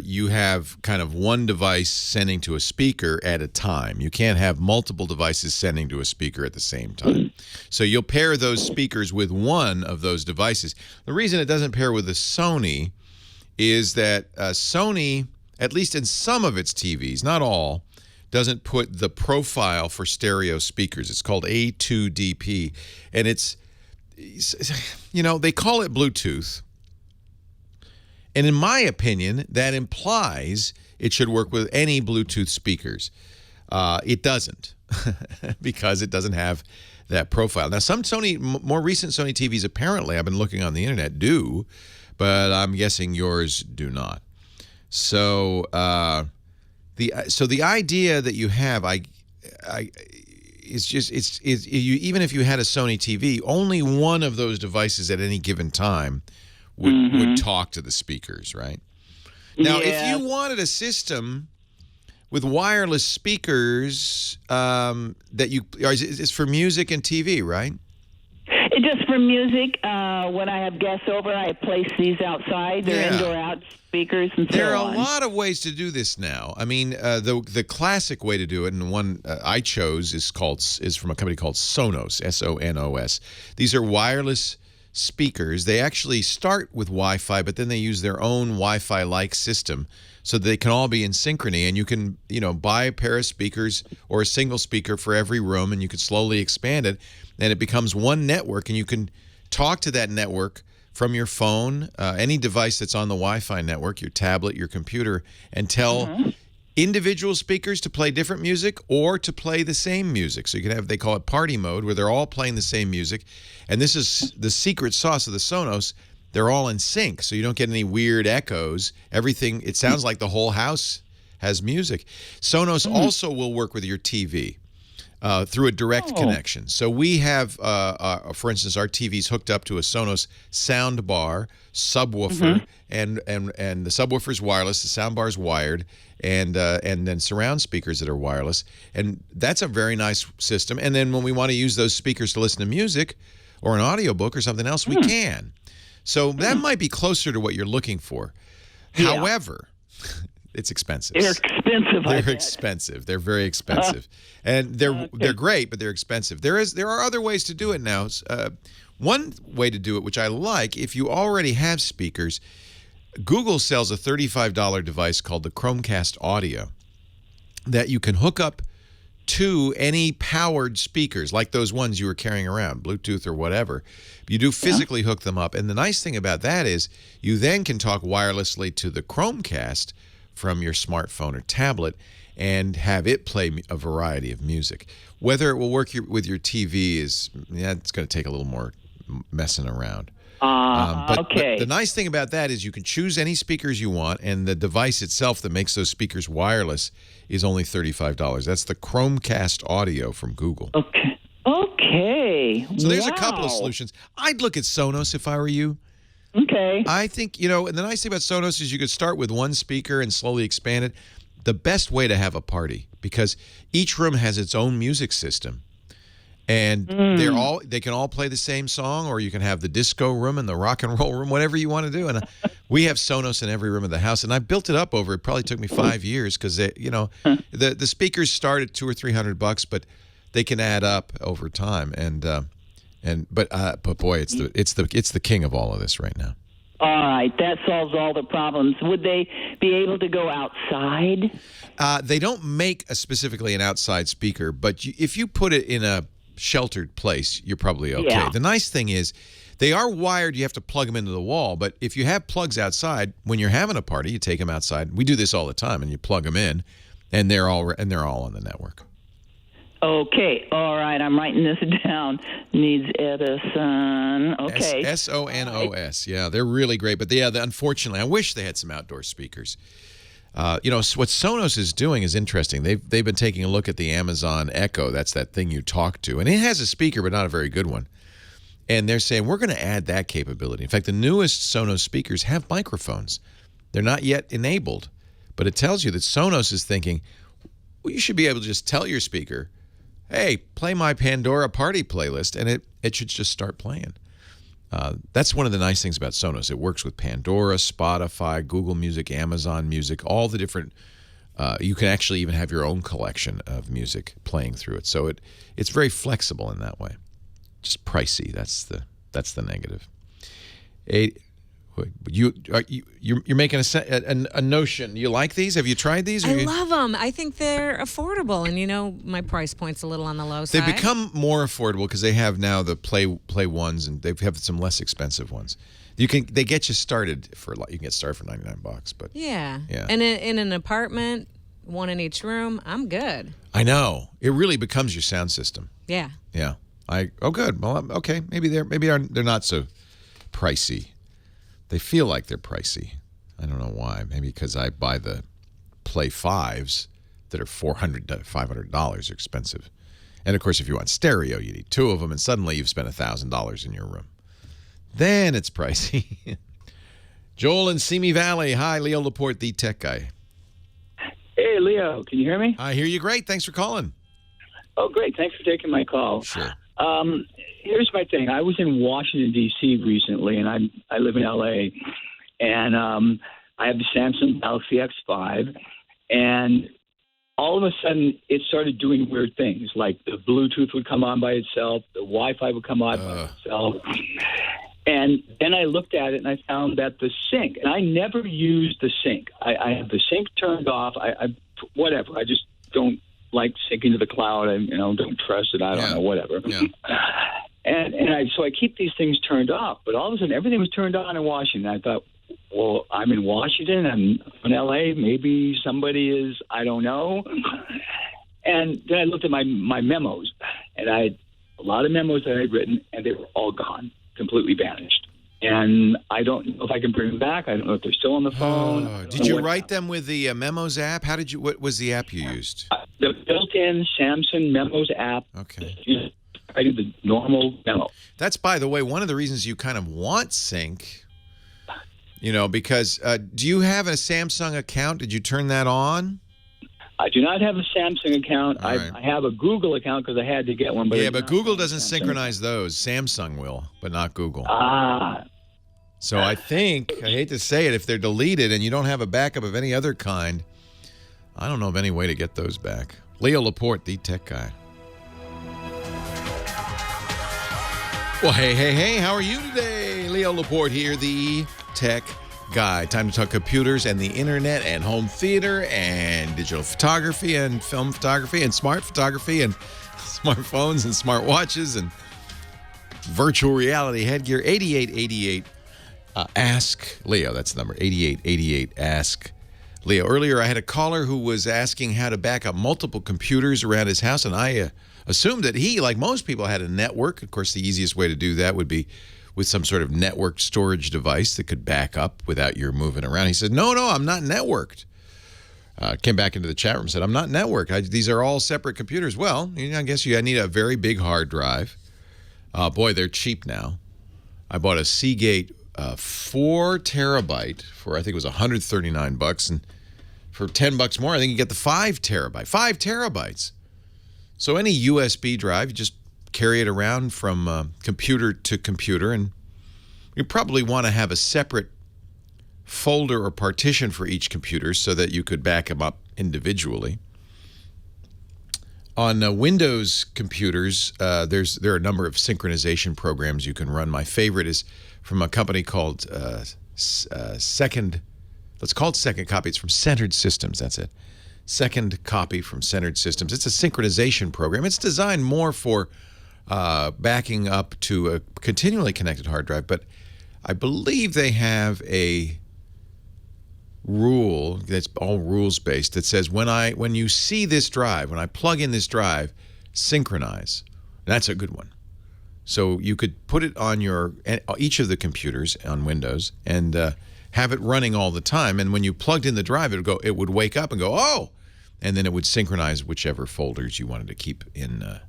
S3: you have kind of one device sending to a speaker at a time. You can't have multiple devices sending to a speaker at the same time. So you'll pair those speakers with one of those devices. The reason it doesn't pair with the Sony is that Sony, at least in some of its TVs, not all, doesn't put the profile for stereo speakers. It's called A2DP. And it's, they call it Bluetooth. And in my opinion, that implies it should work with any Bluetooth speakers. It doesn't because it doesn't have that profile. Now, some more recent Sony TVs apparently, I've been looking on the internet, do, but I'm guessing yours do not. So the idea that you have, even if you had a Sony TV, only one of those devices at any given time would talk to the speakers, right? Now, if you wanted a system with wireless speakers it's for music and TV, right?
S9: It's just for music. When I have guests over, I place these outside. They're indoor-out speakers and so on.
S3: There are a lot of ways to do this now. I mean, the classic way to do it, and the one I chose is from a company called Sonos, S-O-N-O-S. These are wireless speakers. They actually start with Wi-Fi, but then they use their own Wi-Fi-like system so that they can all be in synchrony. And you can, buy a pair of speakers or a single speaker for every room, and you can slowly expand it, and it becomes one network, and you can talk to that network from your phone, any device that's on the Wi-Fi network, your tablet, your computer, and tell individual speakers to play different music or to play the same music. So you can have, they call it party mode, where they're all playing the same music. And this is the secret sauce of the Sonos. They're all in sync, so you don't get any weird echoes. Everything, it sounds like the whole house has music. Sonos also will work with your TV through a direct connection. So we have, for instance, our TV's hooked up to a Sonos sound bar, subwoofer, and the subwoofer's wireless, the sound bar's wired, and then surround speakers that are wireless. And that's a very nice system. And then when we want to use those speakers to listen to music or an audiobook or something else, we can. So that might be closer to what you're looking for.
S9: Yeah.
S3: However, it's expensive.
S9: They're expensive.
S3: They're expensive. They're very expensive, and they're great, but they're expensive. There are other ways to do it now. One way to do it, which I like, if you already have speakers, Google sells a $35 device called the Chromecast Audio that you can hook up to any powered speakers, like those ones you were carrying around, Bluetooth or whatever. You do physically hook them up, and the nice thing about that is you then can talk wirelessly to the Chromecast from your smartphone or tablet and have it play a variety of music. Whether it will work with your TV it's going to take a little more messing around. But the nice thing about that is you can choose any speakers you want, and the device itself that makes those speakers wireless is only $35. That's the Chromecast Audio from Google.
S9: Okay.
S3: So there's a couple of solutions. I'd look at Sonos if I were you.
S9: Okay.
S3: I think, and the nice thing about Sonos is you could start with one speaker and slowly expand it. The best way to have a party, because each room has its own music system. And they can all play the same song, or you can have the disco room and the rock and roll room, whatever you want to do. And we have Sonos in every room of the house, and I built it up over. It probably took me 5 years because the speakers start at $200 or $300, but they can add up over time. But boy, it's the king of all of this right now.
S9: All right, that solves all the problems. Would they be able to go outside?
S3: They don't make specifically an outside speaker, but if you put it in a sheltered place, you're probably okay. Yeah. The nice thing is they are wired. You have to plug them into the wall, but if you have plugs outside, when you're having a party, you take them outside. We do this all the time, and you plug them in, and they're all on the network.
S9: Okay, all right, I'm writing this down. Needs Edison. Okay.
S3: Sonos. Yeah, they're really great, but unfortunately, I wish they had some outdoor speakers. What Sonos is doing is interesting. They've been taking a look at the Amazon Echo. That's that thing you talk to. And it has a speaker, but not a very good one. And they're saying, we're going to add that capability. In fact, the newest Sonos speakers have microphones. They're not yet enabled. But it tells you that Sonos is thinking, well, you should be able to just tell your speaker, hey, play my Pandora party playlist, and it should just start playing. That's one of the nice things about Sonos. It works with Pandora, Spotify, Google Music, Amazon Music, all the different. You can actually even have your own collection of music playing through it. So it's very flexible in that way. Just pricey. That's the negative. You're making a notion. You like these? Have you tried these?
S1: I love them. I think they're affordable, and my price point's a little on the low side.
S3: They've become more affordable because they have now the Play ones, and they have some less expensive ones. They get you started you can get started for $99, but
S1: yeah. And in an apartment, one in each room, I'm good.
S3: I know. It really becomes your sound system.
S1: Yeah.
S3: Yeah. Good. Well, okay. Maybe they're not so pricey. They feel like they're pricey. I don't know why. Maybe because I buy the Play 5s that are $400 to $500. They're expensive. And, of course, if you want stereo, you need two of them, and suddenly you've spent $1,000 in your room. Then it's pricey. Joel in Simi Valley. Hi, Leo Laporte, the tech guy.
S11: Hey, Leo. Can you hear me?
S3: I hear you great. Thanks for calling.
S11: Oh, great. Thanks for taking my call.
S3: Sure.
S11: Here's my thing. I was in Washington, D.C. recently, and I live in L.A., and I have the Samsung Galaxy X5, and all of a sudden it started doing weird things, like the Bluetooth would come on by itself, the Wi-Fi would come on by itself, And then I looked at it and I found that the sync, and I never use the sync. I have the sync turned off. I whatever. I just don't like syncing to the cloud. I don't trust it. I don't know, whatever.
S3: Yeah.
S11: So I keep these things turned off. But all of a sudden, everything was turned on in Washington. I thought, well, I'm in Washington. I'm in L.A. Maybe somebody is. I don't know. And then I looked at my memos, and I had a lot of memos that I'd written, and they were all gone. Completely vanished. And I don't know if I can bring them back. I don't know if they're still on the phone.
S3: Did you write them with the Memos app? What was the app you used?
S11: The built-in Samsung Memos app.
S3: Okay.
S11: I did the normal memo.
S3: That's, by the way, one of the reasons you kind of want sync, because do you have a Samsung account? Did you turn that on?
S11: I do not have a Samsung account.
S3: Right.
S11: I have a Google account because I had to get one.
S3: But Google doesn't synchronize those. Samsung will, but not Google. So I hate to say it, if they're deleted and you don't have a backup of any other kind, I don't know of any way to get those back. Leo Laporte, the tech guy. Well, hey, how are you today? Leo Laporte here, the tech guy. Time to talk computers and the internet and home theater and digital photography and film photography and smart photography and smartphones and smart watches and virtual reality headgear. 8888 Ask Leo. That's the number. 8888 Ask Leo. Earlier, I had a caller who was asking how to back up multiple computers around his house, and I assumed that he, like most people, had a network. Of course, the easiest way to do that would be with some sort of networked storage device that could back up without your moving around. He said, no, I'm not networked. Came back into the chat room and said, I'm not networked. These are all separate computers. Well, I guess you need a very big hard drive. Boy, they're cheap now. I bought a Seagate 4 terabyte for, I think it was $139. And for $10 more, I think you get the 5 terabyte. 5 terabytes. So any USB drive, you just carry it around from computer to computer, and you probably want to have a separate folder or partition for each computer so that you could back them up individually. On Windows computers, there are a number of synchronization programs you can run. My favorite is from a company called Second. Let's call it Second Copy. It's from Centered Systems. That's it. Second Copy from Centered Systems. It's a synchronization program. It's designed more for backing up to a continually connected hard drive, but I believe they have a rule that's all rules-based that says when you see this drive, when I plug in this drive, synchronize. That's a good one. So you could put it on each of the computers on Windows and have it running all the time, and when you plugged in the drive, it would wake up and go, oh, and then it would synchronize whichever folders you wanted to keep in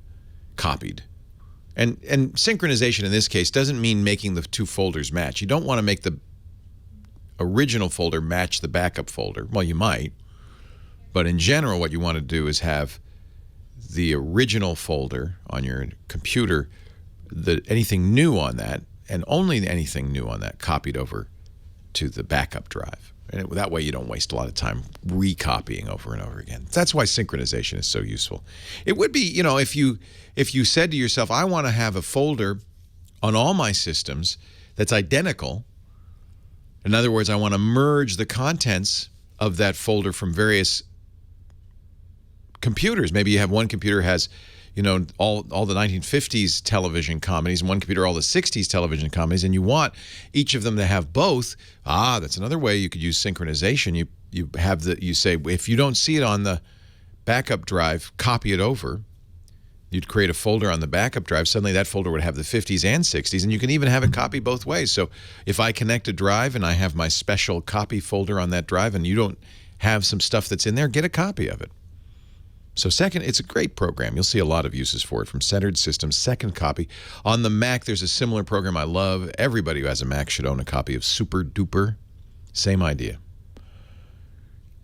S3: copied. And synchronization in this case doesn't mean making the two folders match. You don't want to make the original folder match the backup folder. Well, you might, but in general, what you want to do is have the original folder on your computer, anything new on that, and only anything new on that copied over to the backup drive. And that way you don't waste a lot of time recopying over and over again. That's why synchronization is so useful. It would be, if you said to yourself, I want to have a folder on all my systems that's identical. In other words, I want to merge the contents of that folder from various computers. Maybe you have one computer has, all the 1950s television comedies, and one computer all the 60s television comedies, and you want each of them to have both. That's another way you could use synchronization. You say, if you don't see it on the backup drive, copy it over. You'd create a folder on the backup drive. Suddenly that folder would have the 50s and 60s, and you can even have it copy both ways. So if I connect a drive and I have my special copy folder on that drive and you don't have some stuff that's in there, get a copy of it. So it's a great program. You'll see a lot of uses for it from Centered Systems, Second Copy. On the Mac, there's a similar program I love. Everybody who has a Mac should own a copy of Super Duper. Same idea.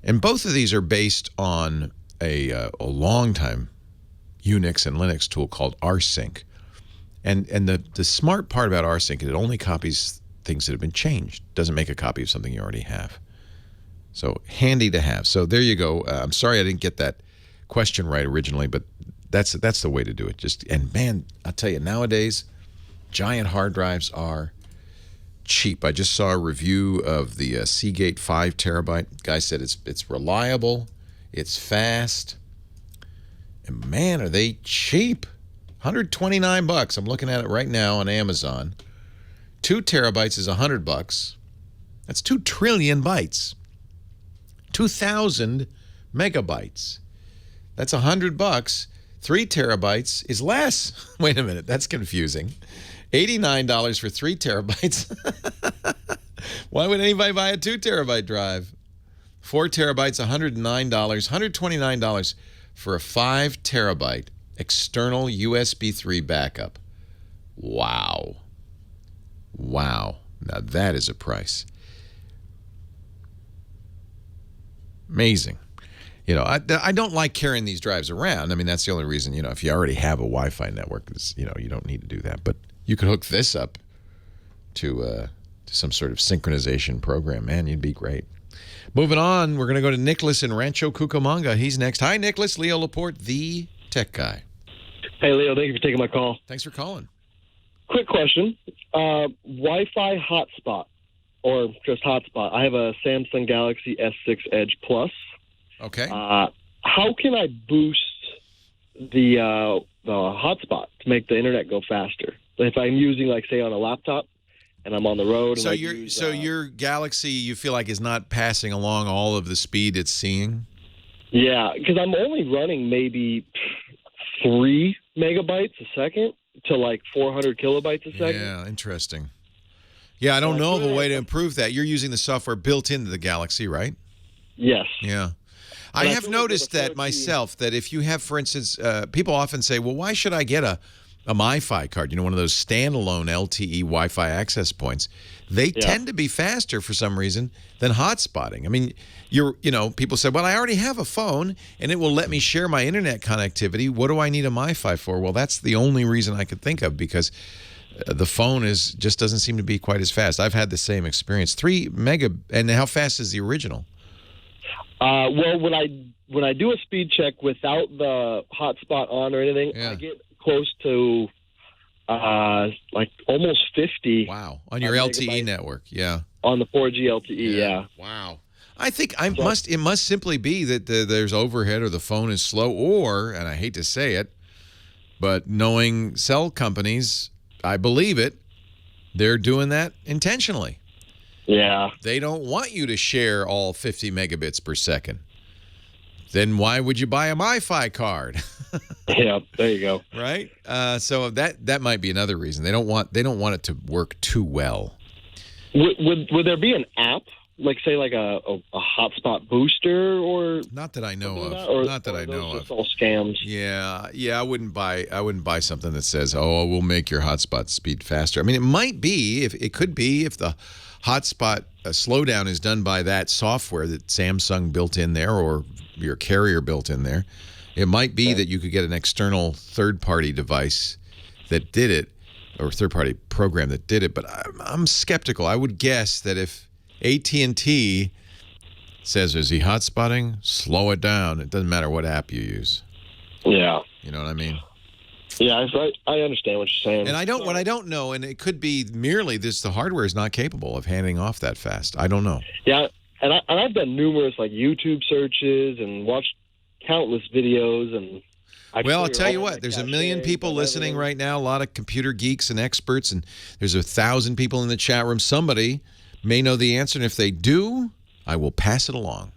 S3: And both of these are based on a long-time Unix and Linux tool called rsync. And the smart part about rsync is it only copies things that have been changed. It doesn't make a copy of something you already have. So handy to have. So there you go. I'm sorry I didn't get that question right originally, but that's the way to do it. And man, I'll tell you, nowadays, giant hard drives are cheap. I just saw a review of the Seagate 5 terabyte. Guy said it's reliable, it's fast, and man, are they cheap. $129. I'm looking at it right now on Amazon. 2 terabytes is $100. That's 2 trillion bytes. 2,000 megabytes. That's $100. 3 terabytes is less. Wait a minute, that's confusing. $89 for 3 terabytes. Why would anybody buy a 2 terabyte drive? 4 terabytes, $109. $129 for a 5 terabyte external USB 3 backup. Wow. Wow. Now that is a price. Amazing. You know, I don't like carrying these drives around. I mean, that's the only reason, you know, if you already have a Wi-Fi network, you know, you don't need to do that. But you could hook this up to some sort of synchronization program. Man, you'd be great. Moving on, we're going to go to Nicholas in Rancho Cucamonga. He's next. Hi, Nicholas. Leo Laporte, the tech guy.
S12: Hey, Leo. Thank you for taking my call.
S3: Thanks for calling.
S12: Quick question. Wi-Fi hotspot or just hotspot. I have a Samsung Galaxy S6 Edge Plus.
S3: Okay.
S12: How can I boost the hotspot to make the internet go faster? If I'm using, like, say, on a laptop and I'm on the road.
S3: So your Galaxy, you feel like, is not passing along all of the speed it's seeing?
S12: Yeah, because I'm only running maybe 3 megabytes a second to like 400 kilobytes a second.
S3: Yeah, interesting. Yeah, I don't know of a way to improve that. You're using the software built into the Galaxy, right?
S12: Yes.
S3: Yeah. I have noticed that myself, that if you have, for instance, people often say, well, why should I get a MiFi card, you know, one of those standalone LTE Wi-Fi access points? They tend to be faster for some reason than hotspotting. I mean, you know, people say, well, I already have a phone and it will let me share my internet connectivity. What do I need a MiFi for? Well, that's the only reason I could think of, because the phone just doesn't seem to be quite as fast. I've had the same experience. 3 mega, and how fast is the original?
S12: Well, when I do a speed check without the hotspot on or anything, I get close to like almost 50.
S3: Wow, on your LTE network, yeah.
S12: On the 4G LTE, yeah.
S3: Wow. I think it must simply be that there's overhead or the phone is slow, or, and I hate to say it, but knowing cell companies, I believe it, they're doing that intentionally.
S12: Yeah.
S3: They don't want you to share all 50 megabits per second. Then why would you buy a MiFi card?
S12: Yeah, there you go.
S3: Right? So that might be another reason. They don't want it to work too well.
S12: Would there be an app, like say like a hotspot booster, or
S3: not that I know of?
S12: Or,
S3: not that I know of.
S12: It's all scams.
S3: Yeah. I wouldn't buy something that says, "Oh, we'll make your hotspot speed faster." I mean, it might be if the hotspot slowdown is done by that software that Samsung built in there or your carrier built in there. It might be that you could get an external third-party device that did it, or third-party program that did it. But I'm skeptical. I would guess that if AT&T says, "Is he hotspotting?" slow it down. It doesn't matter what app you use.
S12: Yeah.
S3: You know what I mean?
S12: Yeah, I understand what you're saying.
S3: And what I don't know, and it could be merely the hardware is not capable of handing off that fast. I don't know.
S12: Yeah, and I've done numerous like YouTube searches and watched countless videos, and
S3: I'll tell you what, there's 1 million people listening right now, a lot of computer geeks and experts, and there's 1,000 people in the chat room. Somebody may know the answer, and if they do, I will pass it along.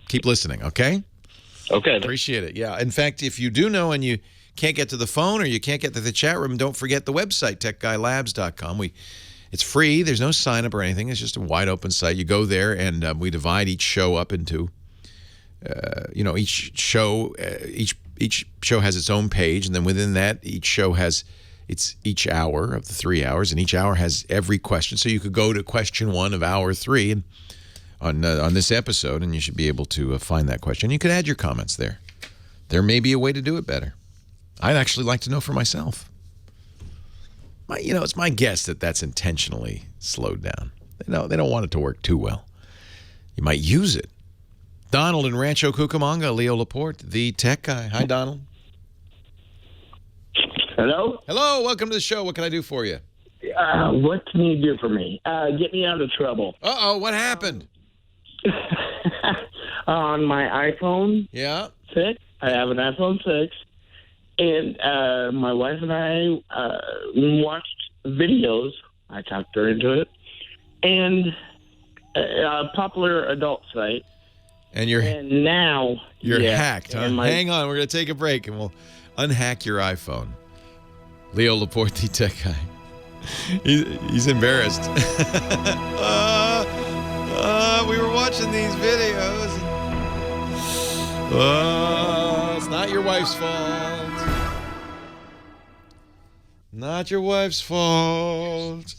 S3: Keep listening, okay?
S12: Okay.
S3: Appreciate it. Yeah. In fact, if you do know and you can't get to the phone or you can't get to the chat room, don't forget the website, techguylabs.com. It's free. There's no sign up or anything. It's just a wide open site. You go there, and we divide each show up into, each show has its own page, and then within that, each show has each hour of the 3 hours, and each hour has every question. So you could go to question 1 of hour 3 and on this episode, and you should be able to find that question. You could add your comments there. There may be a way to do it better. I'd actually like to know for myself. It's my guess that that's intentionally slowed down. They don't want it to work too well. You might use it. Donald in Rancho Cucamonga, Leo Laporte, the tech guy. Hi, Donald.
S13: Hello?
S3: Hello, welcome to the show. What can I do for you?
S7: What can you do for me? Get me out of trouble.
S3: Uh-oh, what happened?
S7: On my iPhone 6, I have an iPhone 6, and my wife and I watched videos. I talked her into it, and a popular adult site.
S3: And
S7: now
S3: you're hacked, huh? Hang on, we're going to take a break, and we'll unhack your iPhone. Leo Laporte, the tech guy. He's embarrassed. We were watching these videos. It's not your wife's fault. Not your wife's fault.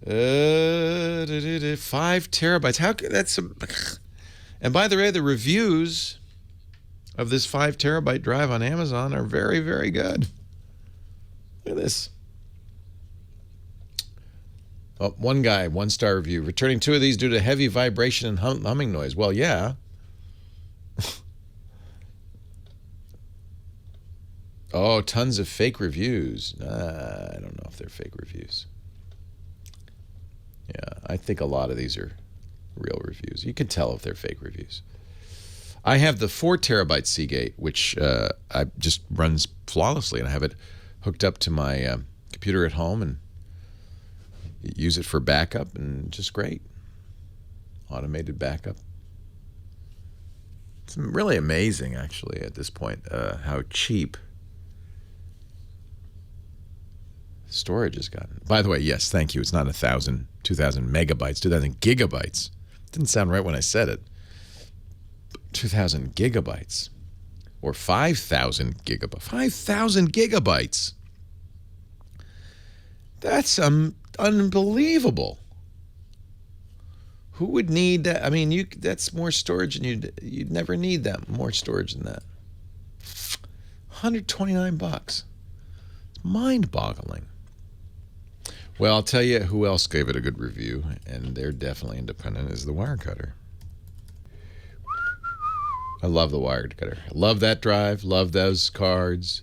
S3: 5 terabytes. How could that's? And by the way, the reviews of this 5 terabyte drive on Amazon are very, very good. Look at this. Oh, one guy, 1-star review. Returning 2 of these due to heavy vibration and humming noise. Well, yeah. Oh, tons of fake reviews. I don't know if they're fake reviews. Yeah, I think a lot of these are real reviews. You can tell if they're fake reviews. I have the 4 terabyte Seagate, which I just runs flawlessly, and I have it hooked up to my computer at home and use it for backup, and just great. Automated backup. It's really amazing, actually, at this point, how cheap storage has gotten. By the way, yes, thank you. It's not 1,000, 2,000 megabytes, 2,000 gigabytes. Didn't sound right when I said it. 2,000 gigabytes. Or 5,000 gigabytes. 5,000 gigabytes. That's unbelievable. Who would need that? I mean, that's more storage, and you'd never need that more storage than that. $129. It's mind-boggling. Well, I'll tell you who else gave it a good review, and they're definitely independent, is the Wirecutter. I love the Wirecutter. I love that drive, love those cards.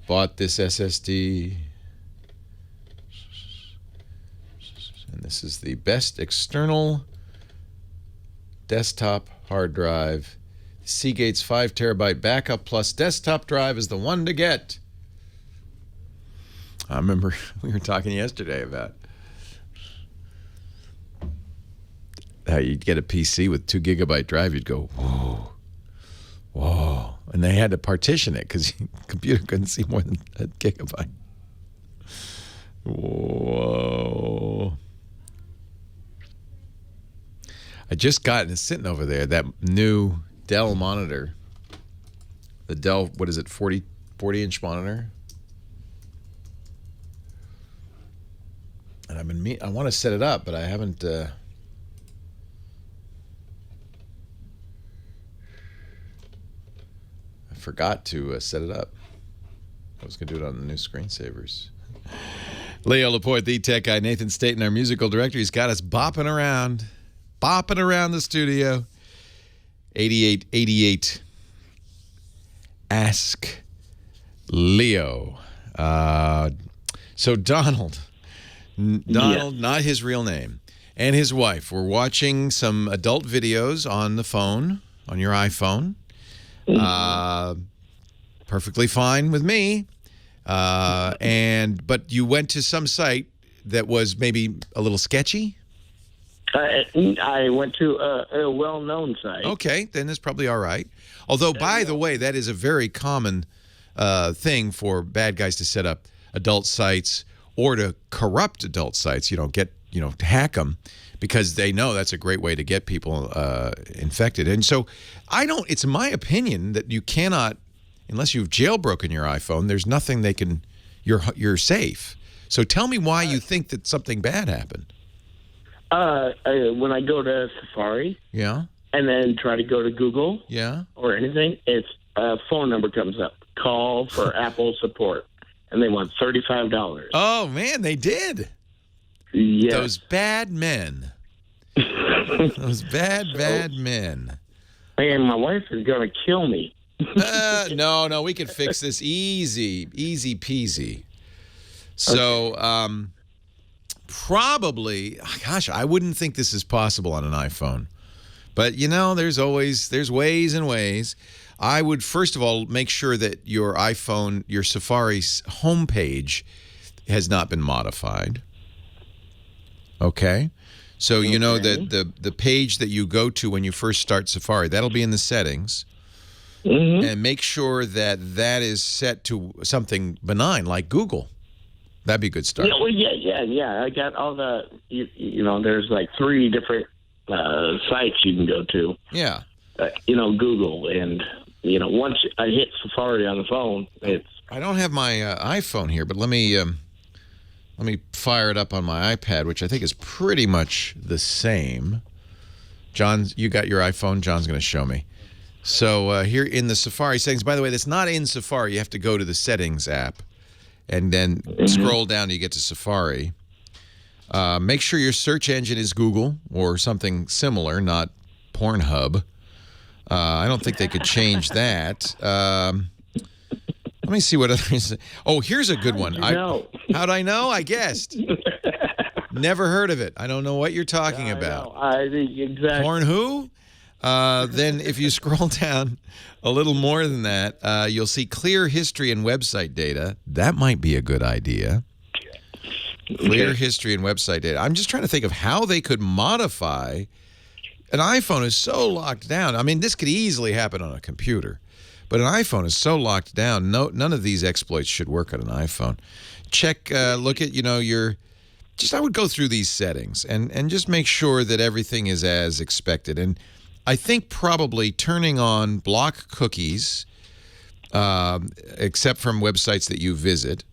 S3: Bought this SSD. And this is the best external desktop hard drive. Seagate's 5 terabyte backup plus desktop drive is the one to get. I remember we were talking yesterday about how you'd get a PC with 2 gigabyte drive. You'd go, whoa, whoa. And they had to partition it because the computer couldn't see more than a gigabyte. Whoa. I just got, it's sitting over there, that new Dell monitor. The Dell, what is it, 40-inch monitor? And I want to set it up, but I haven't. I forgot to set it up. I was going to do it on the new screensavers. Leo Laporte, the tech guy. Nathan Staten, our musical director. He's got us bopping around the studio. 8888. Ask Leo. So Donald, not his real name, and his wife were watching some adult videos on the phone, on your iPhone. Perfectly fine with me. But you went to some site that was maybe a little sketchy?
S7: I went to a well-known site.
S3: Okay, then it's probably all right. Although, by the way, that is a very common thing for bad guys to set up adult sites or to corrupt adult sites. Hack them, because they know that's a great way to get people infected. And so it's my opinion that you cannot, unless you've jailbroken your iPhone, there's nothing they can, you're safe. So tell me why you think that something bad happened.
S7: When I go to Safari, and then try to go to Google, or anything, it's a phone number comes up. Call for Apple support, and they want $35.
S3: Oh man, they did.
S7: Yes.
S3: Those bad men. Those bad men.
S7: And my wife is gonna kill me.
S3: No, we can fix this easy peasy. So probably, gosh, I wouldn't think this is possible on an iPhone. But, there's ways and ways. I would, first of all, make sure that your iPhone, your Safari's homepage has not been modified. Okay? So you know that the page that you go to when you first start Safari, that'll be in the settings.
S12: Mm-hmm.
S3: And make sure that is set to something benign like Google. That'd be a good start.
S12: Yeah. I got all the, there's like 3 different sites you can go to.
S3: Yeah.
S12: Google. And, once I hit Safari on the phone,
S3: I don't have my iPhone here, but let me fire it up on my iPad, which I think is pretty much the same. John, you got your iPhone? John's going to show me. So here in the Safari settings, by the way, that's not in Safari. You have to go to the settings app and then scroll down to you get to Safari. Make sure your search engine is Google or something similar, not Pornhub. I don't think they could change that. Let me see what others. Oh, here's a good one. How'd I know? I guessed. Never heard of it. I don't know what you're talking about.
S12: Exactly.
S3: Porn who? Then if you scroll down a little more than that, you'll see clear history and website data. That might be a good idea. Clear history and website data. I'm just trying to think of how they could modify. An iPhone is so locked down. I mean, this could easily happen on a computer. But an iPhone is so locked down, none of these exploits should work on an iPhone. Check, look at, I would go through these settings and just make sure that everything is as expected. And I think probably turning on block cookies, except from websites that you visit,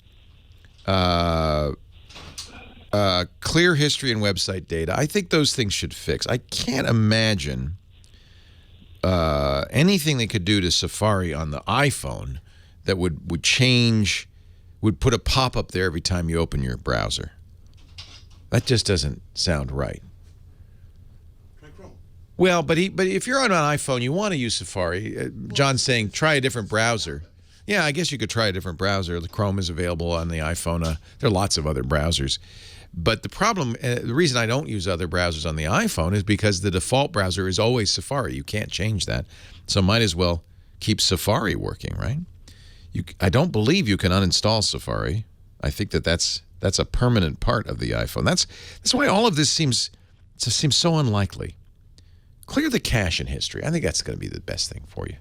S3: clear history and website data, I think those things should fix. I can't imagine anything they could do to Safari on the iPhone that would change, would put a pop-up there every time you open your browser. That just doesn't sound right. Well, but if you're on an iPhone, you want to use Safari. John's saying try a different browser. Yeah, I guess you could try a different browser. The Chrome is available on the iPhone. There are lots of other browsers. But the problem, the reason I don't use other browsers on the iPhone is because the default browser is always Safari. You can't change that. So might as well keep Safari working, right? I don't believe you can uninstall Safari. I think that's a permanent part of the iPhone. That's why all of this seems so unlikely. Clear the cache and history. I think that's going to be the best thing for you.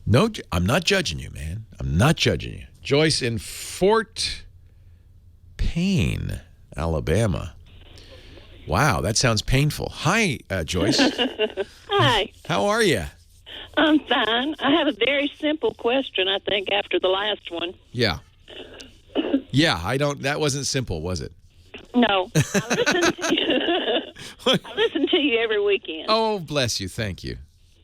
S3: No, I'm not judging you, man. I'm not judging you. Joyce in Fort Payne, Alabama. Wow, that sounds painful. Hi, Joyce.
S13: Hi.
S3: How are you?
S13: I'm fine. I have a very simple question, I think, after the last one.
S3: Yeah. Yeah, that wasn't simple, was it?
S13: No. I listen to you every weekend.
S3: Oh, bless you. Thank you.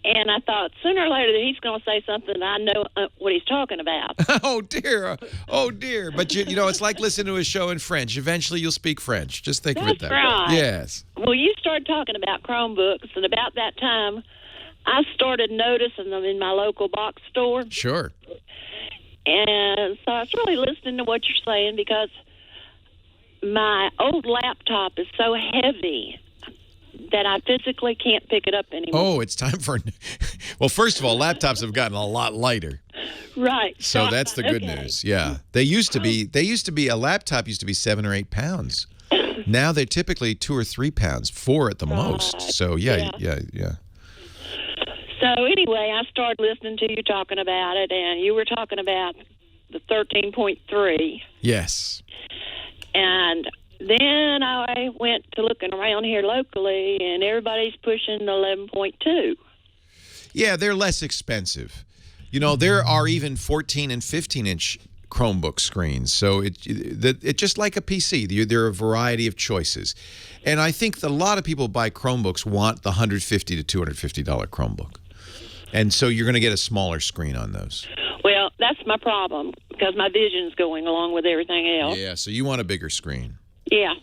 S13: And I thought sooner or later that he's going to say something that I know what he's talking about.
S3: Oh, dear. Oh, dear. But, it's like listening to a show in French. Eventually, you'll speak French. Just think of it that
S13: right.
S3: way. Yes.
S13: Well, you started talking about Chromebooks, and about that time, I started noticing them in my local box store.
S3: Sure.
S13: And so I was really listening to what you're saying because my old laptop is so heavy that I physically can't pick it up anymore.
S3: Oh, it's time for... Well, first of all, laptops have gotten a lot lighter.
S13: Right.
S3: So that's the good news. Yeah. A laptop used to be 7 or 8 pounds. Now they're typically 2 or 3 pounds, 4 at the most. So, yeah.
S13: So anyway, I started listening to you talking about it, and you were talking about the 13.3.
S3: Yes.
S13: And then I went to looking around here locally, and everybody's pushing the 11.2.
S3: Yeah, they're less expensive. There are even 14 and 15-inch Chromebook screens. So it's just like a PC. There are a variety of choices. And I think that a lot of people buy Chromebooks want the $150 to $250 Chromebook. And so you're going to get a smaller screen on those.
S13: Well, that's my problem because my vision's going along with everything else.
S3: Yeah, so you want a bigger screen.
S13: Yeah.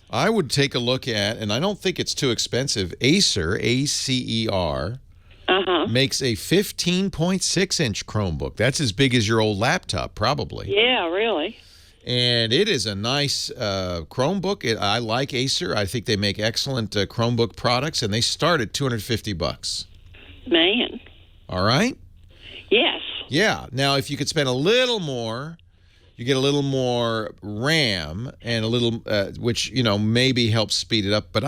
S3: I would take a look at, and I don't think it's too expensive, Acer, ACER, makes a 15.6-inch Chromebook. That's as big as your old laptop, probably.
S13: Yeah, really.
S3: And it is a nice Chromebook. I like Acer. I think they make excellent Chromebook products, and they start at $250.
S13: Man.
S3: All right?
S13: Yes.
S3: Yeah. Now, if you could spend a little more, you get a little more RAM and a little, which, maybe helps speed it up. But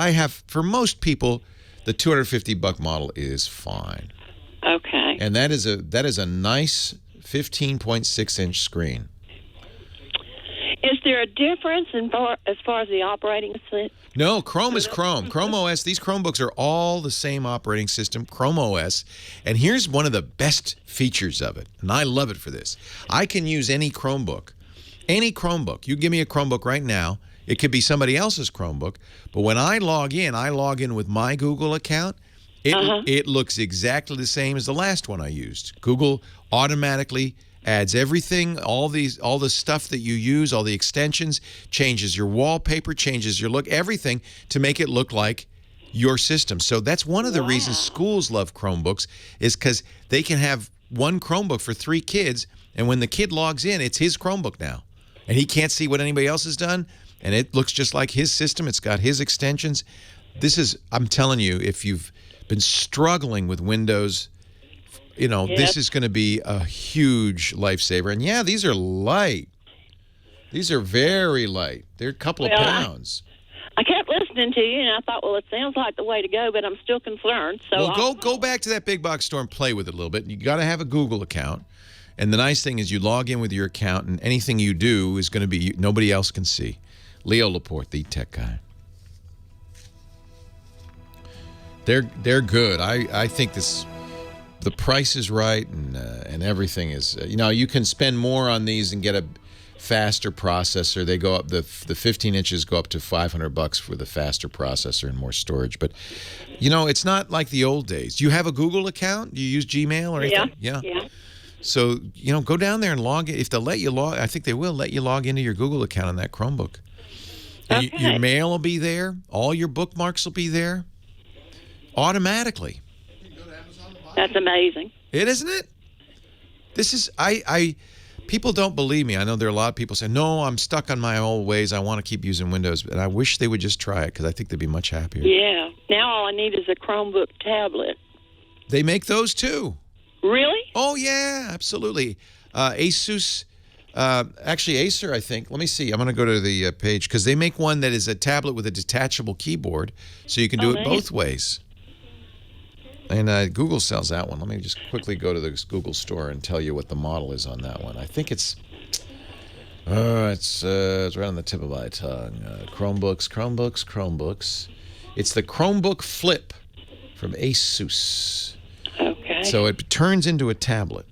S3: for most people, the $250 model is fine.
S13: Okay.
S3: And that is a nice 15.6-inch screen.
S13: Is there a difference as far as the operating system?
S3: No, Chrome is Chrome. Chrome OS, these Chromebooks are all the same operating system, Chrome OS. And here's one of the best features of it, and I love it for this. I can use any Chromebook. Any Chromebook. You give me a Chromebook right now. It could be somebody else's Chromebook. But when I log in with my Google account. It looks exactly the same as the last one I used. Google automatically adds everything, all the stuff that you use, all the extensions, changes your wallpaper, changes your look, everything to make it look like your system. So that's one of the reasons schools love Chromebooks, is because they can have one Chromebook for 3 kids, and when the kid logs in, it's his Chromebook now. And he can't see what anybody else has done, and it looks just like his system. It's got his extensions. I'm telling you, if you've been struggling with Windows, this is going to be a huge lifesaver. And yeah, these are light. These are very light. They're a couple of pounds.
S13: I kept listening to you, and I thought, well, it sounds like the way to go, but I'm still concerned. So
S3: go back to that big box store and play with it a little bit. You got to have a Google account. And the nice thing is you log in with your account, and anything you do is going to be nobody else can see. Leo Laporte, the tech guy. They're good. I think the price is right, and everything is. You can spend more on these and get a faster processor. They go up the 15 inches go up to $500 for the faster processor and more storage. But it's not like the old days. Do you have a Google account? Do you use Gmail or anything?
S13: Yeah.
S3: So go down there and log in. If they'll let you log, I think they will let you log into your Google account on that Chromebook. And your mail will be there. All your bookmarks will be there. Automatically.
S13: That's amazing.
S3: Isn't it? This is people don't believe me. I know there are a lot of people saying, "No, I'm stuck on my old ways. I want to keep using Windows." And I wish they would just try it because I think they'd be much happier.
S13: Yeah. Now all I need is a Chromebook tablet.
S3: They make those too.
S13: Really?
S3: Oh yeah, absolutely. Asus. Actually, Acer, I think. Let me see. I'm going to go to the page because they make one that is a tablet with a detachable keyboard, so you can do it both ways. And Google sells that one. Let me just quickly go to the Google store and tell you what the model is on that one. I think it's right on the tip of my tongue. Chromebooks. It's the Chromebook Flip from Asus.
S13: Okay.
S3: So it turns into a tablet.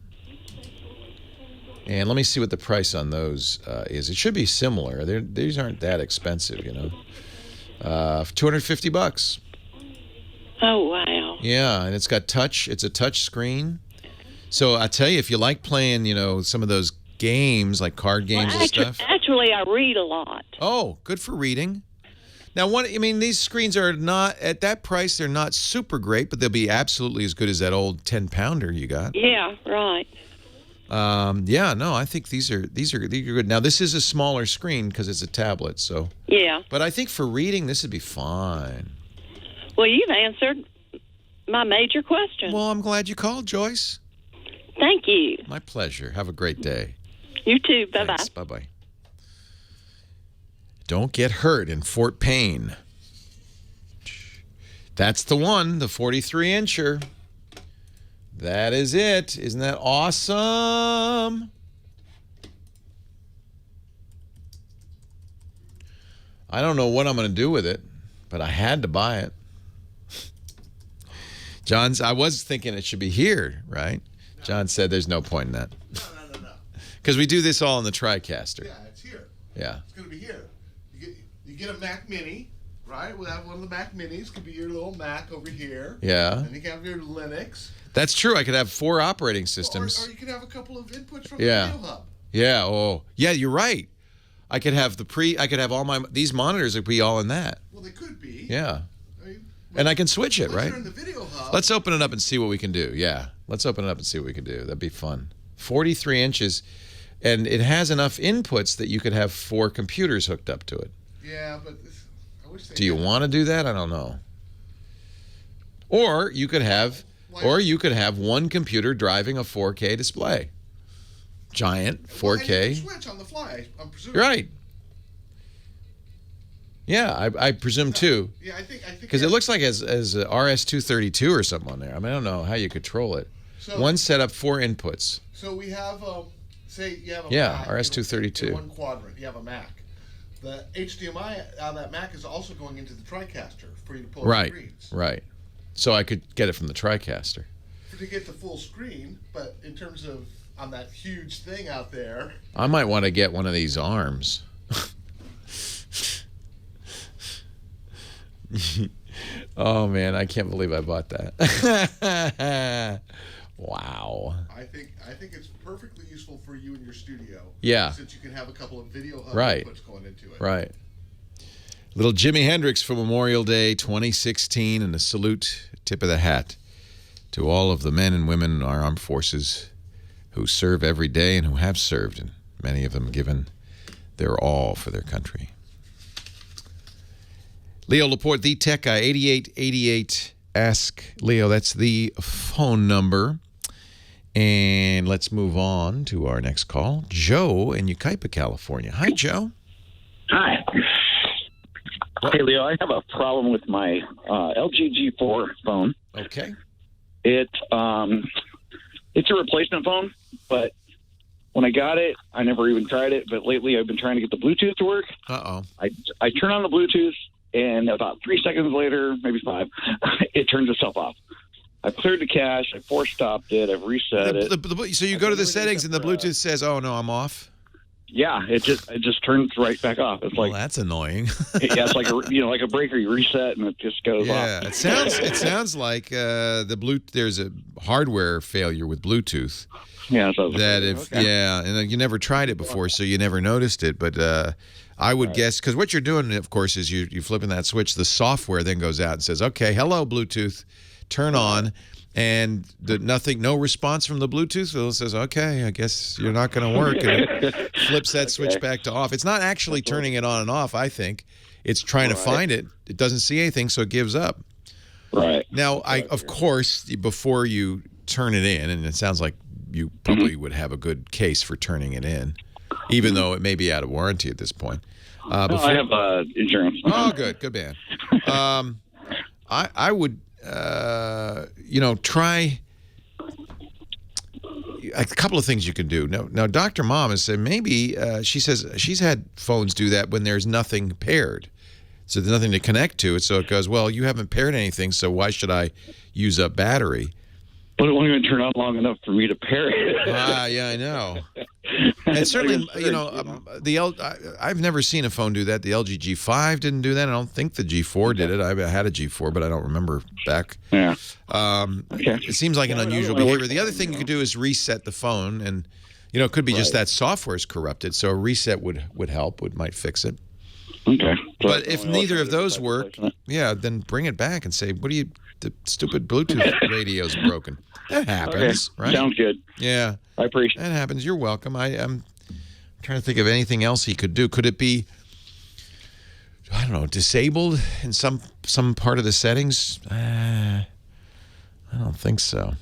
S3: And let me see what the price on those is. It should be similar. These aren't that expensive, $250.
S13: Oh, wow.
S3: Yeah, and it's got touch. It's a touch screen. So I tell you, if you like playing, some of those games, like card games and stuff.
S13: Actually, I read a lot.
S3: Oh, good for reading. Now, these screens are not, at that price, they're not super great, but they'll be absolutely as good as that old 10-pounder you got.
S13: Yeah, right.
S3: I think these are good. Now, this is a smaller screen because it's a tablet, so.
S13: Yeah.
S3: But I think for reading, this would be fine.
S13: Well, you've answered my major question.
S3: Well, I'm glad you called, Joyce.
S13: Thank you.
S3: My pleasure. Have a great day.
S13: You too. Bye-bye.
S3: Thanks. Bye-bye. Don't get hurt in Fort Payne. That's the one, the 43-incher. That is it. Isn't that awesome? I don't know what I'm going to do with it, but I had to buy it. I was thinking it should be here, right? No. John said there's no point in that. No. Because we do this all in the TriCaster.
S14: Yeah, it's here.
S3: Yeah.
S14: It's going to be here. You get a Mac Mini, right? We'll have one of the Mac Minis. Could be your little Mac over here.
S3: Yeah.
S14: And you can have your Linux.
S3: That's true. I could have 4 operating systems.
S14: Or you could have a couple of inputs from the Video Hub.
S3: Yeah. Oh, yeah. You're right. I could have all these monitors would be all in that.
S14: Well, they could be.
S3: Yeah. And I can switch it, right?
S14: In the Video Hub.
S3: Let's open it up and see what we can do. Yeah. Let's open it up and see what we can do. That'd be fun. 43 inches. And it has enough inputs that you could have 4 computers hooked up to it.
S14: Yeah, but I wish they
S3: Do you want to do that? I don't know. Or you could have one computer driving a 4K display. Giant 4K.
S14: And you can switch on the fly, I'm presuming.
S3: Right. Yeah, I presume too.
S14: Yeah, I think
S3: because it looks like as a RS-232 or something on there. I mean, I don't know how you control it.
S14: So,
S3: one setup, 4 inputs.
S14: So we have, say you have a
S3: Mac,
S14: RS-232. In one quadrant, you have a Mac. The HDMI out of that Mac is also going into the TriCaster for you to pull up screens.
S3: Right. So I could get it from the TriCaster.
S14: To get the full screen, but in terms of on that huge thing out there.
S3: I might want to get one of these arms. Oh man, I can't believe I bought that. Wow.
S14: I think it's perfectly useful for you in your studio.
S3: Yeah.
S14: Since you can have a couple of video hub inputs going into it.
S3: Right. Little Jimi Hendrix for Memorial Day 2016, and a salute, tip of the hat, to all of the men and women in our armed forces who serve every day and who have served, and many of them given their all for their country. Leo Laporte, the tech guy, 8888 Ask Leo. That's the phone number. And let's move on to our next call. Joe in Yucaipa, California. Hi, Joe.
S15: Hi. Hey, Leo, I have a problem with my LG G4 phone.
S3: Okay.
S15: It's a replacement phone, but when I got it, I never even tried it. But lately, I've been trying to get the Bluetooth to work.
S3: Uh-oh.
S15: I turn on the Bluetooth, and about 3 seconds later, maybe 5, it turns itself off. I've cleared the cache. I force-stopped it. I've reset it.
S3: So you go to the settings, and the Bluetooth says, "Oh no, I'm off."
S15: Yeah, it just turns right back off. It's like
S3: that's annoying.
S15: Yeah, it's like a breaker. You reset, and it just goes off.
S3: Yeah, it sounds like there's a hardware failure with Bluetooth.
S15: Yeah,
S3: and you never tried it before, so you never noticed it. But I would guess, because what you're doing, of course, is you're flipping that switch. The software then goes out and says, "Okay, hello, Bluetooth, turn on." And no response from the Bluetooth. So it says, "Okay, I guess you're not going to work." And it flips that switch back to off. It's not actually turning it on and off, I think. It's trying to find it. It doesn't see anything, so it gives up.
S15: Right.
S3: Now, of course, before you turn it in, and it sounds like you probably would have a good case for turning it in, even though it may be out of warranty at this point.
S15: I have insurance.
S3: Oh, good man. I would... try a couple of things you can do. Now, Dr. Mom has said maybe she says she's had phones do that when there's nothing paired. So there's nothing to connect to it. So it goes, well, you haven't paired anything, so why should I use up battery?
S15: But it won't even turn on long enough for me to pair it.
S3: Yeah, I know. And certainly, I've never seen a phone do that. The LG G5 didn't do that. I don't think the G4 did it. I had a G4, but I don't remember back.
S15: Yeah.
S3: It seems like an unusual behavior. The other thing you could do is reset the phone, and it could be just that software is corrupted. So a reset would help. Might fix it.
S15: Okay.
S3: But if neither of those work, then bring it back and say, the stupid Bluetooth radio's broken. That happens, right?
S15: Sounds good.
S3: Yeah.
S15: I appreciate it.
S3: That happens. You're welcome. I'm trying to think of anything else he could do. Could it be, I don't know, disabled in some part of the settings? I don't think so.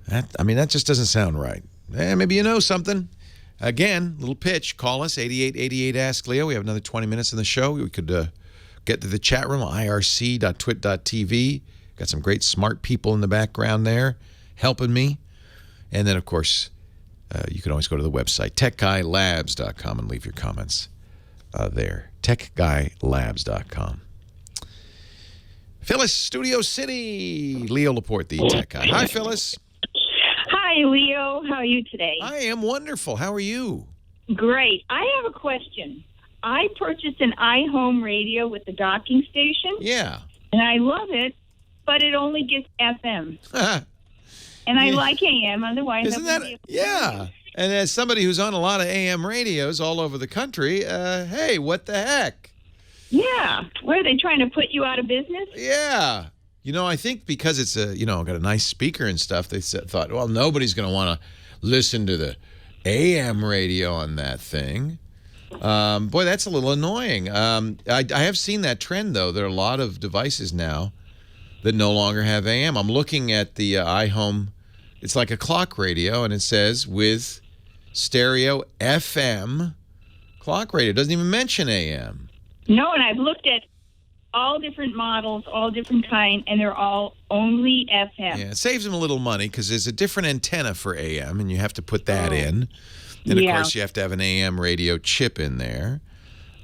S3: That just doesn't sound right. Maybe you know something. Again, little pitch. Call us, 8888 Ask Leo. We have another 20 minutes in the show. We could get to the chat room, irc.twit.tv. Got some great smart people in the background there helping me. And then, of course, you can always go to the website, techguylabs.com, and leave your comments there. techguylabs.com. Phyllis, Studio City. Leo Laporte, the tech guy. Hi, Phyllis.
S16: Hi, Leo. How are you today?
S3: I am wonderful. How are you?
S16: Great. I have a question. I purchased an iHome radio with the docking station.
S3: Yeah.
S16: And I love it, but it only gets FM. And I like AM, otherwise
S3: Isn't that... Yeah. And as somebody who's on a lot of AM radios all over the country, hey, what the heck?
S16: Yeah. What, are they trying to put you out of business?
S3: Yeah. I think because it's got a nice speaker and stuff, they thought, well, nobody's going to want to listen to the AM radio on that thing. Boy, that's a little annoying. I have seen that trend, though. There are a lot of devices now that no longer have AM. I'm looking at the iHome. It's like a clock radio, and it says with stereo FM clock radio. It doesn't even mention AM.
S16: No, and I've looked at all different models, all different kind, and they're all only FM.
S3: Yeah, it saves them a little money because there's a different antenna for AM, and you have to put that in. And, of course, you have to have an AM radio chip in there.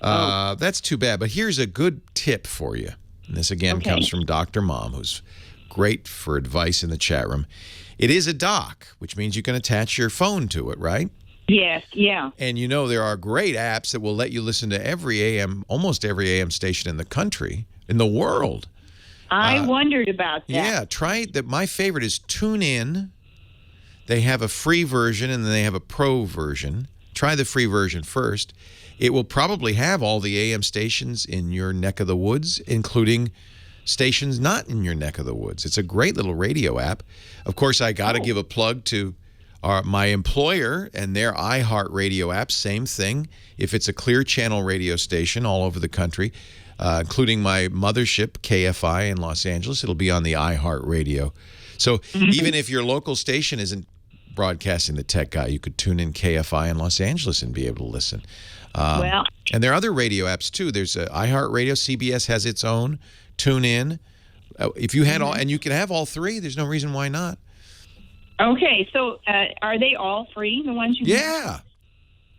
S3: That's too bad. But here's a good tip for you. And this, again, comes from Dr. Mom, who's great for advice in the chat room. It is a dock, which means you can attach your phone to it, right?
S16: Yes, yeah.
S3: And you know there are great apps that will let you listen to every AM, almost every AM station in the country, in the world.
S16: I wondered about that.
S3: Yeah, try that. My favorite is TuneIn. They have a free version and then they have a pro version. Try the free version first. It will probably have all the AM stations in your neck of the woods, including stations not in your neck of the woods. It's a great little radio app. Of course, I got to give a plug to my employer and their iHeartRadio app. Same thing. If it's a Clear Channel radio station all over the country, including my mothership, KFI in Los Angeles, it'll be on the iHeartRadio. So even if your local station isn't broadcasting the Tech Guy, you could tune in KFI in Los Angeles and be able to listen. And there are other radio apps, too. There's iHeartRadio. CBS has its own. TuneIn. If you had all, and you can have all three, there's no reason why not.
S16: Okay, so are they all free, the ones you
S3: Yeah.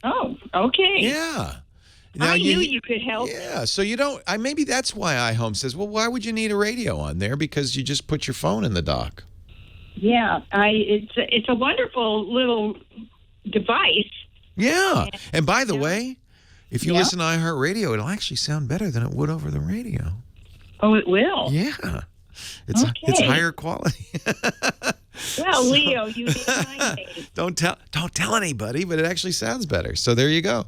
S16: Oh, okay.
S3: Yeah. Now
S16: I knew you could help.
S3: Yeah, so you don't, maybe that's why iHome says, well, why would you need a radio on there? Because you just put your phone in the dock.
S16: Yeah, it's a wonderful little device.
S3: Yeah, and by the way, if you listen to iHeartRadio, it'll actually sound better than it would over the radio.
S16: Oh, it will?
S3: Yeah. It's higher quality.
S16: Well, Leo, you did my name.
S3: Don't tell anybody, but it actually sounds better. So there you go.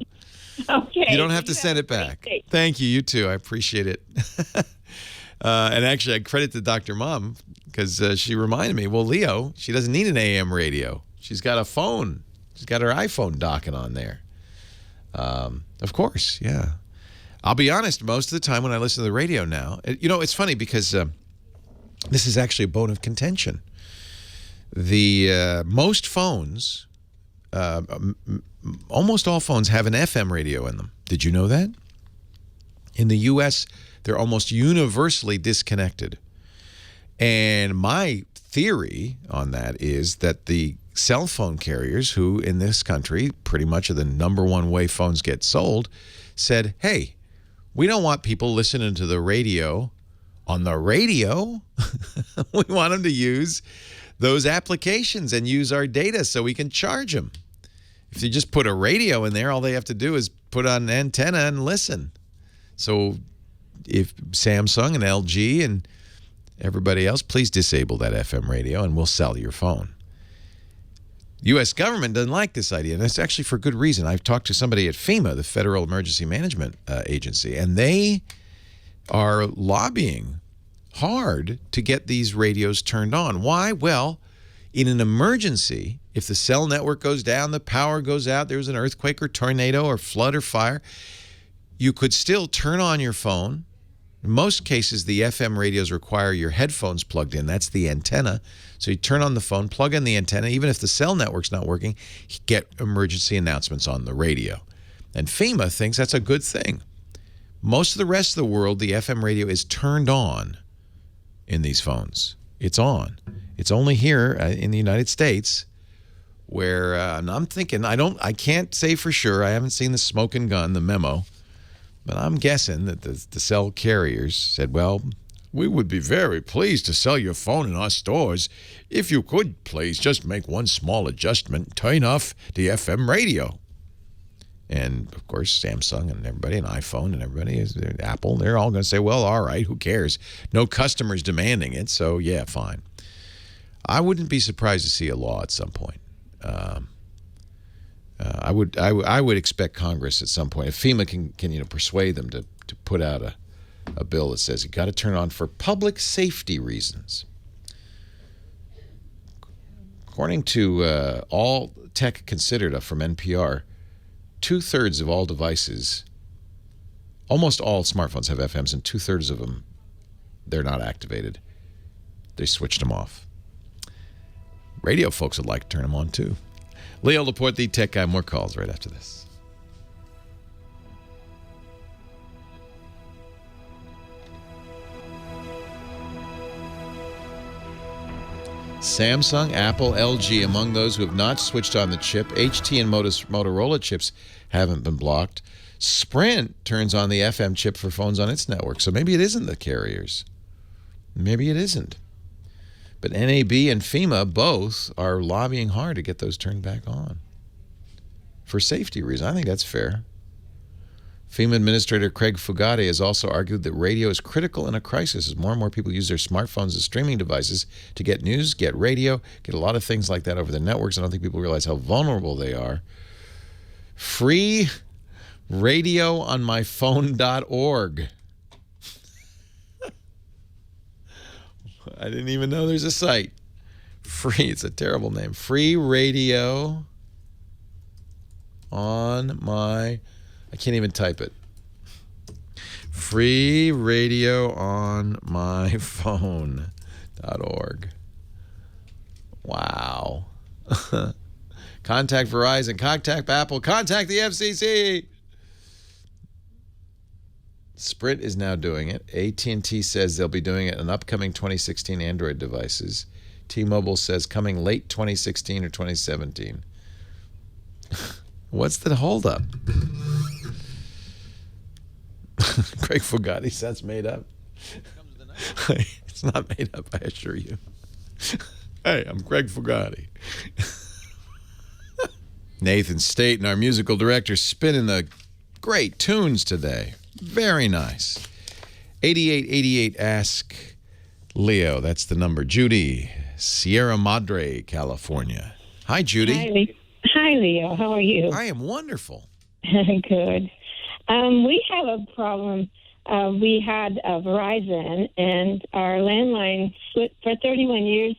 S16: Okay.
S3: You don't have to send it back. Thank you. You too. I appreciate it. And actually, I credit to Dr. Mom because she reminded me, well, Leo, she doesn't need an AM radio. She's got a phone. She's got her iPhone docking on there. Of course, yeah. I'll be honest, most of the time when I listen to the radio now, it's funny because this is actually a bone of contention. Most phones, almost all phones have an FM radio in them. Did you know that? In the U.S., they're almost universally disconnected. And my theory on that is that the cell phone carriers, who in this country pretty much are the number one way phones get sold, said, hey, we don't want people listening to the radio on the radio. We want them to use those applications and use our data so we can charge them. If you just put a radio in there, all they have to do is put on an antenna and listen. So if Samsung and LG and everybody else, please disable that FM radio and we'll sell your phone. The U.S. government doesn't like this idea, and that's actually for good reason. I've talked to somebody at FEMA, the Federal Emergency Management Agency, and they are lobbying hard to get these radios turned on. Why? Well, in an emergency, if the cell network goes down, the power goes out, there's an earthquake or tornado or flood or fire, you could still turn on your phone. In most cases, the FM radios require your headphones plugged in. That's the antenna. So you turn on the phone, plug in the antenna. Even if the cell network's not working, get emergency announcements on the radio. And FEMA thinks that's a good thing. Most of the rest of the world, the FM radio is turned on in these phones. It's on. It's only here in the United States where, and I'm thinking, I can't say for sure. I haven't seen the smoking gun, the memo. But I'm guessing that the cell carriers said, well, we would be very pleased to sell your phone in our stores. If you could, please just make one small adjustment, turn off the FM radio. And, of course, Samsung and everybody, and iPhone and everybody, Apple, they're all going to say, well, all right, who cares? No customers demanding it, so, yeah, fine. I wouldn't be surprised to see a law at some point. I would expect Congress at some point, if FEMA can persuade them to put out a bill that says you got to turn on for public safety reasons. Of According to All Tech Considered from NPR, 2/3 of all devices, almost all smartphones have FMs, and 2/3 of them, they're not activated. They switched them off. Radio folks would like to turn them on, too. Leo Laporte, the tech guy. More calls right after this. Samsung, Apple, LG, among those who have not switched on the chip. HT and Motorola chips haven't been blocked. Sprint turns on the FM chip for phones on its network. So maybe it isn't the carriers. Maybe it isn't. But NAB and FEMA both are lobbying hard to get those turned back on. For safety reasons. I think that's fair. FEMA Administrator Craig Fugate has also argued that radio is critical in a crisis as more and more people use their smartphones as streaming devices to get news, get radio, get a lot of things like that over the networks. I don't think people realize how vulnerable they are. Free radio on my phone.org. I didn't even know there's a site. Free, it's a terrible name. Free radio on my... I can't even type it. Free radio on my phone.org. Wow. Contact Verizon, contact Apple, contact the FCC. Sprint is now doing it. AT&T says they'll be doing it on upcoming 2016 Android devices. T-Mobile says coming late 2016 or 2017. What's the holdup? Craig Fugate sounds made up. It's not made up, I assure you. Hey, I'm Craig Fugate. Nathan Staten, our musical director, spinning the great tunes today. Very nice. 8888 Ask Leo. That's the number. Judy, Sierra Madre, California. Hi, Judy.
S17: Hi, Leo. How are you?
S3: I am wonderful.
S17: Good. We have a problem. We had Verizon, and our landline for 31 years.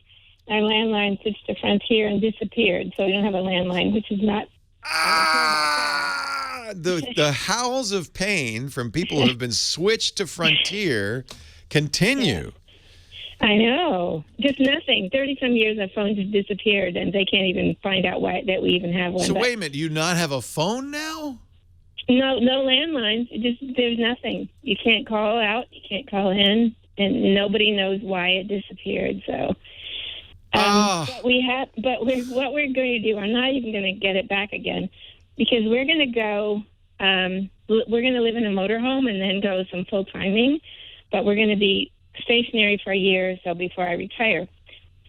S17: Our landline switched to Frontier and disappeared, so we don't have a landline, which is not.
S3: The howls of pain from people who have been switched to Frontier continue.
S17: I know. Just nothing. 30-some years, our phone just disappeared, and they can't even find out why that we even have one.
S3: So wait a minute, you not have a phone now?
S17: No landlines. There's nothing. You can't call out. You can't call in, and nobody knows why it disappeared. So, what we're going to do, I'm not even going to get it back again, because we're going to go. We're going to live in a motorhome and then go some full timing, but we're going to be stationary for a year or so before I retire.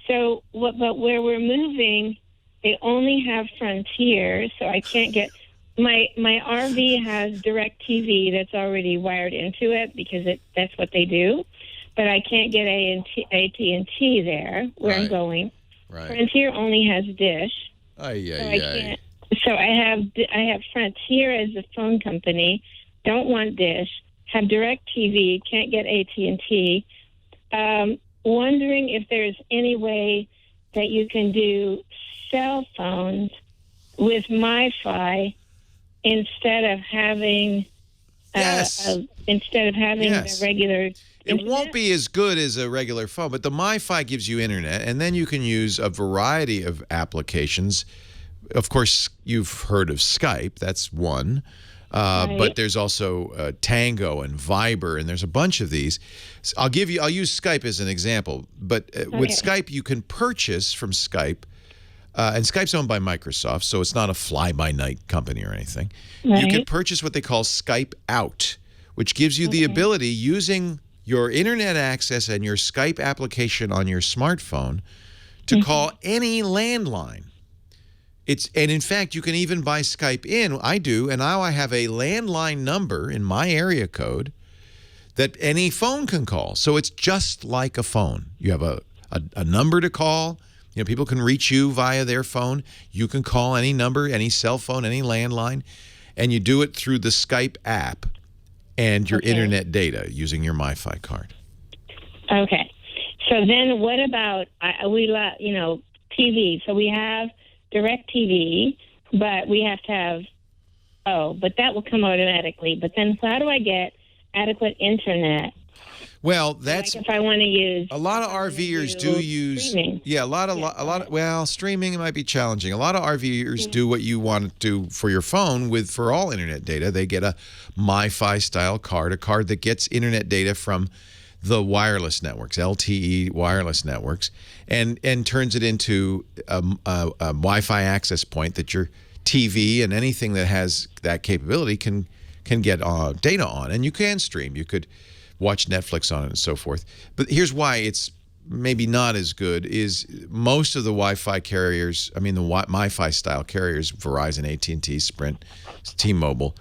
S17: So, but where we're moving, they only have Frontier, so I can't get. My RV has DirecTV that's already wired into it because that's what they do, but I can't get AT&T there where I'm going.
S3: Right.
S17: Frontier only has Dish. Can't. So I have Frontier as the phone company. Don't want Dish. Have DirecTV. Can't get AT&T. Wondering if there's any way that you can do cell phones with MiFi. Instead of having the regular
S3: It
S17: internet?
S3: won't be as good as a regular phone, but the MiFi gives you internet, and then you can use a variety of applications. Of course, you've heard of Skype. That's one.
S17: Right.
S3: But there's also Tango and Viber, and there's a bunch of these. I'll use Skype as an example. But with Skype, you can purchase from Skype. And Skype's owned by Microsoft, so it's not a fly-by-night company or anything. Right. You can purchase what they call Skype Out, which gives you the ability, using your internet access and your Skype application on your smartphone, to call any landline. And in fact, you can even buy Skype in. I do, and now I have a landline number in my area code that any phone can call. So it's just like a phone. You have a number to call. You know, people can reach you via their phone. You can call any number, any cell phone, any landline, and you do it through the Skype app and your internet data using your MiFi card.
S17: Okay. So then what about, TV. So we have direct TV, but we have to have, but that will come automatically. But then how do I get adequate internet?
S3: Well, that's
S17: like if I want to use
S3: a lot of RVers do use
S17: streaming.
S3: Yeah, a lot of well, streaming might be challenging. A lot of RVers do what you want to do for your phone for all internet data. They get a MiFi style card, a card that gets internet data from the wireless networks, LTE wireless networks, and turns it into a Wi-Fi access point that your TV and anything that has that capability can get data on, and you can stream. You could watch Netflix on it and so forth. But here's why it's maybe not as good is most of the Wi-Fi carriers, I mean the MiFi style carriers, Verizon, AT&T, Sprint, T-Mobile,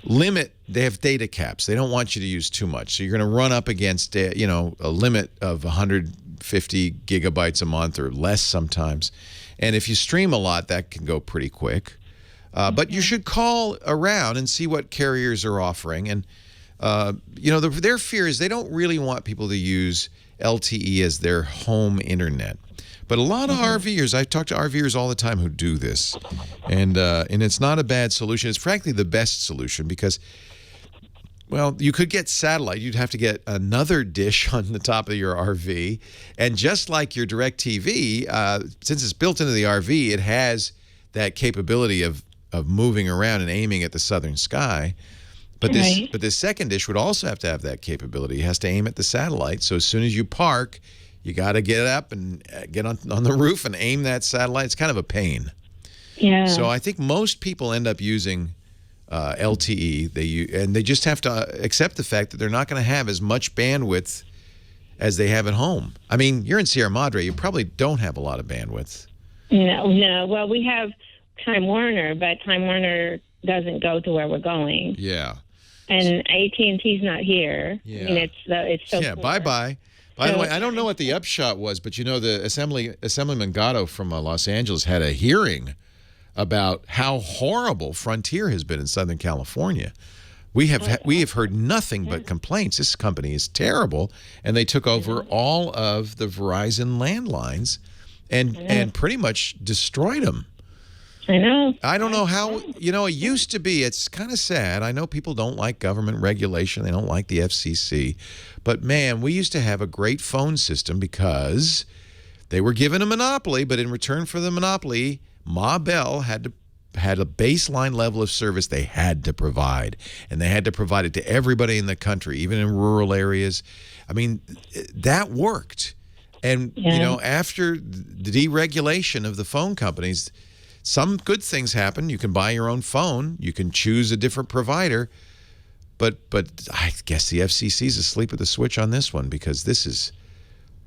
S3: they have data caps. They don't want you to use too much. So you're going to run up against a limit of 150 gigabytes a month or less sometimes. And if you stream a lot, that can go pretty quick. But you should call around and see what carriers are offering. And their fear is they don't really want people to use LTE as their home internet. But a lot of RVers, I talk to RVers all the time who do this, and it's not a bad solution. It's frankly the best solution because, well, you could get satellite. You'd have to get another dish on the top of your RV, and just like your DirecTV, since it's built into the RV, it has that capability of moving around and aiming at the southern sky. But this second dish would also have to have that capability. It has to aim at the satellite. So as soon as you park, you got to get up and get on the roof and aim that satellite. It's kind of a pain.
S17: Yeah.
S3: So I think most people end up using LTE. And they just have to accept the fact that they're not going to have as much bandwidth as they have at home. I mean, you're in Sierra Madre. You probably don't have a lot of bandwidth.
S17: No. Well, we have Time Warner, but Time Warner doesn't go to where we're going.
S3: Yeah.
S17: And AT&T's not here.
S3: Yeah.
S17: I mean, it's so poor.
S3: Bye-bye. By the way, I don't know what the upshot was, but the Assemblyman Gatto from Los Angeles had a hearing about how horrible Frontier has been in Southern California. We have heard nothing but complaints. This company is terrible, and they took over all of the Verizon landlines and pretty much destroyed them.
S17: I know.
S3: I don't know how, it used to be, it's kind of sad. I know people don't like government regulation. They don't like the FCC. But, man, we used to have a great phone system because they were given a monopoly, but in return for the monopoly, Ma Bell had a baseline level of service they had to provide. And they had to provide it to everybody in the country, even in rural areas. I mean, that worked. And, after the deregulation of the phone companies, some good things happen. You can buy your own phone. You can choose a different provider. But I guess the FCC is asleep at the switch on this one because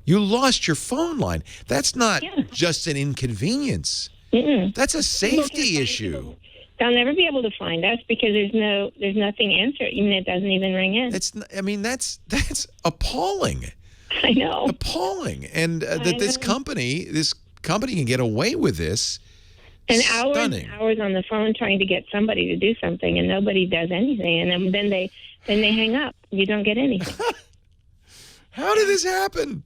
S3: you lost your phone line. That's not just an inconvenience. That's a safety issue.
S17: They'll never be able to find us because there's nothing answered. Even it doesn't even ring in.
S3: That's appalling.
S17: I know.
S3: Appalling. And that this company can get away with this.
S17: And hours and hours on the phone trying to get somebody to do something, and nobody does anything. And then they hang up. You don't get anything.
S3: How did this happen?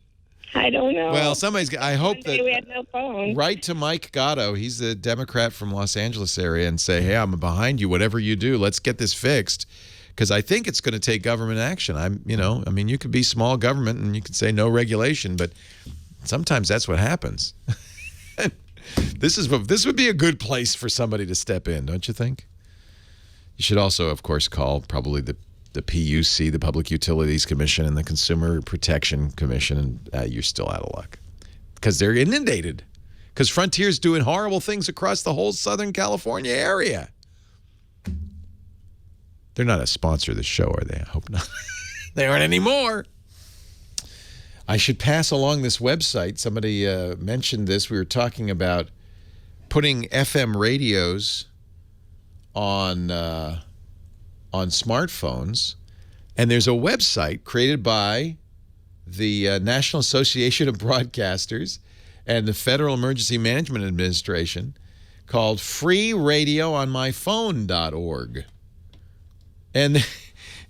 S17: I don't know.
S3: Well, I hope that
S17: we had no phone.
S3: Write to Mike Gatto. He's the Democrat from Los Angeles area, and say, hey, I'm behind you. Whatever you do, let's get this fixed. Because I think it's going to take government action. You could be small government and you could say no regulation, but sometimes that's what happens. This would be a good place for somebody to step in, don't you think? You should also, of course, call probably the PUC, the Public Utilities Commission, and the Consumer Protection Commission, and you're still out of luck because they're inundated. Because Frontier's doing horrible things across the whole Southern California area. They're not a sponsor of the show, are they? I hope not. They aren't anymore. I should pass along this website. Somebody mentioned this. We were talking about putting FM radios on smartphones, and there's a website created by the National Association of Broadcasters and the Federal Emergency Management Administration called freeradioonmyphone.org. And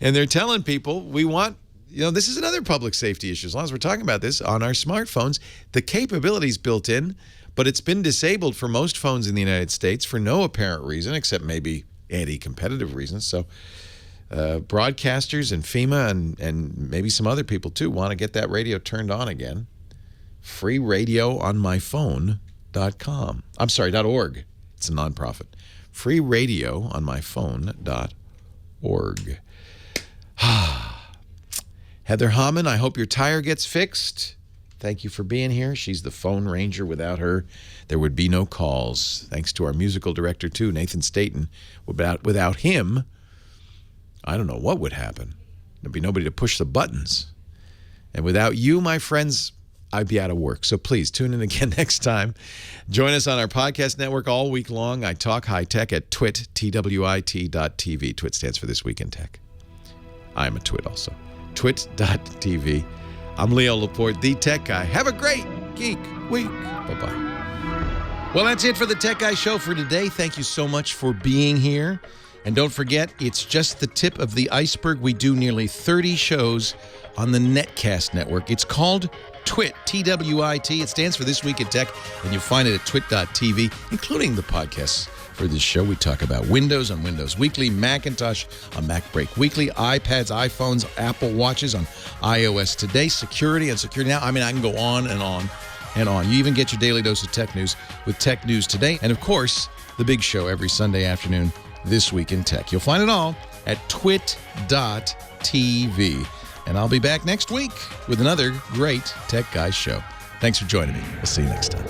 S3: they're telling people we want, this is another public safety issue. As long as we're talking about this on our smartphones, the capabilities built in, but it's been disabled for most phones in the United States for no apparent reason, except maybe anti-competitive reasons. So broadcasters and FEMA and maybe some other people too want to get that radio turned on again. freeradioonmyphone.com. I'm sorry, .org. It's a nonprofit. freeradioonmyphone.org. Heather Hammond, I hope your tire gets fixed. Thank you for being here. She's the phone ranger. Without her, there would be no calls. Thanks to our musical director, too, Nathan Staten. Without him, I don't know what would happen. There'd be nobody to push the buttons. And without you, my friends, I'd be out of work. So please tune in again next time. Join us on our podcast network all week long. I talk high tech at twit, TWIT.tv. TWIT stands for This Week in Tech. I'm a twit also. twit.tv. I'm Leo Laporte, the Tech Guy. Have a great geek week. Bye-bye. Well, that's it for the Tech Guy Show for today. Thank you so much for being here. And don't forget, it's just the tip of the iceberg. We do nearly 30 shows on the Netcast network. It's called TWIT, T-W-I-T. It stands for This Week in Tech, and you'll find it at twit.tv, including the podcasts for this show. We talk about Windows on Windows Weekly, Macintosh on Mac Break Weekly, iPads, iPhones, Apple Watches on iOS Today, security on Security Now. I mean, I can go on and on and on. You even get your daily dose of tech news with Tech News Today. And, of course, the big show every Sunday afternoon, This Week in Tech. You'll find it all at twit.tv. And I'll be back next week with another great Tech Guys show. Thanks for joining me. We'll see you next time.